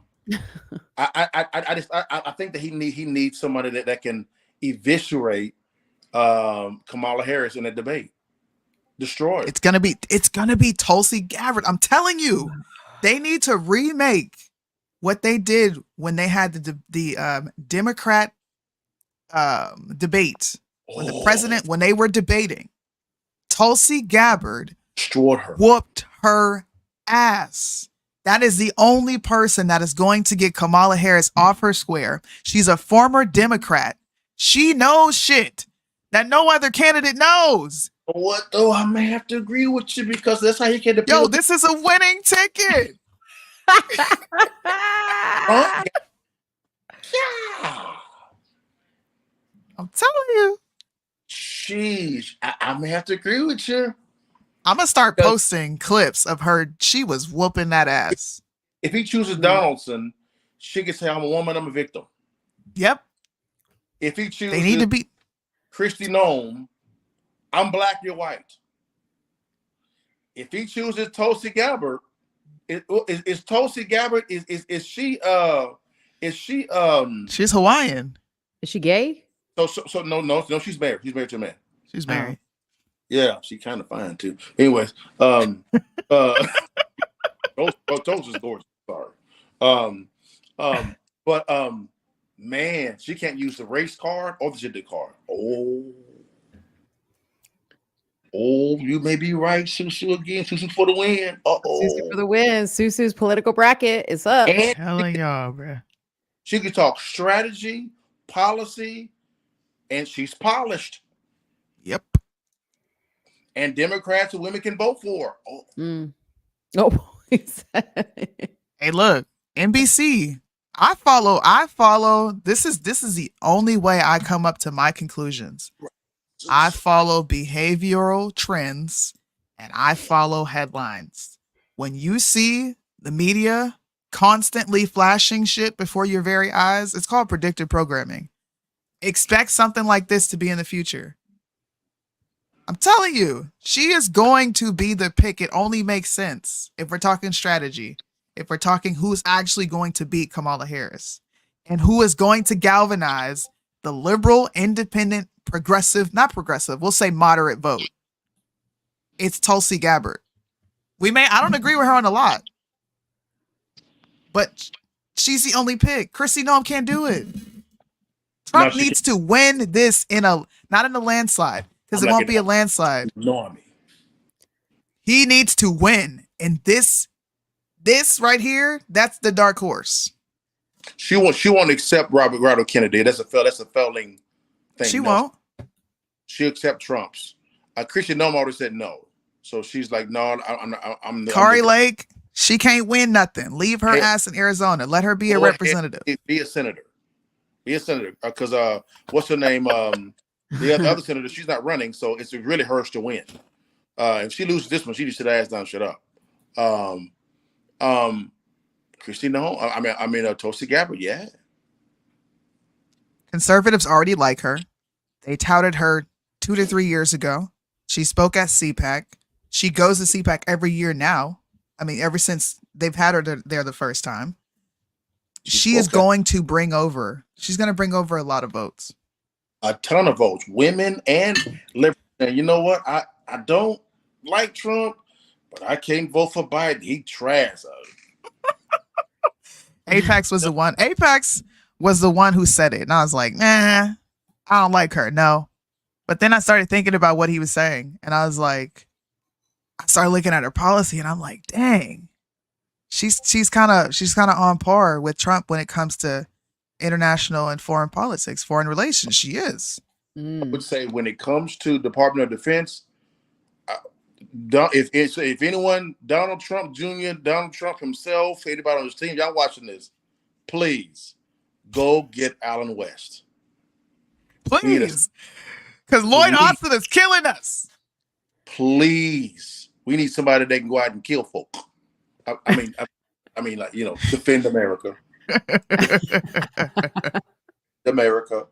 think that he needs somebody that can eviscerate Kamala Harris in a debate. Destroy it. It's gonna be Tulsi Gabbard. I'm telling you, they need to remake what they did when they had the Democrat debate when they were debating. Tulsi Gabbard destroyed her, whooped her ass. That is the only person that is going to get Kamala Harris off her square. She's a former Democrat. She knows shit that no other candidate knows. What though? I may have to agree with you because that's how you can debate. Yo, this is a winning ticket. Yeah. I'm telling you. Jeez, I may have to agree with you. I'm gonna start posting clips of her. She was whooping that ass. If he chooses Donaldson, she can say, "I'm a woman. I'm a victim." Yep. If he chooses, they need to be Kristi Noem, I'm black, you're white. If he chooses Tulsi Gabbard, is Tulsi Gabbard is she she's Hawaiian. Is she gay? So no, she's married. She's married to a man. She's married. Yeah, she kind of fine too. Anyways, Tulsi's gorgeous. Sorry. But man, she can't use the race card or the gender card. Oh, you may be right, Susu again. Susu for the win. Susu for the win. Susu's political bracket is up. Telling y'all, bro. She can talk strategy, policy, and she's polished. Yep. And Democrats and women can vote for her. Hey, look, NBC. I follow. This is the only way I come up to my conclusions. I follow behavioral trends and I follow headlines. When you see the media constantly flashing shit before your very eyes, it's called predictive programming. Expect something like this to be in the future. I'm telling you, she is going to be the pick. It only makes sense if we're talking strategy, if we're talking who's actually going to beat Kamala Harris and who is going to galvanize the liberal, independent, not progressive, we'll say moderate vote. It's Tulsi Gabbard. I don't agree with her on a lot, but she's the only pick. Kristi Noem can't do it. Trump needs to win this not in a landslide, because it won't be a landslide. He needs to win. And this right here, that's the dark horse. She won't accept Robert Kennedy. That's a failing thing. She won't. She'll accept Trump's. Kristi Noem already said no. So she's like, no, I'm Kari Lake, she can't win nothing. Leave her ass in Arizona. Let her be a representative. Be a senator. Because what's her name? The other senator, she's not running, so it's really hers to win. If she loses this one, she just sit her ass down, shut up. Kristi Noem, Tulsi Gabbard, yeah. Conservatives already like her. They touted her 2 to 3 years ago. She spoke at CPAC. She goes to CPAC every year now. Ever since they've had her there the first time. She's going to bring over a lot of votes. A ton of votes, women and liberals. And you know what? I don't like Trump, but I can't vote for Biden. He trash. Apex was the one. Apex was the one who said it, and I was like, nah, I don't like her. No, but then I started thinking about what he was saying, and I was like, I started looking at her policy, and I'm like, dang, she's kind of on par with Trump when it comes to international and foreign politics, foreign relations. She is. I would say when it comes to Department of Defense, if anyone, Donald Trump Jr., Donald Trump himself, anybody on his team, y'all watching this, please go get Alan West. Please. Because Lloyd Austin is killing us. Please. We need somebody that can go out and kill folk. I mean, like, you know, defend America. America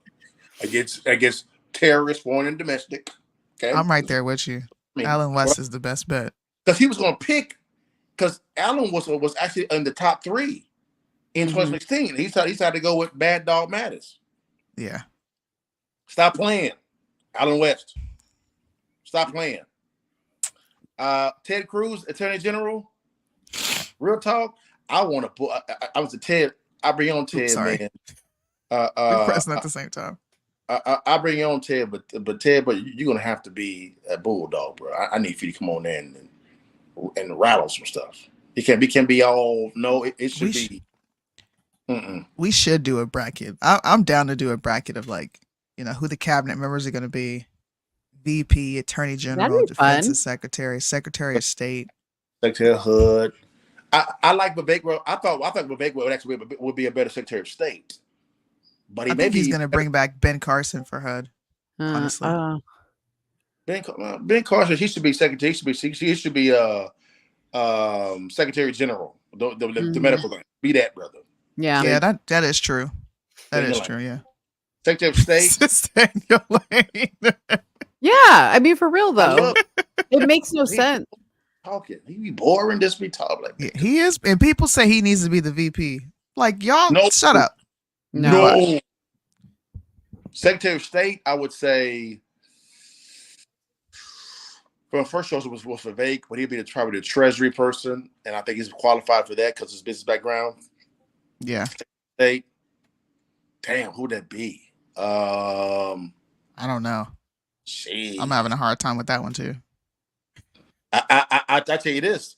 against terrorists, foreign and domestic. Okay, I'm right there with you. Alan West is the best bet. Because he was going to pick, because Alan was actually in the top 3 in 2016. He decided to go with Bad Dog Mattis. Yeah. Stop playing, Alan West. Stop playing. Ted Cruz, Attorney General. Real talk. I want to put. I was a Ted. I bring on Ted, man. We're pressing at the same time. I bring you on Ted, but Ted, you're gonna have to be a bulldog, bro. I need for you to come on there and rattle some stuff. It can be all no. It should be. We should do a bracket. I'm down to do a bracket of, like, you know, who the cabinet members are going to be: VP, Attorney General, Defense Secretary, Secretary of State, Secretary of HUD. I like Vivek. I thought Vivek would be a better Secretary of State. But I think he's going to bring back Ben Carson for HUD. Honestly, Ben Carson, he should be secretary. He should be Secretary General. The medical guy. Be that, brother. Yeah, yeah, that is true. That is true. Yeah. Secretary of State. Stay in your lane. Yeah, I mean, for real though, it makes no sense. Talking, he be boring. Just be talking like that. He is, and people say he needs to be the VP. Like, y'all, shut up. No. Secretary of State, I would say, for the first choice was Vivek, but he'd be probably the Treasury person, and I think he's qualified for that because of his business background. Yeah. State. Damn, who'd that be? I don't know. Jeez. I'm having a hard time with that one too. I tell you this.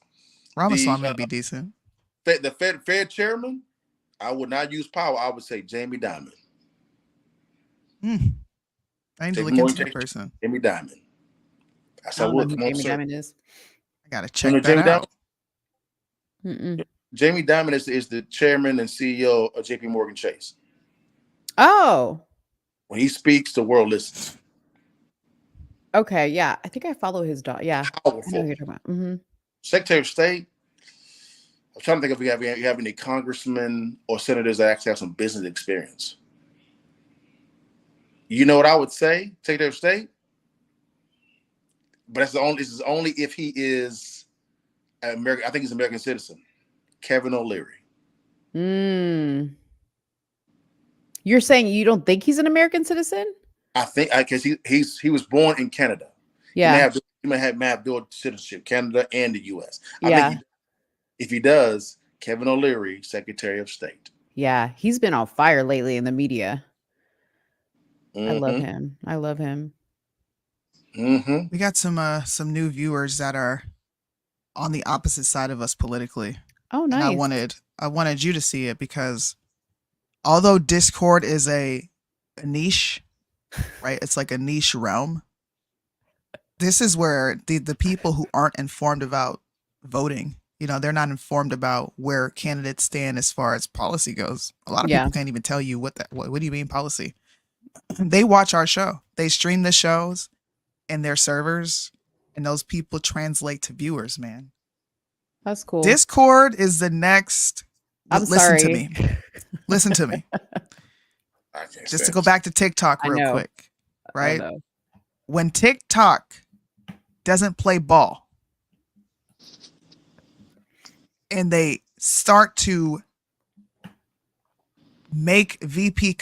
Ramaswamy would be decent. The Fed chairman, I would not use power. I would say Jamie Dimon. I need to look into that person. Jamie Dimon. That's how Jamie Dimon is. I gotta check that out. Jamie Dimon is the chairman and CEO of JP Morgan Chase. Oh. When he speaks, the world listens. Okay, yeah. I think I follow his dog. Yeah. Powerful. I know who you're talking about. Secretary of State. I'm trying to think if we have any congressmen or senators that actually have some business experience. You know what I would say? Secretary of State? But this is only if he is American. I think he's an American citizen. Kevin O'Leary. You're saying you don't think he's an American citizen? I think because he was born in Canada. Yeah. He may have dual citizenship, Canada and the U.S. I think if he does, Kevin O'Leary, Secretary of State. Yeah, he's been on fire lately in the media. I love him. We got some new viewers that are on the opposite side of us politically. Oh, nice. And I wanted you to see it because although Discord is a niche, right? It's like a niche realm. This is where the people who aren't informed about voting, they're not informed about where candidates stand as far as policy goes. A lot of people can't even tell you what do you mean policy? They watch our show. They stream the shows in their servers, and those people translate to viewers, man. That's cool. Discord is the next. Listen to me. Listen to me. Just to go back to TikTok real quick, right? When TikTok doesn't play ball and they start to make VPN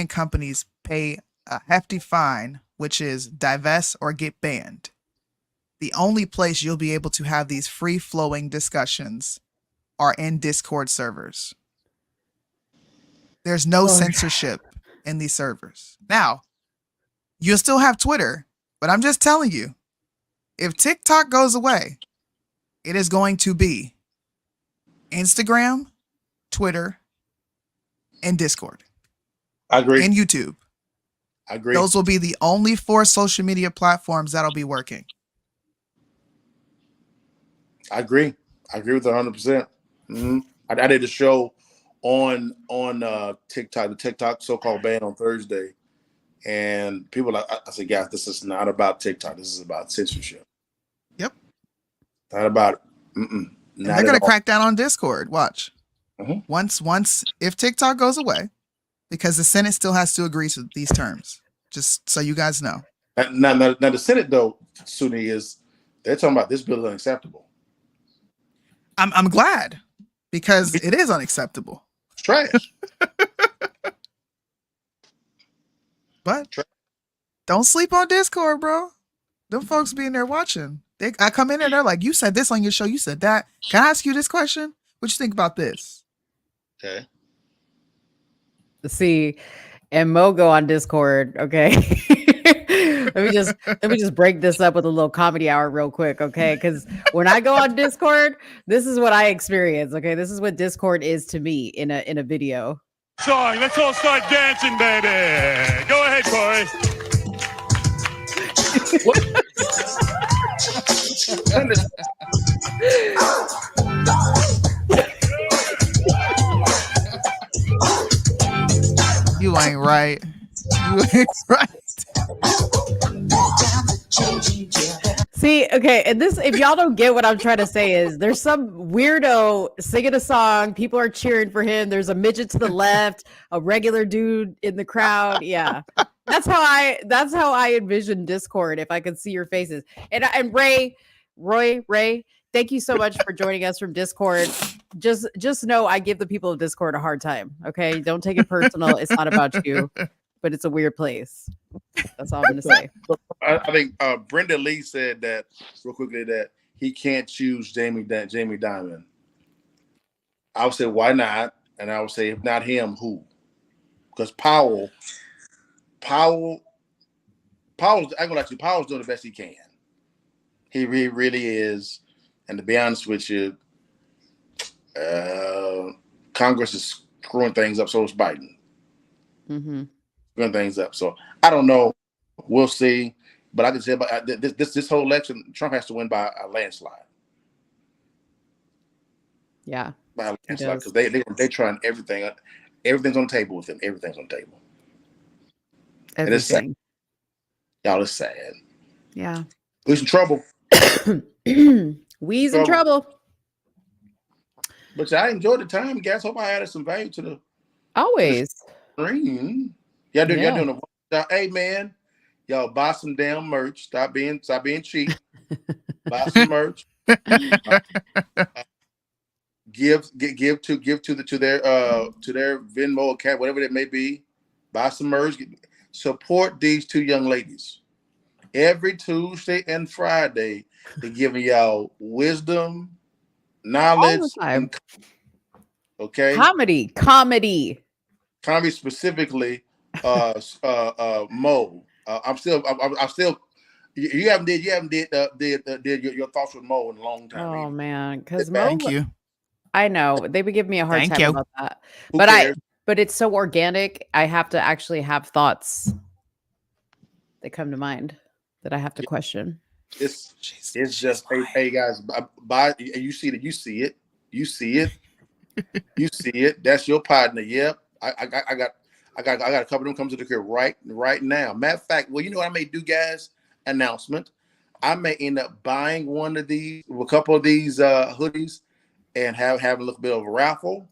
companies pay a hefty fine, which is divest or get banned. The only place you'll be able to have these free-flowing discussions are in Discord servers. There's no censorship in these servers. Now, you'll still have Twitter, but I'm just telling you, if TikTok goes away, it is going to be Instagram, Twitter, and Discord. I agree. And YouTube. I agree. Those will be the only 4 social media platforms that'll be working. I agree. I agree with 100%. Mm-hmm. I did a show on TikTok, the TikTok so-called ban on Thursday, and people I said, guys, this is not about TikTok. This is about censorship. Yep. Not about it. And they're gonna crack down on Discord. Watch. Mm-hmm. Once if TikTok goes away, because the Senate still has to agree to these terms. Just so you guys know. Now the Senate though, Soonie, they're talking about this bill is unacceptable. I'm glad, because it is unacceptable. It's trash. But don't sleep on Discord, bro. Them folks be in there watching. I come in and they're like, you said this on your show, you said that. Can I ask you this question? What you think about this? Okay. See, and Mo go on Discord. Okay. let me just break this up with a little comedy hour real quick. Okay. Because when I go on Discord, this is what I experience. Okay. This is what Discord is to me in a video. Song. Let's all start dancing, baby. Go ahead, Corey. You ain't right. You ain't right. See, okay, and this, if y'all don't get what I'm trying to say, is there's some weirdo singing a song, people are cheering for him, there's a midget to the left, a regular dude in the crowd. Yeah. That's how I envision Discord, if I could see your faces. And Ray, thank you so much for joining us from Discord. Just know I give the people of Discord a hard time. Okay, don't take it personal. It's not about you, but it's a weird place. That's all I'm gonna say. I think Brenda Lee said that real quickly, that he can't choose Jamie Dimon. I would say, why not? And I would say, if not him, who? Because Powell's I'm gonna let you. Powell's doing the best he can. He really is. And to be honest with you, Congress is screwing things up. So is Biden. Mm-hmm. Screwing things up. So I don't know. We'll see. But I can say about this whole election, Trump has to win by a landslide. Yeah. By a landslide, because they're trying everything. Everything's on the table with him. Everything's on the table. And it's sad. Y'all, it's sad. Yeah. We's in trouble. We's in trouble. But I enjoyed the time, guys. Hope I added some value to the always stream. Y'all doing a hey man, y'all buy some damn merch. Stop being cheap. Buy some merch. Give to their Venmo account, whatever it may be. Buy some merch. Support these two young ladies. Every Tuesday and Friday, they're giving y'all wisdom, knowledge, and, okay, comedy specifically. Mo, I'm still. You haven't did your thoughts with Mo in a long time. Oh man, because Mo. Thank you. I know they would give me a hard Thank time you. about that, Who cares? but it's so organic. I have to actually have thoughts that come to mind that I have to question. It's just hey guys, buy. You see it. That's your partner. Yep. I got a couple of them come to the crib right now. Matter of fact, well, you know what I may do, guys? Announcement. I may end up buying a couple of these hoodies, and having a little bit of a raffle,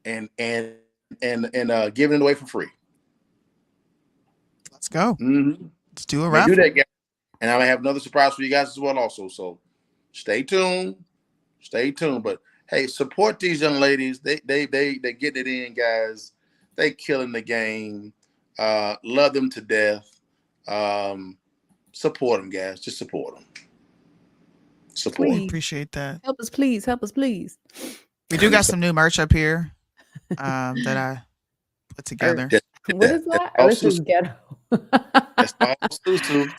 and giving it away for free. Let's go. Mm-hmm. Let's do a raffle. Do that, guys. And I may have another surprise for you guys as well, also. So stay tuned. But hey, support these young ladies. They getting it in, guys. They killing the game. Love them to death. Support them, guys. Just support them. Support. We appreciate that. Help us, please. Help us, please. We do got some new merch up here that I put together. What is that? Earth is ghetto. That's all Susu.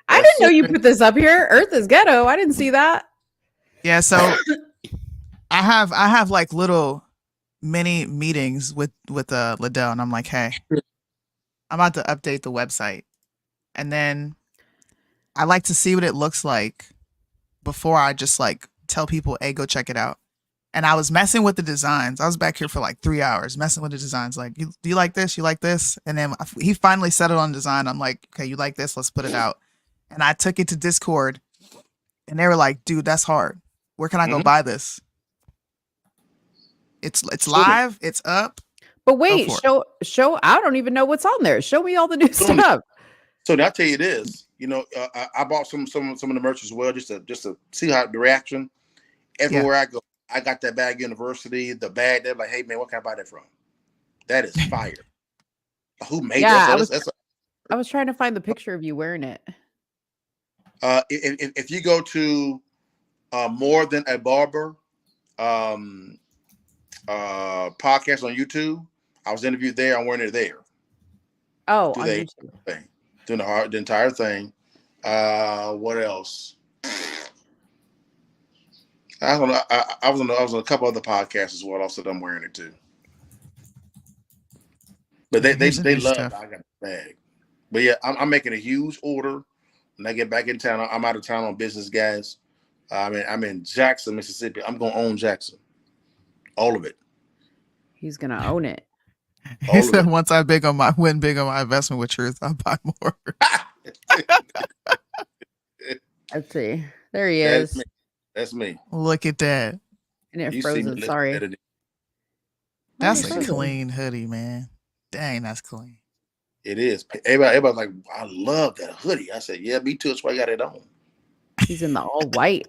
I didn't know you put this up here. Earth is ghetto. I didn't see that. Yeah, so I have like little mini meetings with Liddell, and I'm like, hey, I'm about to update the website, and then I like to see what it looks like before I just like tell people, hey, go check it out. And I was messing with the designs. I was back here for like 3 hours messing with the designs. Like, do you like this? You like this? And then he finally settled on design. I'm like, okay, you like this? Let's put it out. And I took it to Discord, and they were like, dude, that's hard. Where can I go buy this? It's live. It's up. But wait, show. I don't even know what's on there. Show me all the new stuff. So I'll tell you this. You know, I bought some of the merch as well, just to see how the reaction. Everywhere I go, I got that bag university, the bag. They're like, hey man, what can I buy that from? That is fire. Who made that? I was trying to find the picture of you wearing it. If you go to More Than a Barber podcast on YouTube, I was interviewed there. I'm wearing it there. Oh, on YouTube. Doing the entire thing. What else? I don't know. I was on a couple other podcasts as well. Also, I'm wearing it too. But they love it. I got the bag. But yeah, I'm making a huge order when I get back in town. I'm out of town on business, guys. I'm in Jackson, Mississippi. I'm gonna own Jackson, all of it. He's gonna own it. He said, "Once I win big on my investment with Truth, I'll buy more." Let's see. There he is. That's me. Look at that. And it frozen. Sorry. That's a clean hoodie, man. Dang, that's clean. It is. Everybody's like, I love that hoodie. I said, yeah, me too. That's why I got it on. He's in the all white.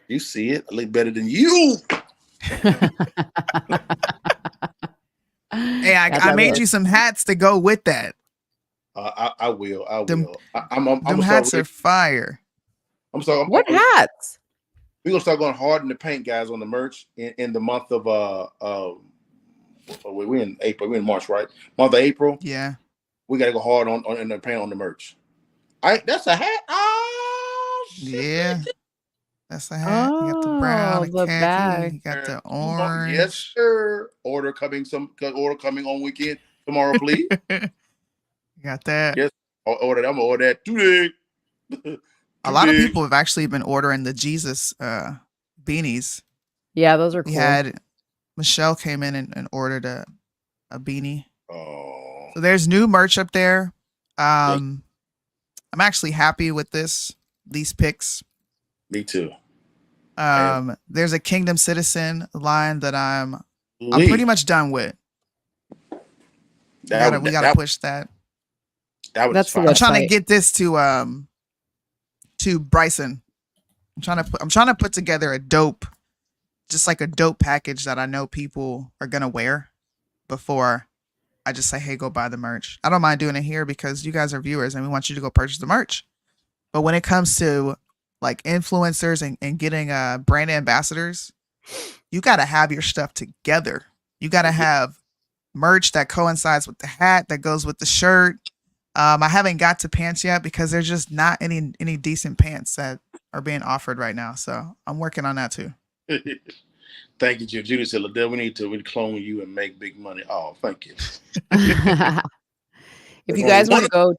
You see it. I look better than you. Hey, I made you some hats to go with that. I will. Them I'm hats are fire. I'm sorry. What hats? We're gonna start going hard in the paint, guys, on the merch in the month of we're in April. We're in March, right? Month of April. Yeah. We gotta go hard on in the paint on the merch. That's a hat. Oh shit. Yeah. That's a hat. You got the brown, the khaki, bag. You got the orange. Yes, sir. Order coming on weekend tomorrow, please. You got that. Yes. I'm gonna order that today. A lot of people have actually been ordering the Jesus beanies. Yeah, those are cool. We had Michelle came in and ordered a beanie. Oh. So there's new merch up there. I'm actually happy with these picks. Me too. There's a Kingdom Citizen line that I'm pretty much done with. We gotta push that. That's I'm trying to get this to Bryson. I'm trying to put together a dope package that I know people are gonna wear before I just say, hey, go buy the merch. I don't mind doing it here because you guys are viewers and we want you to go purchase the merch. But when it comes to like influencers and getting brand ambassadors, you got to have your stuff together. You got to have merch that coincides with the hat, that goes with the shirt. I haven't got to pants yet because there's just not any decent pants that are being offered right now. So I'm working on that too. Thank you, Jim. Judy said, Liddell, we need to clone you and make big money. Oh, thank you. If you guys want to go,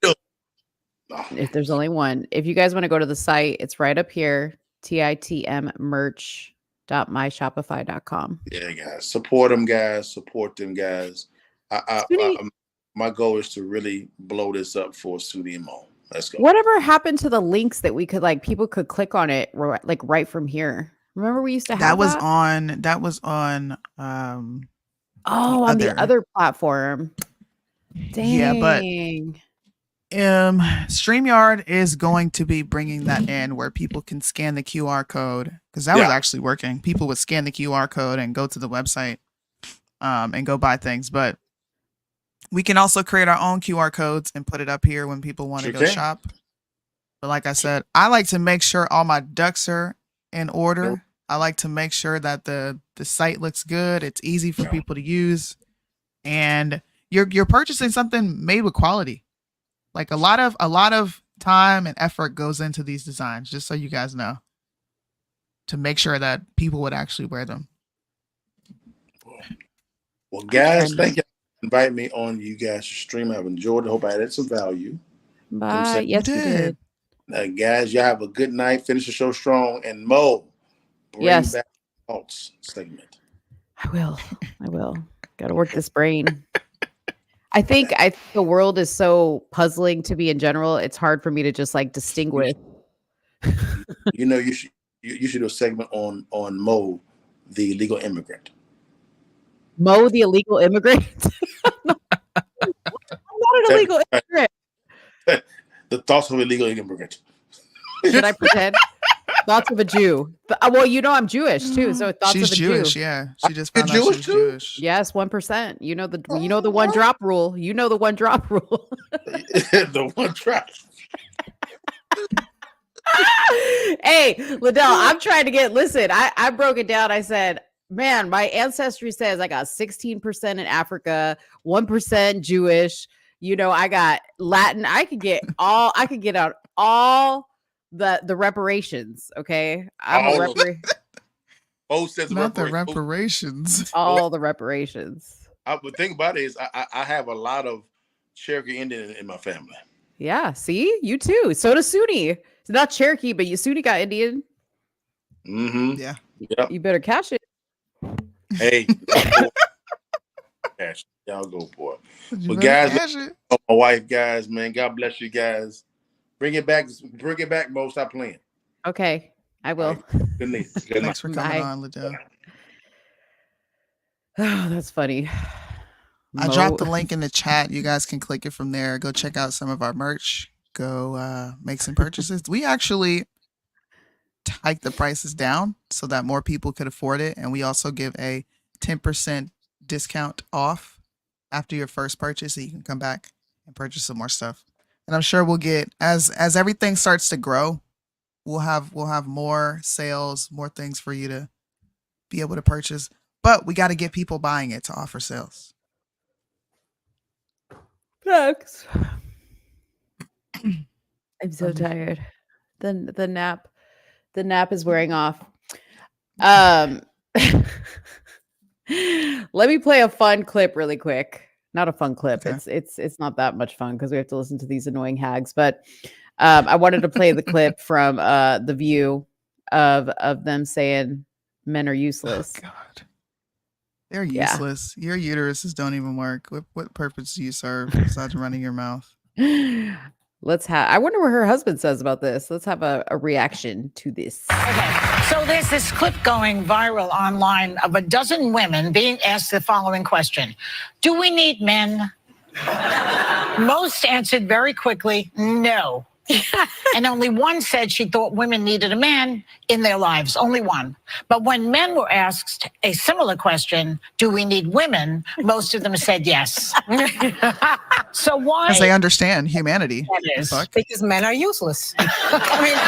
if there's only one, if you guys want to go to the site, it's right up here, titmmerch.myshopify.com. Yeah, guys. Support them, guys. Support them, guys. My goal is to really blow this up for Soonie and Mo. Let's go. Whatever happened to the links that we could people could click on it like right from here? Remember we used to have that was on on the other platform. Dang. Yeah, but StreamYard is going to be bringing that in where people can scan the QR code because that was actually working. People would scan the QR code and go to the website and go buy things. But We can also create our own QR codes and put it up here when people want to go shop. But like I said, I like to make sure all my ducks are in order. I like to make sure that the site looks good. It's easy for people to use, and you're purchasing something made with quality. Like a lot of time and effort goes into these designs, just so you guys know, to make sure that people would actually wear them. Well, guys, thank you for inviting me on you guys' stream. I've enjoyed it. Hope I added some value. Bye. Yes, you did. Guys, y'all have a good night. Finish the show strong. And Mo, bring back the thoughts segment. I will. Got to work this brain. I think the world is so puzzling to me in general. It's hard for me to just like distinguish. You should do a segment on Mo, the illegal immigrant. Mo, the illegal immigrant. I'm not an illegal immigrant. The thoughts of an illegal immigrant. Should I pretend? Thoughts of a Jew. Well, I'm Jewish too, so thoughts She's of a Jewish, Jew. yeah. She just found out she's Jewish. Yes, 1%. You know the one drop rule. You know the one drop rule. The one drop. Hey, Liddell, I'm trying to listen, I broke it down. I said, man, my ancestry says I got 16% in Africa, 1% Jewish. I got Latin. I could get out all the reparations. Okay. Both sets of not the reparations. All the reparations. The thing about it is I have a lot of Cherokee Indian in my family. Yeah. See, you too. So does Soonie. It's not Cherokee, but Soonie got Indian. Mm-hmm. Yeah. Yep. You better cash it. Hey. Cash. Y'all go for it. But guys, my wife, guys, man, God bless you guys. Bring it back, Mo. Stop playing. Okay, I will. Right. Good night. Thanks for coming on, Liddell. Oh, that's funny. I dropped the link in the chat. You guys can click it from there. Go check out some of our merch. Go make some purchases. We actually hiked the prices down so that more people could afford it, and we also give a 10% discount off after your first purchase, so you can come back and purchase some more stuff. And I'm sure we'll get as everything starts to grow, we'll have more sales, more things for you to be able to purchase. But we got to get people buying it to offer sales. Thanks. I'm so tired. The nap is wearing off. Let me play a fun clip really quick. Not a fun clip. Okay. It's not that much fun because we have to listen to these annoying hags. But I wanted to play the clip from The View of them saying men are useless. Oh, God. They're useless. Your uteruses don't even work. What purpose do you serve besides running your mouth? I wonder what her husband says about this. Let's have a reaction to this. Okay. So there's this clip going viral online of a dozen women being asked the following question. Do we need men? Most answered very quickly, no. And only one said she thought women needed a man in their lives, only one. But when men were asked a similar question, do we need women? Most of them said yes. So why? Because they understand humanity. That is. Because men are useless. I mean,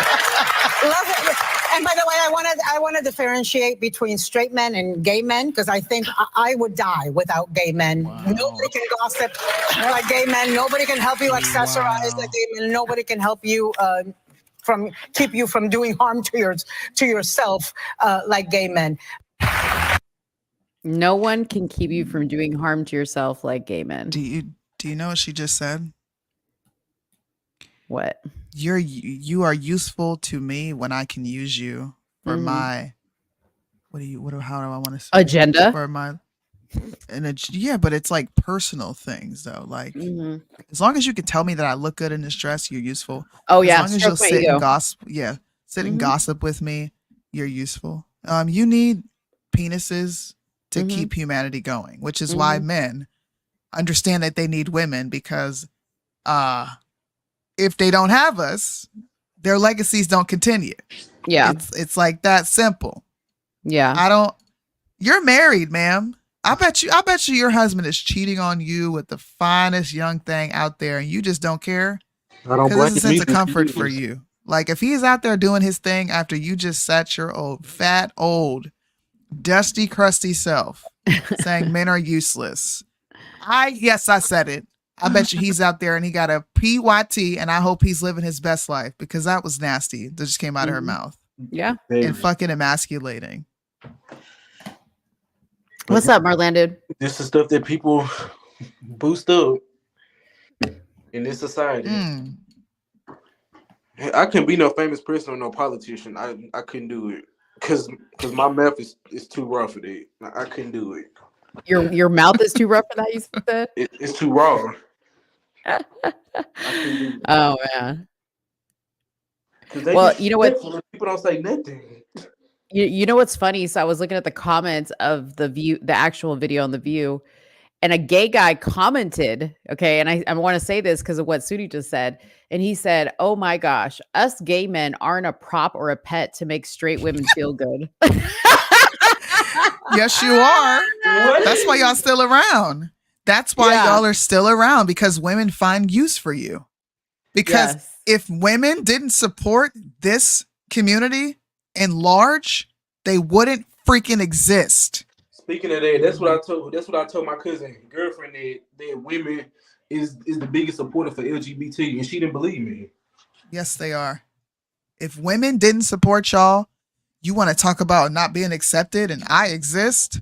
and by the way, I want to differentiate between straight men and gay men because I think I would die without gay men. Wow. Nobody can gossip like gay men. Nobody can help you accessorize like gay men. Nobody can help you keep you from doing harm to yourself like gay men. No one can keep you from doing harm to yourself like gay men. Do you know what she just said? What? You are useful to me when I can use you for my how do I want to say agenda for my but it's like personal things though. Like as long as you can tell me that I look good in this dress, you're useful. Oh yeah, as long as you'll sit and gossip, and gossip with me, you're useful. You need penises to keep humanity going, which is why men understand that they need women because if they don't have us, their legacies don't continue. Yeah. It's like that simple. Yeah. You're married, ma'am. I bet you your husband is cheating on you with the finest young thing out there, and you just don't care. I don't Because blame it's a me. sense of comfort for you. Like if he's out there doing his thing after you just sat your old fat old dusty crusty self saying men are useless. I said it. I bet you he's out there and he got a PYT, and I hope he's living his best life, because that was nasty. That just came out of her mouth. Yeah. And fucking emasculating. What's up, Marlando? This is stuff that people boost up in this society. I couldn't be no famous person or no politician. I couldn't do it because my mouth is too rough for that. I couldn't do it. Your mouth is too rough for that, you said? It's too raw. Oh man. Well, you know what? People don't say nothing. You know what's funny? So I was looking at the comments of the actual video on The View, and a gay guy commented, okay, and I want to say this because of what Soonie just said, and he said, "Oh my gosh, us gay men aren't a prop or a pet to make straight women feel good." Yes, you are. What? That's why y'all still around. That's why y'all are still around, because women find use for you. Because if women didn't support this community in large, they wouldn't freaking exist. Speaking of that, that's what I told my cousin girlfriend that women is the biggest supporter for LGBT, and she didn't believe me. Yes, they are. If women didn't support y'all, you want to talk about not being accepted and I exist,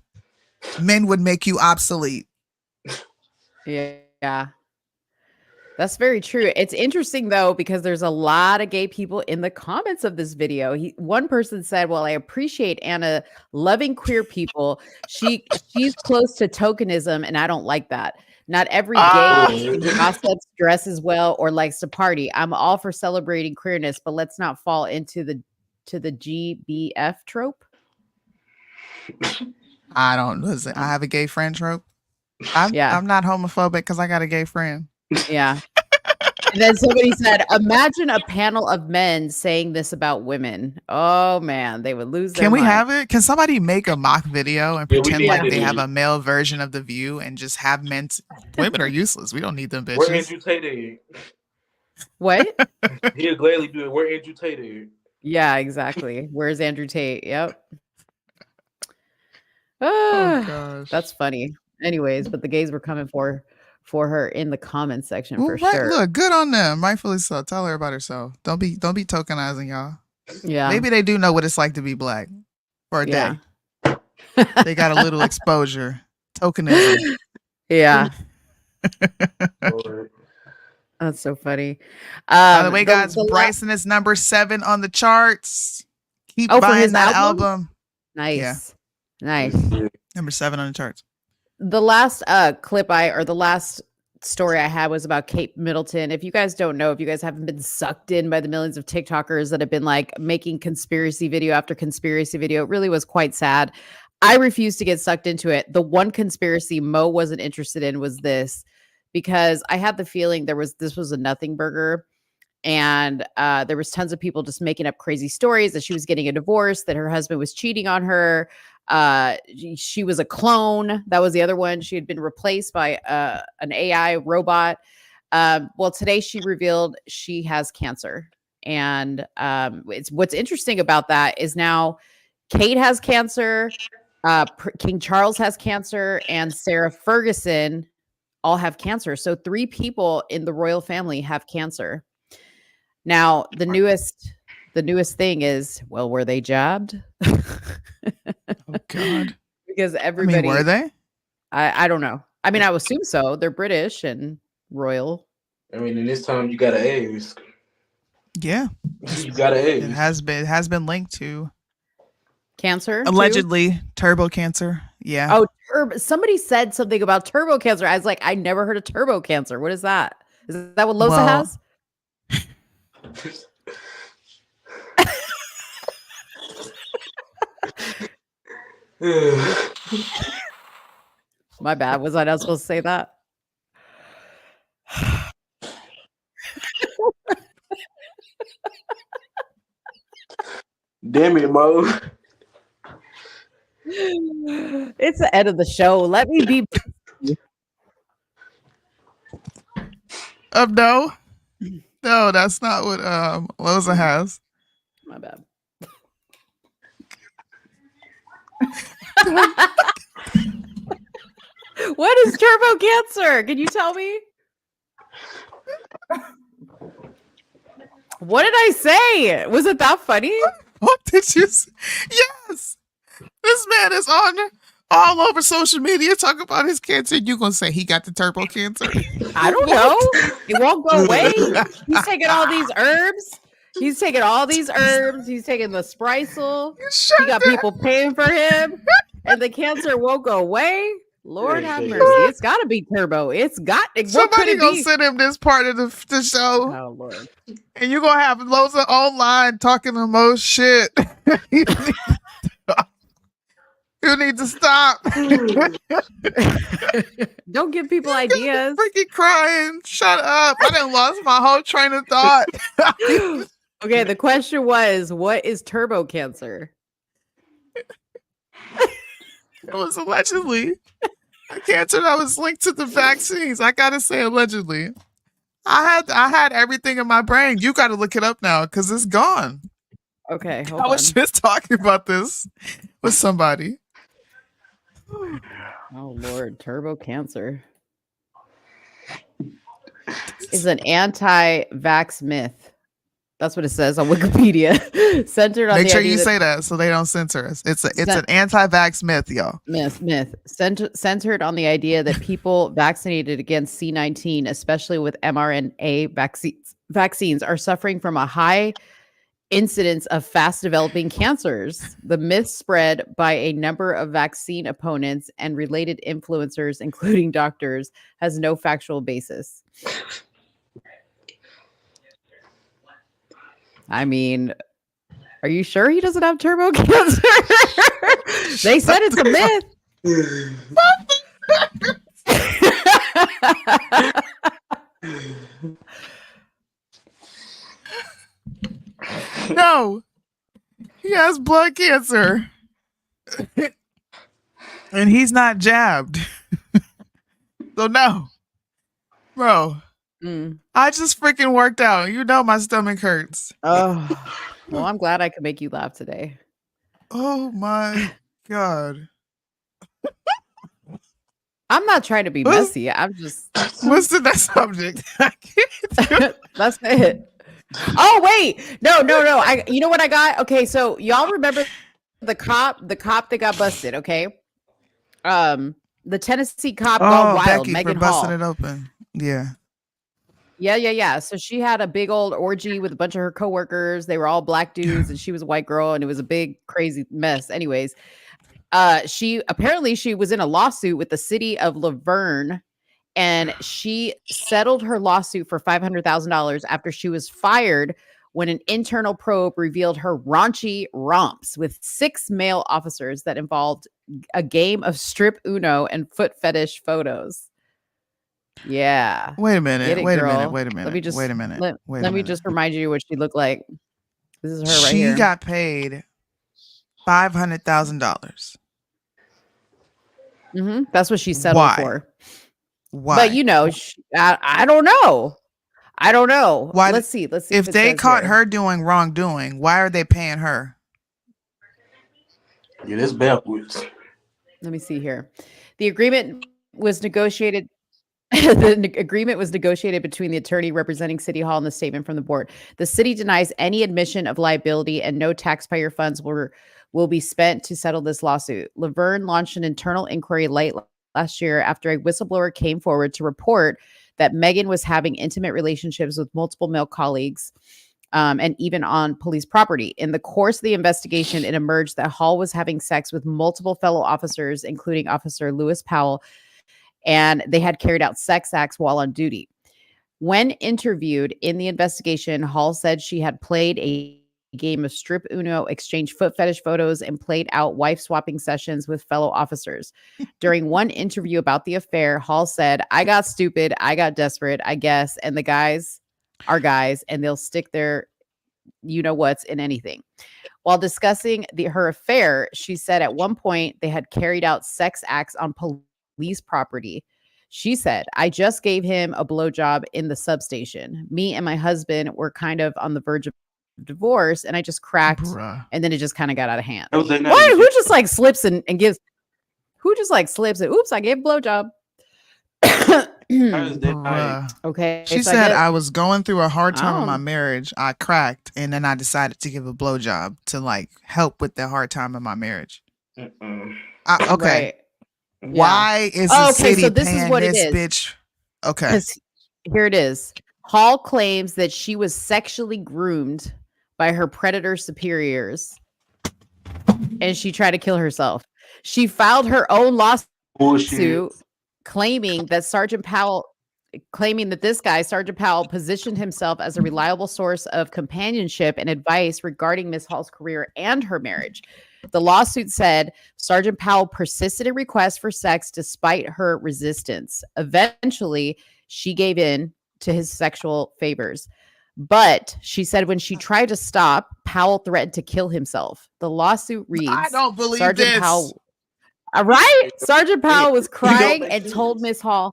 men would make you obsolete. Yeah. That's very true. It's interesting though, because there's a lot of gay people in the comments of this video. One person said, "Well, I appreciate Anna loving queer people. She's close to tokenism, and I don't like that. Not every gay gossips, dresses well, or likes to party. I'm all for celebrating queerness, but let's not fall into the GBF trope." I don't listen. I have a gay friend trope. I'm not homophobic because I got a gay friend. Yeah. And then somebody said, "Imagine a panel of men saying this about women. Oh man, they would lose their Can we mind." have it? Can somebody make a mock video and pretend like they have it. a male version of The View and just have men? Women are useless. We don't need them bitches. Where Andrew Tate at? What? He'll gladly do it. Where Andrew Tate at? Yeah, exactly. Where's Andrew Tate? Yep. Oh gosh. That's funny. Anyways, but the gays were coming for her in the comments section for Right, sure. look, good on them. Rightfully so. Tell her about herself. Don't be tokenizing y'all. Yeah. Maybe they do know what it's like to be black for a day. They got a little exposure. Tokenism. Yeah. That's so funny. By the way, guys, Bryson is number 7 on the charts. Keep for buying his that album? album. Nice. Yeah. Nice. Number 7 on the charts. The last the last story I had was about Kate Middleton. If you guys don't know, if you guys haven't been sucked in by the millions of TikTokers that have been like making conspiracy video after conspiracy video, it really was quite sad. I refused to get sucked into it. The one conspiracy Mo wasn't interested in was this, because I had the feeling this was a nothing burger. And there was tons of people just making up crazy stories that she was getting a divorce, that her husband was cheating on her. She was a clone. That was the other one. She had been replaced by an AI robot. Well, today she revealed she has cancer. And what's interesting about that is now Kate has cancer, King Charles has cancer, and Sarah Ferguson all have cancer. So 3 people in the royal family have cancer. Now, the newest thing is, well, were they jabbed? Oh God! Because everybody were they? I don't know. I mean, I would assume so. They're British and royal. I mean, in this time, you gotta ask. Yeah, you gotta ask. It has been linked to cancer, allegedly turbo cancer. Yeah. Oh, somebody said something about turbo cancer. I was like, I never heard of turbo cancer. What is that? Is that what Losa has? My bad. Was I not supposed to say that? Damn it, Mo. It's the end of the show. Let me be. No, that's not what Loza has. My bad. What is turbo cancer? Can you tell me? What did I say? Was it that funny? What did you say? Yes. This man is on all over social media talking about his cancer. You gonna say he got the turbo cancer? I don't know. It won't go away. He's taking all these herbs. He's taking all these herbs. He's taking the Sprycel. He got people paying for him, and the cancer won't go away. Lord have mercy. It's got to be turbo. It's got. Somebody gonna send him this part of the show. Oh Lord! And you're gonna have Loza online talking the most shit. You need to stop. Don't give people ideas. Freaking crying. Shut up. I done lost my whole train of thought. Okay, the question was, what is turbo cancer? It was allegedly a cancer that was linked to the vaccines. I gotta say allegedly. I had everything in my brain. You gotta look it up now because it's gone. Okay, hold I was just talking about this with somebody. Oh Lord, turbo cancer is an anti-vax myth. That's what it says on Wikipedia. Centered on Make the sure idea you say that so they don't censor us. It's an anti-vax myth, y'all. Myth. Centered on the idea that people vaccinated against C19, especially with mRNA vaccines, are suffering from a high incidence of fast developing cancers. The myth spread by a number of vaccine opponents and related influencers, including doctors, has no factual basis. I mean, are you sure he doesn't have turbo cancer? They said it's a myth. No, he has blood cancer. And he's not jabbed. So no. Bro. I just freaking worked out. You know my stomach hurts. Oh, well, I'm glad I could make you laugh today. Oh my God. I'm not trying to be messy. I'm just. What's the next subject? That's it. Oh wait, no. You know what I got? Okay, so y'all remember the cop that got busted? Okay, the Tennessee cop gone wild. Becky Megan for busting Hall. it open. Yeah. So she had a big old orgy with a bunch of her coworkers. They were all black dudes, and she was a white girl, and it was a big crazy mess. Anyways, she was in a lawsuit with the city of Laverne. And she settled her lawsuit for $500,000 after she was fired when an internal probe revealed her raunchy romps with 6 male officers that involved a game of strip Uno and foot fetish photos. Yeah. Wait a minute. Wait a minute. Let me just wait a minute. Let me just remind you what she looked like. This is her right here. She got paid $500,000. That's what she settled for. Why? But you know, I don't know. Why? Let's see. If they caught her doing wrongdoing, why are they paying her? Yeah, that's backwards. Let me see here. The agreement was negotiated. The agreement was negotiated between the attorney representing City Hall and the statement from the board. The city denies any admission of liability, and no taxpayer funds will be spent to settle this lawsuit. Laverne launched an internal inquiry late last year after a whistleblower came forward to report that Megan was having intimate relationships with multiple male colleagues and even on police property. In the course of the investigation, it emerged that Hall was having sex with multiple fellow officers, including Officer Lewis Powell, and they had carried out sex acts while on duty. When interviewed in the investigation, Hall said she had played a game of strip Uno, exchanged foot fetish photos, and played out wife swapping sessions with fellow officers. During one interview about the affair, Hall said, "I got stupid, I got desperate, I guess, and the guys are guys, and they'll stick their you-know-whats in anything." While discussing her affair, she said at one point they had carried out sex acts on police property. She said, I just gave him a blowjob in the substation. Me and my husband were kind of on the verge of divorce, and I just cracked, and then it just kind of got out of hand. Who just like slips and gives? Who just like slips and oops, I gave a blowjob. Okay. She said, I was going through a hard time in my marriage. I cracked, and then I decided to give a blowjob to like help with the hard time in my marriage. Okay. Right. Why is the city paying this bitch? Okay. Here it is. Hall claims that she was sexually groomed by her predator superiors, and she tried to kill herself. She filed her own lawsuit claiming that Sergeant Powell positioned himself as a reliable source of companionship and advice regarding Miss Hall's career and her marriage. The lawsuit said Sergeant Powell persisted in requests for sex despite her resistance. Eventually, she gave in to his sexual favors. But she said when she tried to stop, Powell threatened to kill himself. The lawsuit reads, I don't believe Sergeant this. Powell. Right? Sergeant Powell was crying and told Miss Hall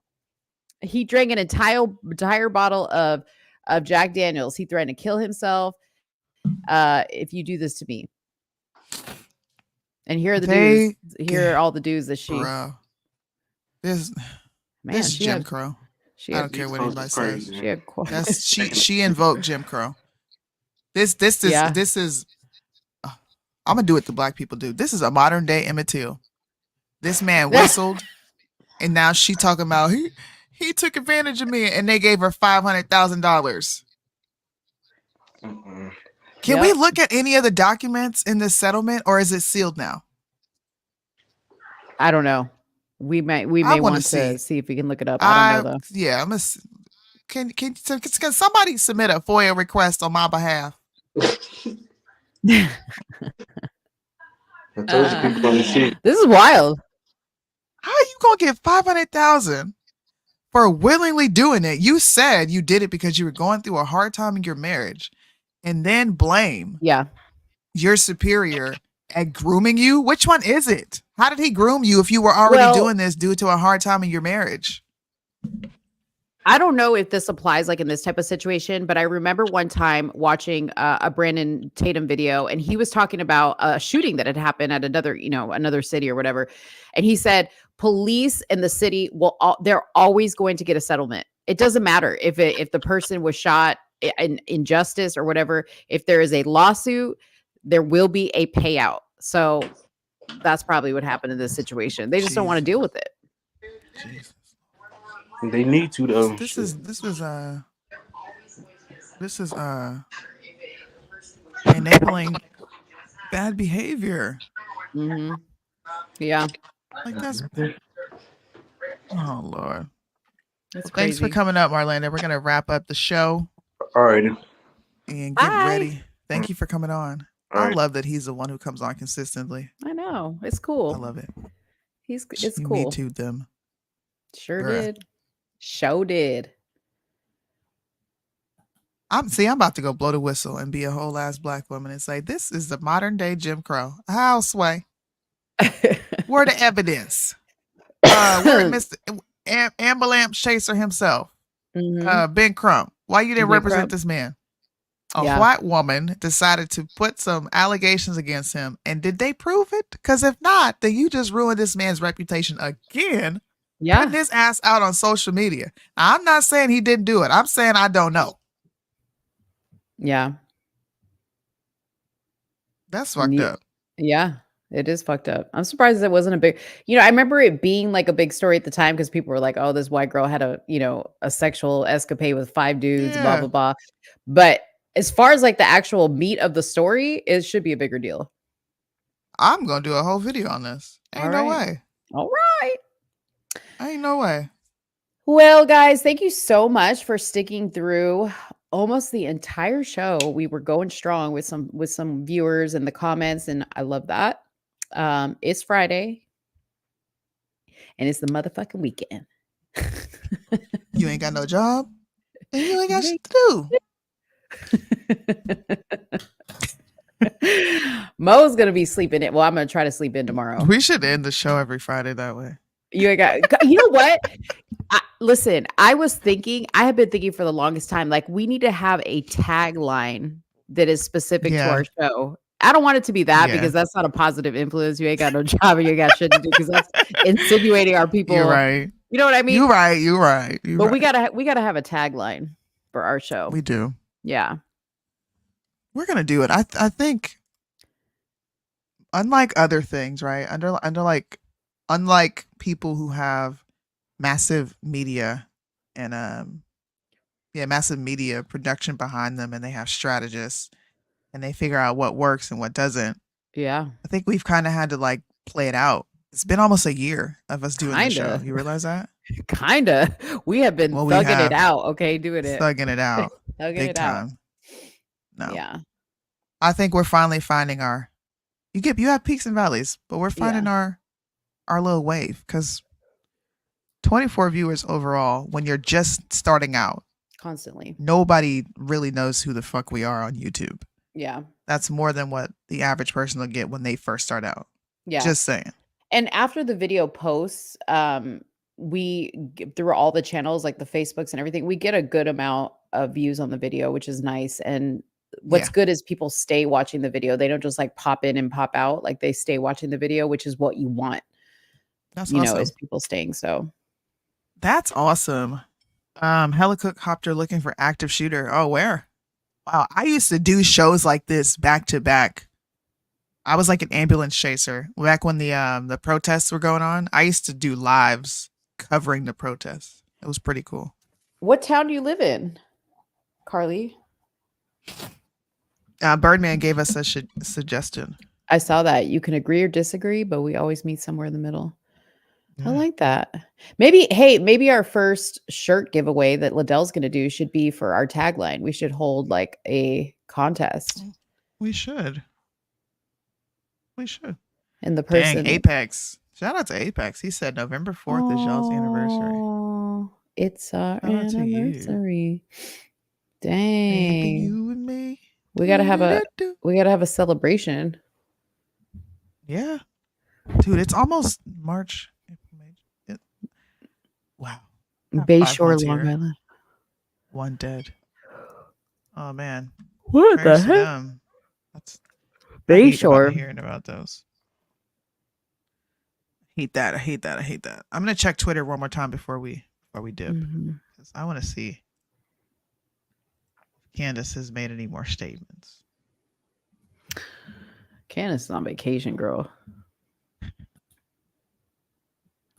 he drank an entire bottle of Jack Daniels. He threatened to kill himself if you do this to me. And here are the dudes. Here are all the dudes that she. Bro. This is Jim Crow. I don't care what anybody says. She invoked Jim Crow. This is. I'm gonna do what the black people do. This is a modern day Emmett Till. This man whistled, and now she talking about he took advantage of me, and they gave her $500,000. Can we look at any of the documents in this settlement, or is it sealed now? I don't know. We may want to see if we can look it up. I don't know though. Yeah, can somebody submit a FOIA request on my behalf? This is wild. How are you gonna get $500,000 for willingly doing it? You said you did it because you were going through a hard time in your marriage, and then blame your superior at grooming you. Which one is it? How did he groom you if you were already doing this due to a hard time in your marriage? I don't know if this applies like in this type of situation, but I remember one time watching a Brandon Tatum video, and he was talking about a shooting that had happened at another city or whatever. And he said, police in the city they're always going to get a settlement. It doesn't matter if the person was shot in injustice or whatever. If there is a lawsuit, there will be a payout. So that's probably what happened in this situation. They just don't want to deal with it. Jesus. They need to though. This is enabling bad behavior. Mm-hmm. Yeah. Like that's. Oh Lord. That's Thanks for crazy. coming up, Marlanda. We're gonna wrap up the show. All right. And get ready. Thank you for coming on. All I right. love that he's the one who comes on consistently. I know. It's cool. I love it. It's You cool. Me too them. Sure Bruh. did. Show did. I'm about to go blow the whistle and be a whole ass black woman and say, this is the modern day Jim Crow. How sway? Where the evidence? Where Mr. Ambulance Chaser himself? Ben Crump. Why you didn't Ben represent Crump. this man? A Yeah. white woman decided to put some allegations against him. And did they prove it? Because if not, then you just ruined this man's reputation again. Yeah. Putting his ass out on social media. Now, I'm not saying he didn't do it. I'm saying I don't know. Yeah. That's fucked up. Yeah. It is fucked up. I'm surprised it wasn't a big, I remember it being like a big story at the time because people were like, oh, this white girl had a sexual escapade with 5 dudes, blah, Yeah. blah, blah. But as far as like the actual meat of the story, it should be a bigger deal. I'm going to do a whole video on this. Ain't no way. All right. Ain't no way. Well, guys, thank you so much for sticking through almost the entire show. We were going strong with some viewers in the comments, and I love that. It's Friday, and it's the motherfucking weekend. You ain't got no job, and you ain't got shit to do. Mo's gonna be sleeping in. Well, I'm gonna try to sleep in tomorrow. We should end the show every Friday that way. You know what? Listen, I have been thinking for the longest time, like we need to have a tagline that is specific to our show. I don't want it to be that because that's not a positive influence. You ain't got no job and you got shit to do because that's insinuating our people. You're right. You know what I mean? You're right. But we gotta have a tagline for our show. We do. Yeah. We're gonna do it. I think unlike other things, right? Unlike people who have massive media and massive media production behind them and they have strategists and they figure out what works and what doesn't. Yeah. I think we've kind of had to like play it out. It's been almost a year of us doing the show. You realize that? Kinda. We have been thugging it out. Okay, doing it. Thugging it out. Thugging Big it time. out. No. Yeah. I think we're finally finding you have peaks and valleys, but we're finding our little wave because 24 viewers overall when you're just starting out. Constantly. Nobody really knows who the fuck we are on YouTube. Yeah. That's more than what the average person will get when they first start out. Yeah. Just saying. And after the video posts, through all the channels, like the Facebooks and everything, we get a good amount of views on the video, which is nice. And what's good is people stay watching the video. They don't just like pop in and pop out. Like they stay watching the video, which is what you want. That's awesome. awesome. Is people staying. So that's awesome. Helicopter looking for active shooter. Oh, where? Wow. I used to do shows like this back to back. I was like an ambulance chaser back when the protests were going on. I used to do lives covering the protests. It was pretty cool. What town do you live in, Carly? Birdman gave us a suggestion. I saw that. You can agree or disagree, but we always meet somewhere in the middle. I like that. Maybe our first shirt giveaway that Liddell's going to do should be for our tagline. We should hold like a contest. We should. And the person. Dang, Apex. Shout out to Apex. He said November 4th is y'all's anniversary. It's our anniversary. Dang. Baby, you and me. We gotta have a celebration. Yeah. Dude, it's almost March. Wow. Bayshore, Long Island. One dead. Oh man. What the heck? That's Bayshore. Hearing about those. I hate that. I'm gonna check Twitter one more time before we dip. Because I want to see if Candace has made any more statements. Candace is on vacation, girl.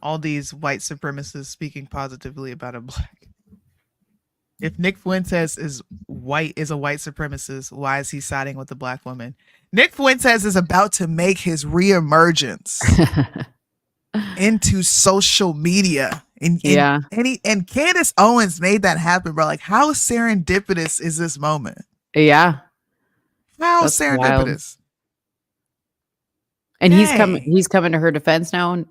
All these white supremacists speaking positively about a black. If Nick Fuentes is a white supremacist, why is he siding with the black woman? Nick Fuentes is about to make his reemergence into social media. And Candace Owens made that happen, bro. Like, how serendipitous is this moment? Yeah. How serendipitous. Wild. And he's coming to her defense now.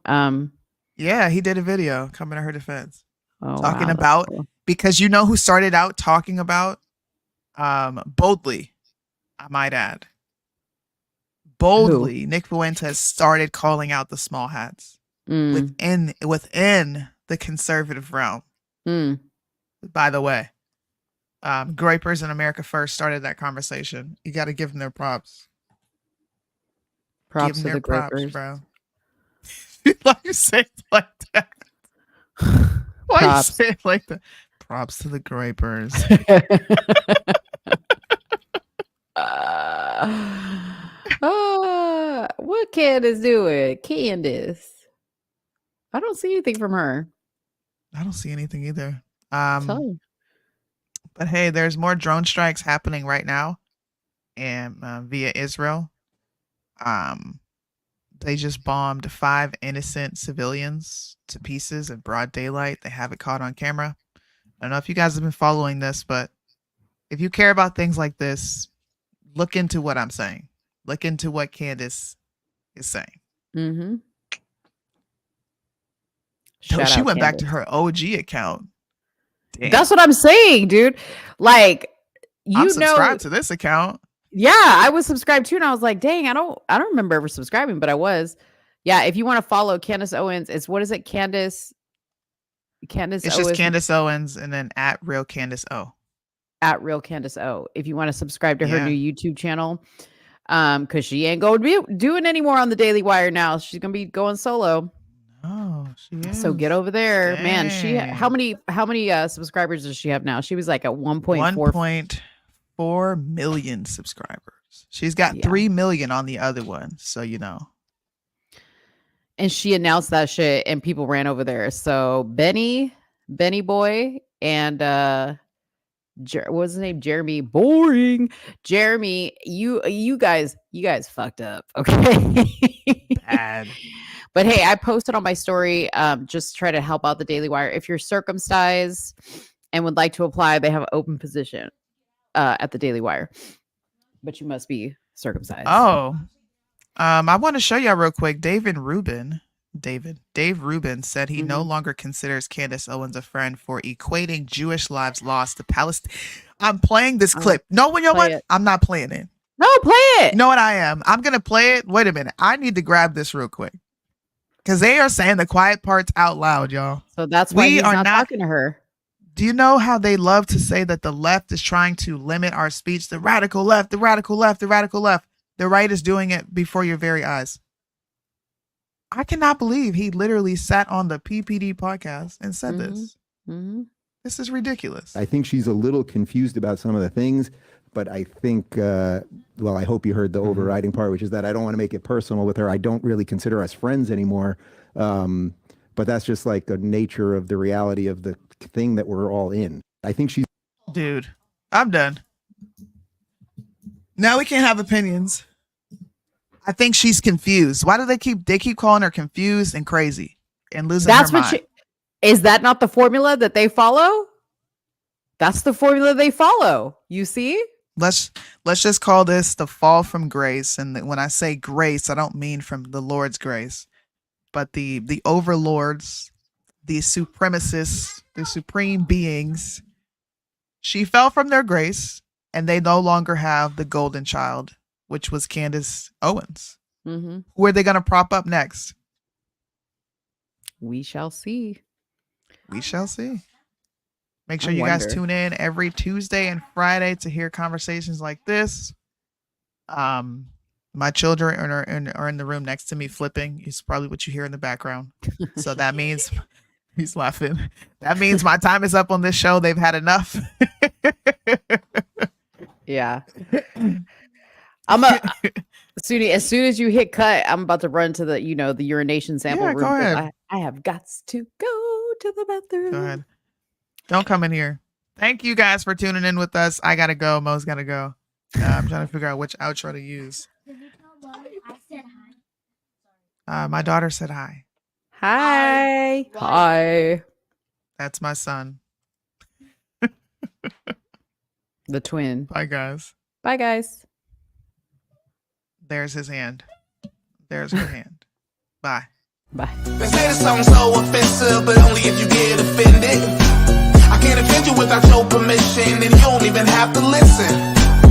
Yeah, he did a video coming to her defense. Talking wow, about cool. Because you know who started out talking about boldly, I might add. Boldly, Nick Fuentes started calling out the small hats within the conservative realm. By the way, Groypers and America First started that conversation. You got to give them their props. Props to the Groypers, bro. Why you say it like that? Why you say it like that? Props to the Groypers. What Candace doing? Candace. I don't see anything from her. I don't see anything either. But hey, there's more drone strikes happening right now, and via Israel. They just bombed 5 innocent civilians to pieces in broad daylight. They have it caught on camera. I don't know if you guys have been following this, but if you care about things like this, look into what I'm saying. Look into what Candace is saying. Mm-hmm. She went back to her OG account. Damn. That's what I'm saying, dude. Like, I'm subscribed to this account. Yeah, I was subscribed too, and I was like, dang, I don't remember ever subscribing, but I was. Yeah, if you want to follow Candace Owens, it's what is it, Candace It's Owens, just Candace Owens and then at Real Candace O. at Real Candace O. If you want to subscribe to her Yeah. new YouTube channel, because she ain't going to be doing anymore on the Daily Wire now. She's gonna be going solo. Oh, she is. So get over there, man. She Dang. how many subscribers does she have now? She was like at 1.4. 1.4 million subscribers. She's got 3 million on the other one, so you know. And she announced that shit, and people ran over there. So Benny boy, and what was his name? Jeremy. Boring. Jeremy, you guys fucked up. Okay. Bad. But hey, I posted on my story, just try to help out the Daily Wire. If you're circumcised and would like to apply, they have an open position at the Daily Wire. But you must be circumcised. Oh. I want to show y'all real quick. Dave Rubin said he no longer considers Candace Owens a friend for equating Jewish lives lost to Palestine. I'm playing this clip. No, you know what? I'm not playing it. No, play it. You know what I am? I'm going to play it. Wait a minute. I need to grab this real quick. Because they are saying the quiet parts out loud, y'all. So that's why he's not talking to her. Do you know how they love to say that the left is trying to limit our speech? The radical left, the radical left, the radical left. The right is doing it before your very eyes. I cannot believe he literally sat on the PPD podcast and said this. This is ridiculous. I think she's a little confused about some of the things, but I think, well, I hope you heard the overriding part, which is that I don't want to make it personal with her. I don't really consider us friends anymore. But that's just like the nature of the reality of the thing that we're all in. I think she's... Dude, I'm done. Now we can't have opinions. I think she's confused. Why do they keep calling her confused and crazy and losing her mind? Is that not the formula that they follow? That's the formula they follow. You see? Let's just call this the fall from grace. And when I say grace, I don't mean from the Lord's grace, but the overlords, the supremacists, the supreme beings. She fell from their grace, and they no longer have the golden child, which was Candace Owens. Who are they going to prop up next? We shall see. We shall see. Make sure you guys tune in every Tuesday and Friday to hear conversations like this. My children are in the room next to me flipping. It's probably what you hear in the background. So that means he's laughing. That means my time is up on this show. They've had enough. Yeah. Soonie, as soon as you hit cut, I'm about to run to the urination sample room. Go ahead. I have got to go to the bathroom. Go ahead. Don't come in here. Thank you guys for tuning in with us. I gotta go. Mo's gotta go. I'm trying to figure out which outro to use. My daughter said hi. Hi. Hi. That's my son. The twin. Bye, guys. Bye, guys. There's his hand. There's her hand. Bye. Bye. They say the song's so offensive, but only if you get offended. I can't offend you without your permission, and you don't even have to listen.